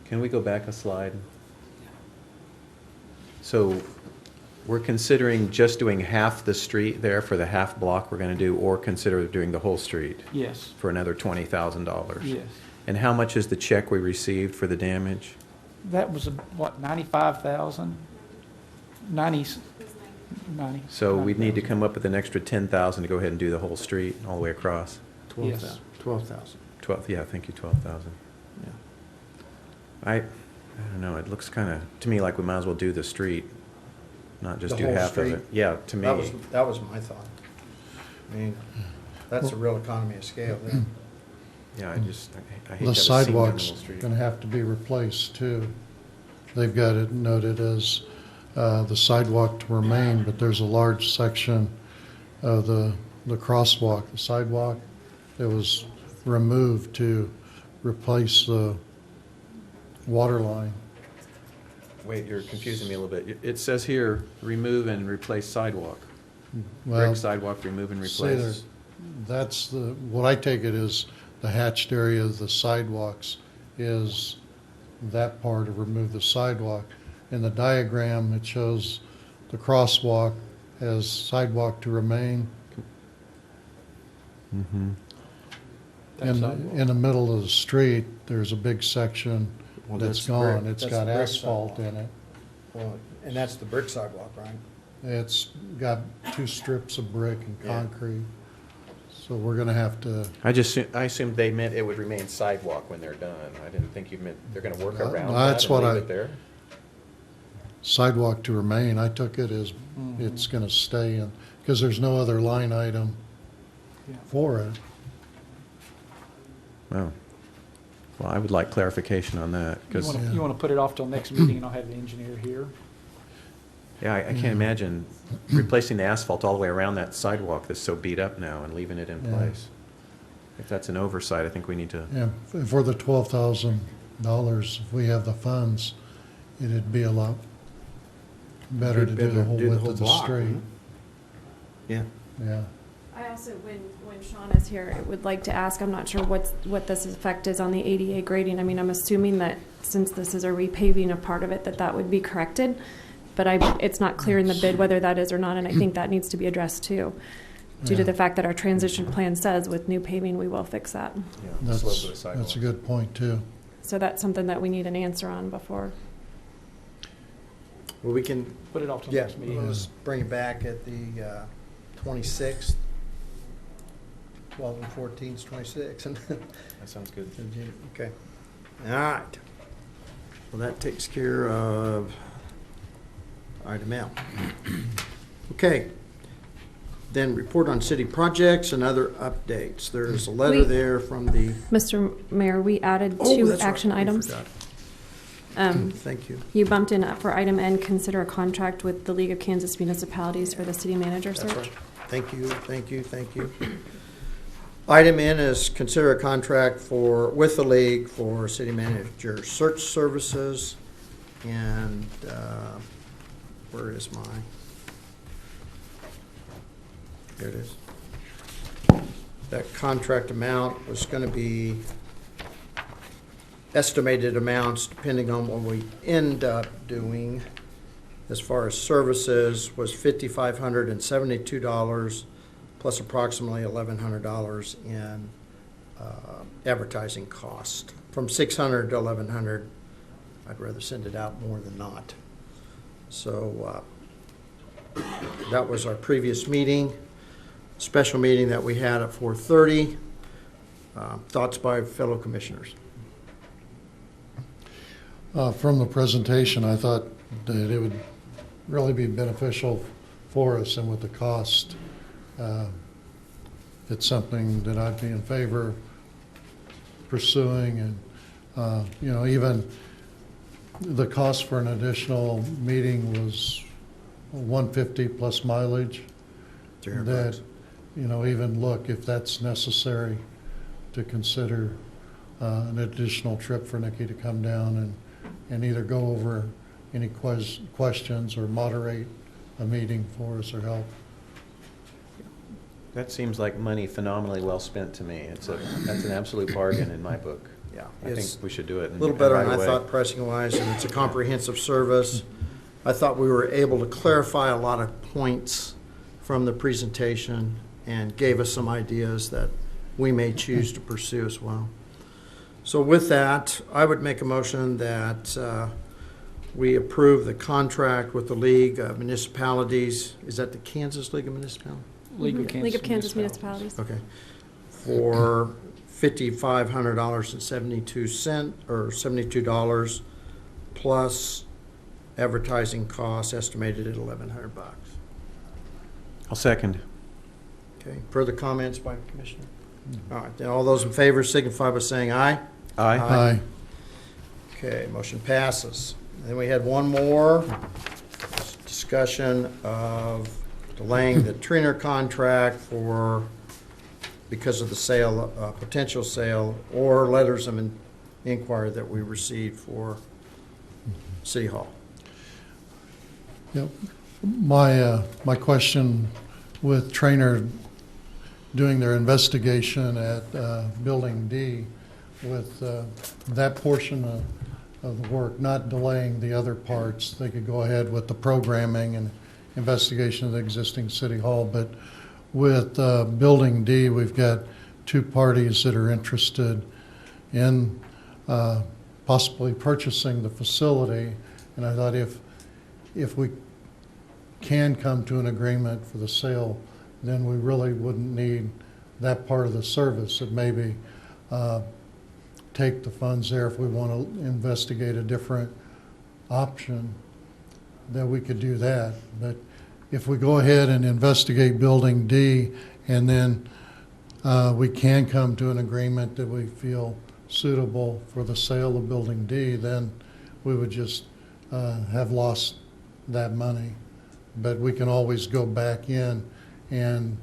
Speaker 1: Can we go back a slide? So we're considering just doing half the street there for the half block we're going to do, or consider doing the whole street
Speaker 10: Yes,
Speaker 1: for another $20,000?
Speaker 10: yes.
Speaker 1: And how much is the check we received for the damage?
Speaker 10: That was, what, 95,000? 90.
Speaker 1: So we'd need to come up with an extra 10,000 to go ahead and do the whole street all the way across.
Speaker 3: 12,000. 12,000.
Speaker 1: 12, yeah, thank you, 12,000.
Speaker 3: Yeah.
Speaker 1: I don't know, it looks kind of, to me, like we might as well do the street, not just
Speaker 3: The
Speaker 1: do
Speaker 3: whole
Speaker 1: half of
Speaker 3: street?
Speaker 1: it. Yeah, to me.
Speaker 3: That was my thought. I mean, that's a real economy of scale there.
Speaker 1: Yeah, I hate to have
Speaker 4: The
Speaker 1: a single
Speaker 4: sidewalks
Speaker 1: animal street.
Speaker 4: going to have to be replaced too. They've got it noted as the sidewalk to remain, but there's a large section of the crosswalk, the sidewalk, that was removed to replace the water line.
Speaker 1: Wait, you're confusing me a little bit. It says here, remove and replace sidewalk.
Speaker 4: Well,
Speaker 1: Brick sidewalk, remove and
Speaker 4: say there-
Speaker 1: replace.
Speaker 4: That's what I take it is the hatched area of the sidewalks is that part of remove the sidewalk. In the diagram, it shows the crosswalk as sidewalk to remain.
Speaker 1: Mm-hmm.
Speaker 4: In the middle of the street, there's a big section
Speaker 3: Well,
Speaker 4: that's
Speaker 3: that's the brick-
Speaker 4: gone. It's
Speaker 3: that's
Speaker 4: got
Speaker 3: the brick
Speaker 4: asphalt
Speaker 3: sidewalk.
Speaker 4: in it.
Speaker 3: Well, and that's the brick sidewalk, right?
Speaker 4: It's got 2 strips of brick and concrete. So we're gonna have to,
Speaker 1: I assumed they meant it would remain sidewalk when they're done. I didn't think you meant they're gonna work
Speaker 4: No,
Speaker 1: around
Speaker 4: that's
Speaker 1: that
Speaker 4: what
Speaker 1: and leave
Speaker 4: I-
Speaker 1: it there.
Speaker 4: sidewalk to remain, I took it as it's gonna stay in, because there's no other line item
Speaker 10: Yeah.
Speaker 4: for it.
Speaker 1: Oh. Well, I would like clarification on that, because,
Speaker 10: You want to put it off till next meeting and I'll have the engineer here?
Speaker 1: yeah, I can't imagine replacing the asphalt all the way around that sidewalk that's so beat up now and leaving it in
Speaker 4: Yeah.
Speaker 1: place. If that's an oversight, I think we need to,
Speaker 4: Yeah, for the $12,000, if we have the funds, it'd be a lot better to do the whole width of the street.
Speaker 3: Yeah.
Speaker 4: Yeah.
Speaker 6: I also, when Sean is here, I would like to ask, I'm not sure what this effect is on the ADA grading. I mean, I'm assuming that since this is a repaving of part of it, that would be corrected. But it's not clear in the bid whether that is or not, and I think that needs to be addressed too. Due to
Speaker 4: Yeah.
Speaker 6: the fact that our transition plan says with new paving, we will fix that.
Speaker 1: the slope of the sidewalk.
Speaker 4: That's a good point, too.
Speaker 6: So that's something that we need an answer on before.
Speaker 3: Well, we can,
Speaker 10: Put it off till
Speaker 3: yeah,
Speaker 10: next meeting.
Speaker 3: let's bring it back at the 26th, 12 and 14 is 26. And
Speaker 1: That sounds good.
Speaker 3: okay. All right. Well, that takes care of item L. Okay. Then report on city projects and other updates. There's a letter
Speaker 6: We-
Speaker 3: there from the.
Speaker 6: Mr. Mayor, we added
Speaker 3: Oh,
Speaker 6: 2
Speaker 3: that's right.
Speaker 6: action
Speaker 3: I
Speaker 6: items.
Speaker 3: forgot. Thank you.
Speaker 6: You bumped in for item N, consider a contract with the League of Kansas Municipalities for the city manager
Speaker 3: That's
Speaker 6: search.
Speaker 3: right. Thank you, thank you, thank you. Item N is consider a contract with the league for city manager search services. And where is my? Here it is. That contract amount was going to be estimated amounts depending on what we end up doing. As far as services was $5,572 plus approximately $1,100 in advertising cost. From $600 to $1,100, I'd rather send it out more than not. So that was our previous meeting, special meeting that we had at 4:30. Thoughts by fellow commissioners?
Speaker 4: From the presentation, I thought that it would really be beneficial for us, and with the cost, it's something that I'd be in favor of pursuing. And, even the cost for an additional meeting was $150 plus mileage. That, even look if that's necessary to consider an additional trip for Nikki to come down and either go over any questions or moderate a meeting for us or help.
Speaker 1: That seems like money phenomenally well spent to me. That's an absolute bargain in my book.
Speaker 3: Yeah.
Speaker 1: I think we should do it.
Speaker 3: A little better
Speaker 1: right
Speaker 3: than I
Speaker 1: away.
Speaker 3: thought pricing-wise, and it's a comprehensive service. I thought we were able to clarify a lot of points from the presentation and gave us some ideas that we may choose to pursue as well. So with that, I would make a motion that we approve the contract with the League of Municipalities. Is that the Kansas League of Municipalities?
Speaker 10: League of
Speaker 6: League of Kansas Municipalities.
Speaker 3: Okay. For $5,500.72 or $72 plus advertising costs estimated at $1,100.
Speaker 1: I'll second.
Speaker 3: Okay. Further comments by Commissioner? All right. Then all those in favor signify by saying aye.
Speaker 1: Aye.
Speaker 4: Aye.
Speaker 3: Okay, motion passes. Then we had one more discussion of delaying the Triner contract because of the sale, potential sale, or letters of inquiry that we received for City Hall.
Speaker 4: Yep. My question with Trainer doing their investigation at Building D, with that portion of the work, not delaying the other parts, they could go ahead with the programming and investigation of the existing City Hall. But with Building D, we've got two parties that are interested in possibly purchasing the facility. And I thought if we can come to an agreement for the sale, then we really wouldn't need that part of the service. That maybe take the funds there if we want to investigate a different option, that we could do that. But if we go ahead and investigate Building D, and then we can come to an agreement that we feel suitable for the sale of Building D, then we would just have lost that money. But we can always go back in and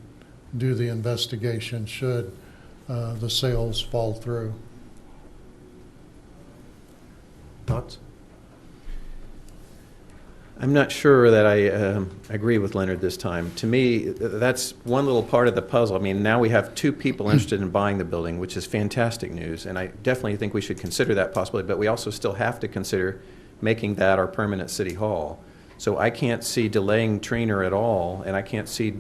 Speaker 4: do the investigation should the sales fall through.
Speaker 3: Thoughts?
Speaker 1: I'm not sure that I agree with Leonard this time. To me, that's one little part of the puzzle. I mean, now we have two people interested in buying the building, which is fantastic news, and I definitely think we should consider that possibility, but we also still have to consider making that our permanent City Hall. So I can't see delaying Trainer at all, and I can't see,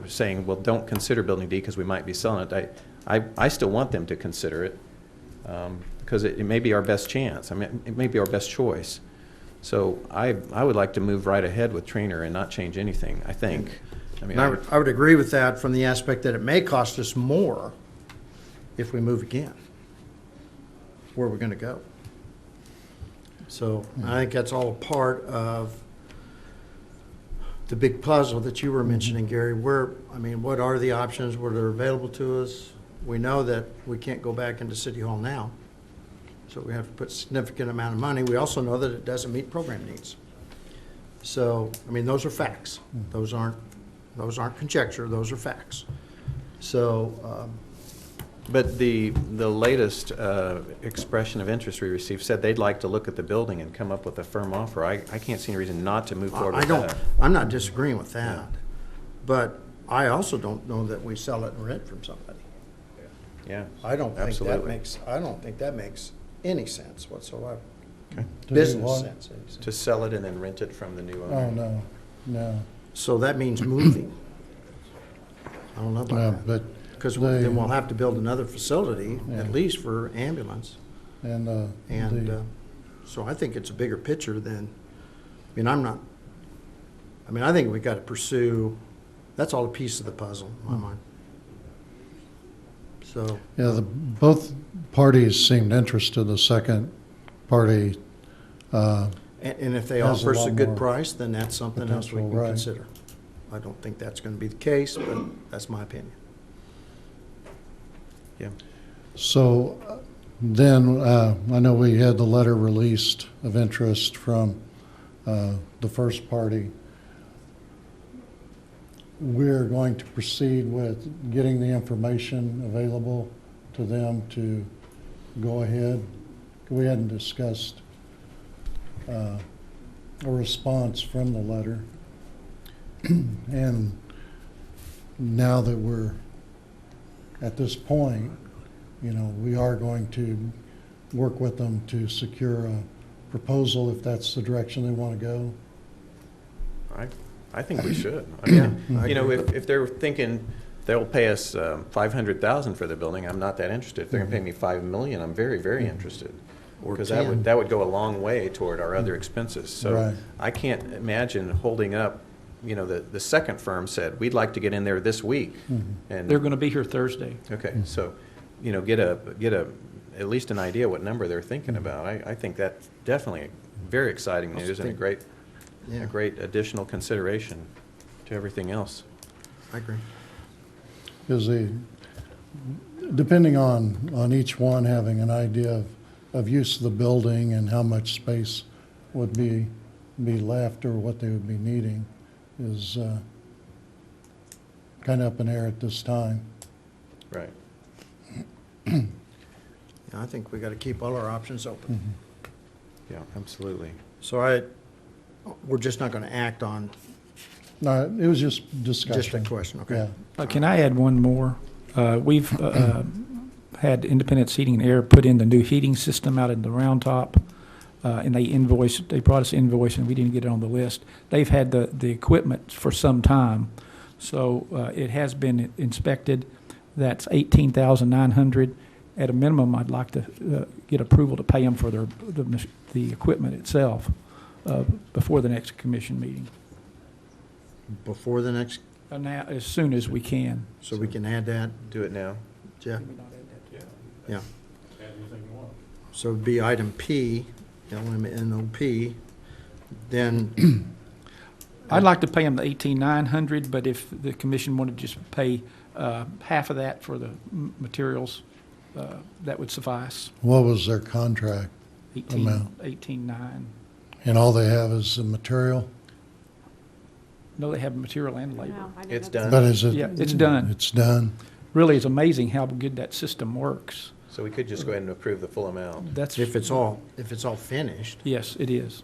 Speaker 1: saying, well, don't consider Building D because we might be selling it. I still want them to consider it because it may be our best chance. I mean, it may be our best choice. So I would like to move right ahead with Trainer and not change anything, I think.
Speaker 3: I would agree with that from the aspect that it may cost us more if we move again, where we're going to go. So I think that's all a part of the big puzzle that you were mentioning, Gary. What are the options? What are available to us? We know that we can't go back into City Hall now, so we have to put a significant amount of money. We also know that it doesn't meet program needs. So, those are facts. Those aren't conjecture. Those are facts. So,
Speaker 1: But the latest expression of interest we received said they'd like to look at the building and come up with a firm offer. I can't see any reason not to move forward with that.
Speaker 3: I'm not disagreeing with that, but I also don't know that we sell it and rent from somebody.
Speaker 1: Yeah,
Speaker 3: I don't think
Speaker 1: absolutely.
Speaker 3: that makes any sense whatsoever.
Speaker 1: Okay.
Speaker 3: Business
Speaker 4: what?
Speaker 3: sense.
Speaker 1: To sell it and then rent it from the new owner.
Speaker 4: Oh, no.
Speaker 3: So that means moving. I don't know about that.
Speaker 4: But
Speaker 3: Because then we'll have to build another facility, at least for ambulance.
Speaker 4: and
Speaker 3: So I think it's a bigger picture than, I think we've got to pursue, that's all a piece of the puzzle in my mind. So,
Speaker 4: yeah, both parties seemed interested. The second party,
Speaker 3: and if they
Speaker 4: Has a
Speaker 3: offer us a
Speaker 4: lot
Speaker 3: good
Speaker 4: more
Speaker 3: price, then that's something else we
Speaker 4: potential,
Speaker 3: can
Speaker 4: right.
Speaker 3: consider. I don't think that's going to be the case, but that's my opinion.
Speaker 1: Yeah.
Speaker 4: so then I know we had the letter released of interest from the first party. We're going to proceed with getting the information available to them to go ahead. We hadn't discussed a response from the letter. And now that we're at this point, we are going to work with them to secure a proposal if that's the direction they want to go.
Speaker 1: I think we should.
Speaker 3: Yeah, I
Speaker 1: If,
Speaker 3: agree.
Speaker 1: if they're thinking they'll pay us $500,000 for the building, I'm not that interested. If they're going to pay me $5 million, I'm very, very interested.
Speaker 3: Or
Speaker 1: Because
Speaker 3: 10.
Speaker 1: that would go a long way toward our other expenses. So
Speaker 4: Right.
Speaker 1: I can't imagine holding up, you know, the second firm said, we'd like to get in there this week. And
Speaker 10: They're going to be here Thursday.
Speaker 1: okay, so, you know, get at least an idea what number they're thinking about. I think that's definitely very exciting news and a great additional consideration to everything else.
Speaker 3: I agree.
Speaker 4: Is depending on each one having an idea of use of the building and how much space would be left or what they would be needing is kind of up in the air at this time.
Speaker 1: Right.
Speaker 3: Yeah, I think we got to keep all our options open.
Speaker 1: Yeah, absolutely.
Speaker 3: So we're just not going to act on
Speaker 4: No, it was just discussion.
Speaker 3: just a question, okay?
Speaker 4: Yeah.
Speaker 10: Can I add one more? We've had Independence Heating and Air put in the new heating system out in the Round Top, and they brought us an invoice, and we didn't get it on the list. They've had the equipment for some time, so it has been inspected. That's $18,900. At a minimum, I'd like to get approval to pay them for the equipment itself before the next commission meeting,
Speaker 3: Before the next,
Speaker 10: now, as soon as we can.
Speaker 3: so we can add that,
Speaker 1: Do it now.
Speaker 3: Jeff? Yeah. So it'd be item P, LMNOP, then,
Speaker 10: I'd like to pay them the $18,900, but if the commission wanted to just pay half of that for the materials, that would suffice.
Speaker 4: What was their contract? Amount.
Speaker 10: 18,900.
Speaker 4: And all they have is the material?
Speaker 10: No, they have material and labor.
Speaker 6: No, I didn't
Speaker 1: It's
Speaker 6: know
Speaker 1: done.
Speaker 4: But is it?
Speaker 10: Yeah, it's done.
Speaker 4: It's done.
Speaker 10: Really, it's amazing how good that system works.
Speaker 1: So we could just go ahead and approve the full amount.
Speaker 10: That's
Speaker 3: if it's all finished.
Speaker 10: Yes, it is.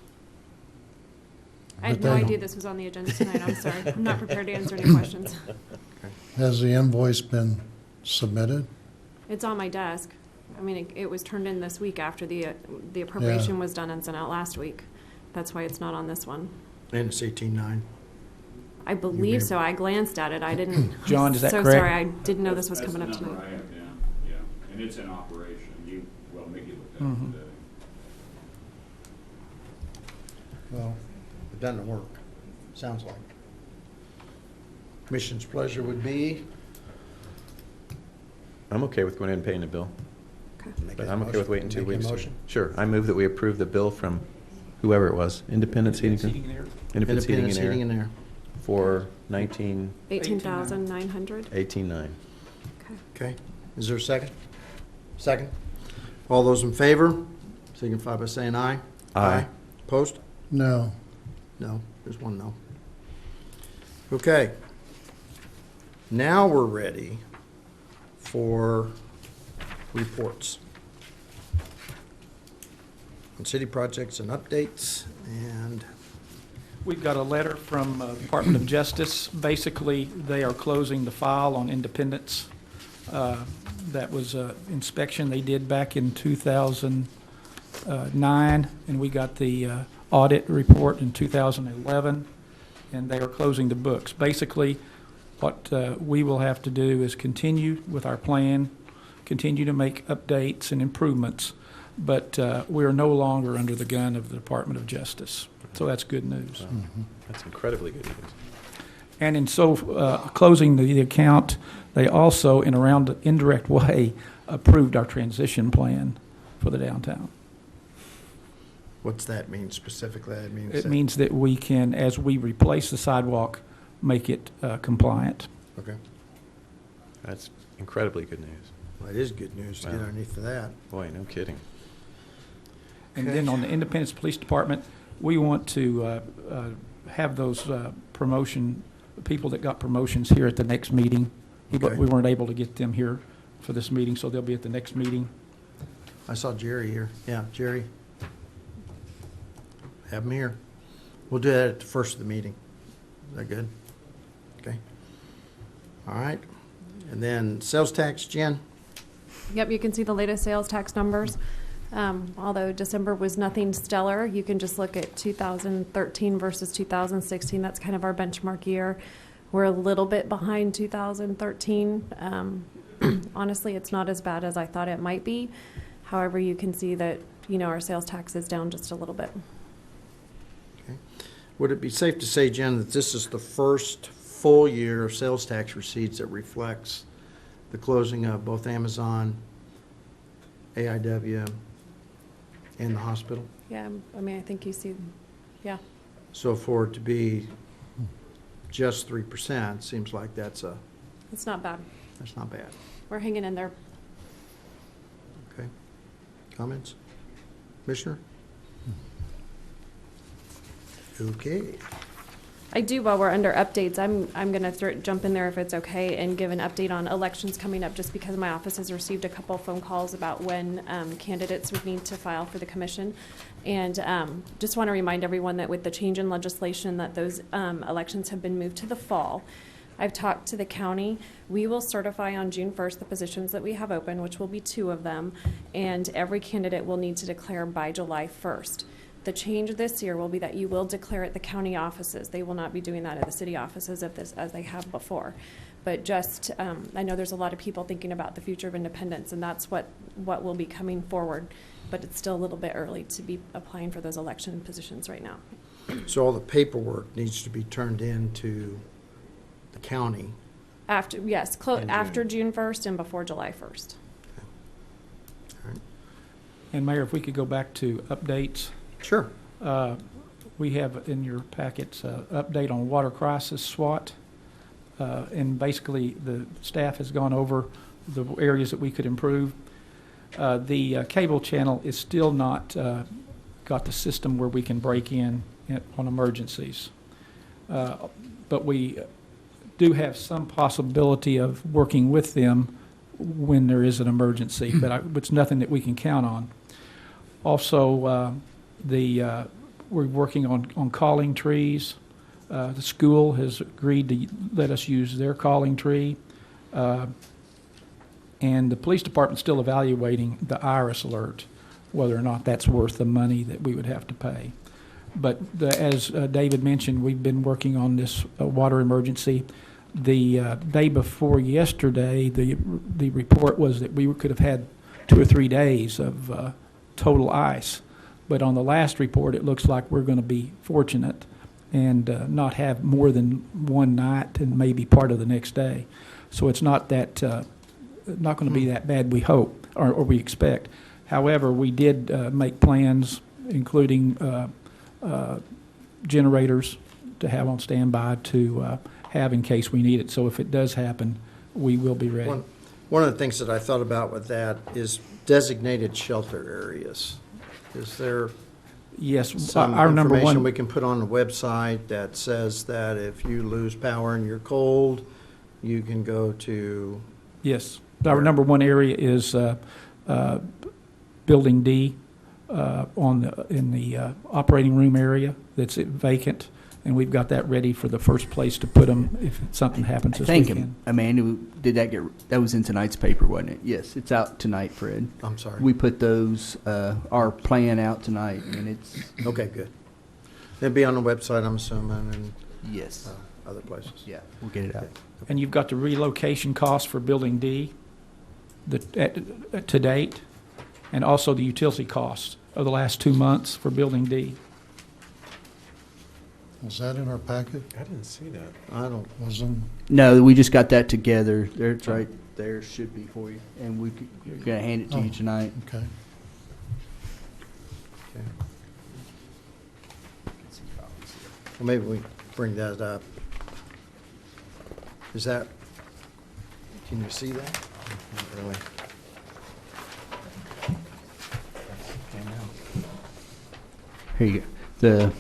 Speaker 6: I had
Speaker 4: But
Speaker 6: no
Speaker 4: they-
Speaker 6: idea this was on the agenda tonight. I'm sorry. I'm not prepared to answer any questions.
Speaker 4: Has the invoice been submitted?
Speaker 6: It's on my desk. I mean, it was turned in this week after the appropriation was done and sent out last week. That's why it's not on this one.
Speaker 3: And it's 18.9.
Speaker 6: I believe so. I glanced at it. I didn't.
Speaker 10: John, is that
Speaker 6: so
Speaker 10: correct?
Speaker 6: sorry. I didn't know this was coming up
Speaker 14: That's the number
Speaker 6: tonight.
Speaker 14: I have down, yeah, and it's in operation. Mickey looked at
Speaker 10: Mhm.
Speaker 14: it today.
Speaker 3: Well, it doesn't work, sounds like. Commission's pleasure would be?
Speaker 1: I'm okay with going ahead and paying the bill,
Speaker 3: Make
Speaker 1: but
Speaker 3: a
Speaker 1: I'm okay
Speaker 3: motion.
Speaker 1: with waiting 2
Speaker 3: Make a
Speaker 1: weeks.
Speaker 3: motion.
Speaker 1: Sure, I move that we approve the bill from whoever it was, Independence Heating
Speaker 10: and Air.
Speaker 1: Independence
Speaker 3: Independence Heating
Speaker 1: and
Speaker 3: and
Speaker 1: Air
Speaker 3: Air.
Speaker 1: for 19,
Speaker 6: 18,900.
Speaker 1: 18.9.
Speaker 6: Okay.
Speaker 3: Okay, is there a second? Second. All those in favor, signify by saying aye.
Speaker 1: Aye.
Speaker 3: Opposed?
Speaker 4: No.
Speaker 3: No, there's one no. Okay. Now we're ready for reports on city projects and updates, and
Speaker 10: We've got a letter from Department of Justice. Basically, they are closing the file on Independence. That was an inspection they did back in 2009, and we got the audit report in 2011, and they are closing the books. Basically, what we will have to do is continue with our plan, continue to make updates and improvements, but we are no longer under the gun of the Department of Justice. So that's good news.
Speaker 1: That's incredibly good news.
Speaker 10: And in closing the account, they also, in a round indirect way, approved our transition plan for the downtown.
Speaker 3: what's that mean specifically? That means
Speaker 10: It
Speaker 3: that-
Speaker 10: means that we can, as we replace the sidewalk, make it compliant.
Speaker 3: Okay,
Speaker 1: That's incredibly good news.
Speaker 3: well, it is good news to get
Speaker 1: Wow.
Speaker 3: underneath of that.
Speaker 1: Boy, no kidding.
Speaker 10: And then on the Independence Police Department, we want to have those people that got promotions here at the next meeting. But
Speaker 3: Okay.
Speaker 10: we weren't able to get them here for this meeting, so they'll be at the next meeting.
Speaker 3: I saw Jerry here. Yeah, Jerry. Have him here. We'll do that at the first of the meeting. Is that good? Okay. All right. And then sales tax, Jen?
Speaker 6: Yep, you can see the latest sales tax numbers. Although December was nothing stellar, you can just look at 2013 versus 2016. That's kind of our benchmark year. We're a little bit behind 2013. Honestly, it's not as bad as I thought it might be. However, you can see that, our sales tax is down just a little bit.
Speaker 3: Would it be safe to say, Jen, that this is the first full year of sales tax receipts that reflects the closing of both Amazon, AIW, and the hospital?
Speaker 6: Yeah, I think you see, yeah.
Speaker 3: So for it to be just 3%, seems like
Speaker 6: It's not bad.
Speaker 3: that's not bad.
Speaker 6: We're hanging in there.
Speaker 3: Okay. Comments? Commissioner? Okay.
Speaker 6: I do, while we're under updates, I'm going to jump in there if it's okay and give an update on elections coming up, just because my office has received a couple phone calls about when candidates would need to file for the commission. And just want to remind everyone that with the change in legislation that those elections have been moved to the fall. I've talked to the county. We will certify on June 1st the positions that we have open, which will be 2 of them, and every candidate will need to declare by July 1st. The change this year will be that you will declare at the county offices. They will not be doing that at the city offices as they have before. But just, I know there's a lot of people thinking about the future of Independence, and that's what will be coming forward. But it's still a little bit early to be applying for those election positions right now.
Speaker 3: So all the paperwork needs to be turned in to the county.
Speaker 6: After, yes, after June 1st and before July 1st.
Speaker 3: All right.
Speaker 10: And Mayor, if we could go back to updates.
Speaker 3: Sure.
Speaker 10: We have in your packets update on water crisis SWAT. And basically the staff has gone over the areas that we could improve. The cable channel is still not got the system where we can break in on emergencies. But we do have some possibility of working with them when there is an emergency, but it's nothing that we can count on. Also, we're working on calling trees. The school has agreed to let us use their calling tree. And the police department's still evaluating the IRIS alert, whether or not that's worth the money that we would have to pay. But as David mentioned, we've been working on this water emergency. The day before yesterday, the report was that we could have had 2 or 3 days of total ice. But on the last report, it looks like we're going to be fortunate and not have more than one night and maybe part of the next day. So it's not that not going to be that bad, we hope, or we expect. However, we did make plans, including generators to have on standby to have in case we need it. So if it does happen, we will be ready.
Speaker 3: One of the things that I thought about with that is designated shelter areas. Is there some
Speaker 10: our number
Speaker 3: information
Speaker 10: one
Speaker 3: we can put on the website that says that if you lose power and you're cold, you can go to?
Speaker 10: Yes. Our number one area is Building D in the operating room area that's vacant, and we've got that ready for the first place to put them if something happens this weekend.
Speaker 7: Amanda, that was in tonight's paper, wasn't it? Yes, it's out tonight, Fred.
Speaker 3: I'm sorry.
Speaker 7: We put those, our plan out tonight, and it's...
Speaker 3: Okay, good. It'll be on the website, I'm assuming, and
Speaker 7: yes,
Speaker 3: other places.
Speaker 7: Yeah, we'll get it out.
Speaker 10: And you've got the relocation cost for Building D to date, and also the utility costs of the last 2 months for Building D.
Speaker 4: Was that in our packet?
Speaker 1: I didn't see that.
Speaker 3: I don't.
Speaker 4: Wasn't.
Speaker 7: No, we just got that together. There, it's right there. Should be for you, and we're gonna hand it to you tonight.
Speaker 4: Okay.
Speaker 3: Okay. Well, maybe we bring that up. Is that? Can you see that? Not really.
Speaker 7: Here you go. The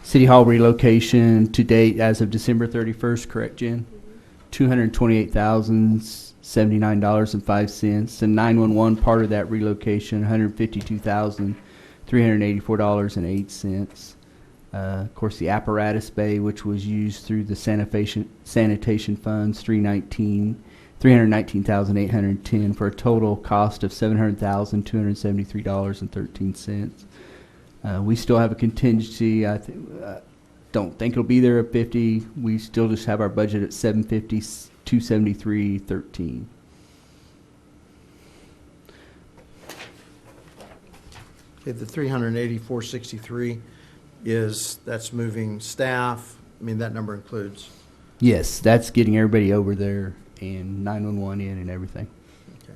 Speaker 7: City Hall relocation to date as of December 31st, correct, Jen? $228,079.05. The 911 part of that relocation, $152,384.08. Of course, the apparatus bay, which was used through the sanitation funds, $319,810 for a total cost of $700,273.13. We still have a contingency don't think it'll be there at 50. We still just have our budget at 750, 273, 13.
Speaker 3: Okay, the 384.63 that's moving staff. I mean, that number includes.
Speaker 7: Yes, that's getting everybody over there and 911 in and everything.
Speaker 3: Okay.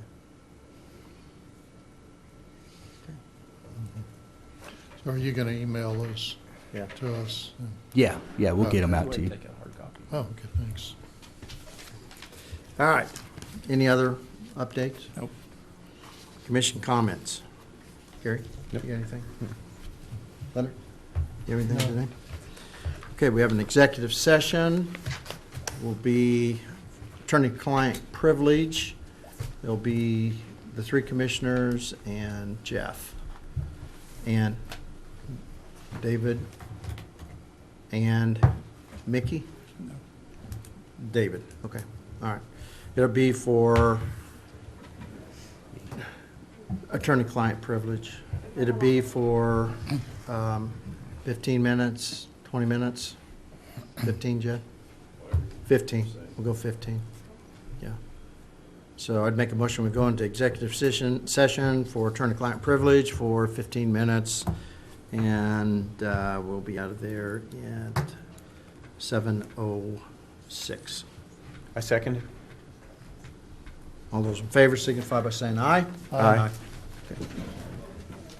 Speaker 4: So are you going to email those
Speaker 3: Yeah.
Speaker 4: to us?
Speaker 7: Yeah, we'll get them out to you.
Speaker 4: Oh, okay, thanks.
Speaker 3: All right. Any other updates?
Speaker 10: Nope.
Speaker 3: Commission comments. Gary?
Speaker 1: Nope.
Speaker 3: You got anything? Leonard? You have anything today? Okay, we have an executive session. Will be attorney-client privilege. There'll be the three commissioners and Jeff. And David and Mickey?
Speaker 10: No.
Speaker 3: David, okay, all right. It'll be for attorney-client privilege. It'll be for 15 minutes, 20 minutes? 15, Jeff? 15, we'll go 15, yeah. So I'd make a motion, we go into executive session for attorney-client privilege for 15 minutes, and we'll be out of there at 7:06.
Speaker 1: I second.
Speaker 3: All those in favor signify by saying aye.
Speaker 1: Aye.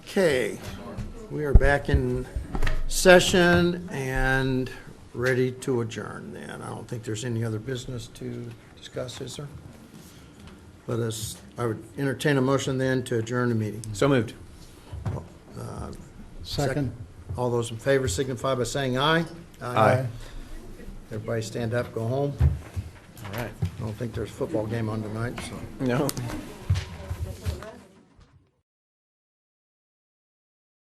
Speaker 3: Okay, we are back in session and ready to adjourn then. I don't think there's any other business to discuss, is there? I would entertain a motion then to adjourn the meeting.
Speaker 1: So moved.
Speaker 4: Second.
Speaker 3: All those in favor signify by saying aye.
Speaker 1: Aye.
Speaker 3: Everybody stand up, go home.
Speaker 1: All right.
Speaker 3: I don't think there's a football game on tonight, so.
Speaker 1: No.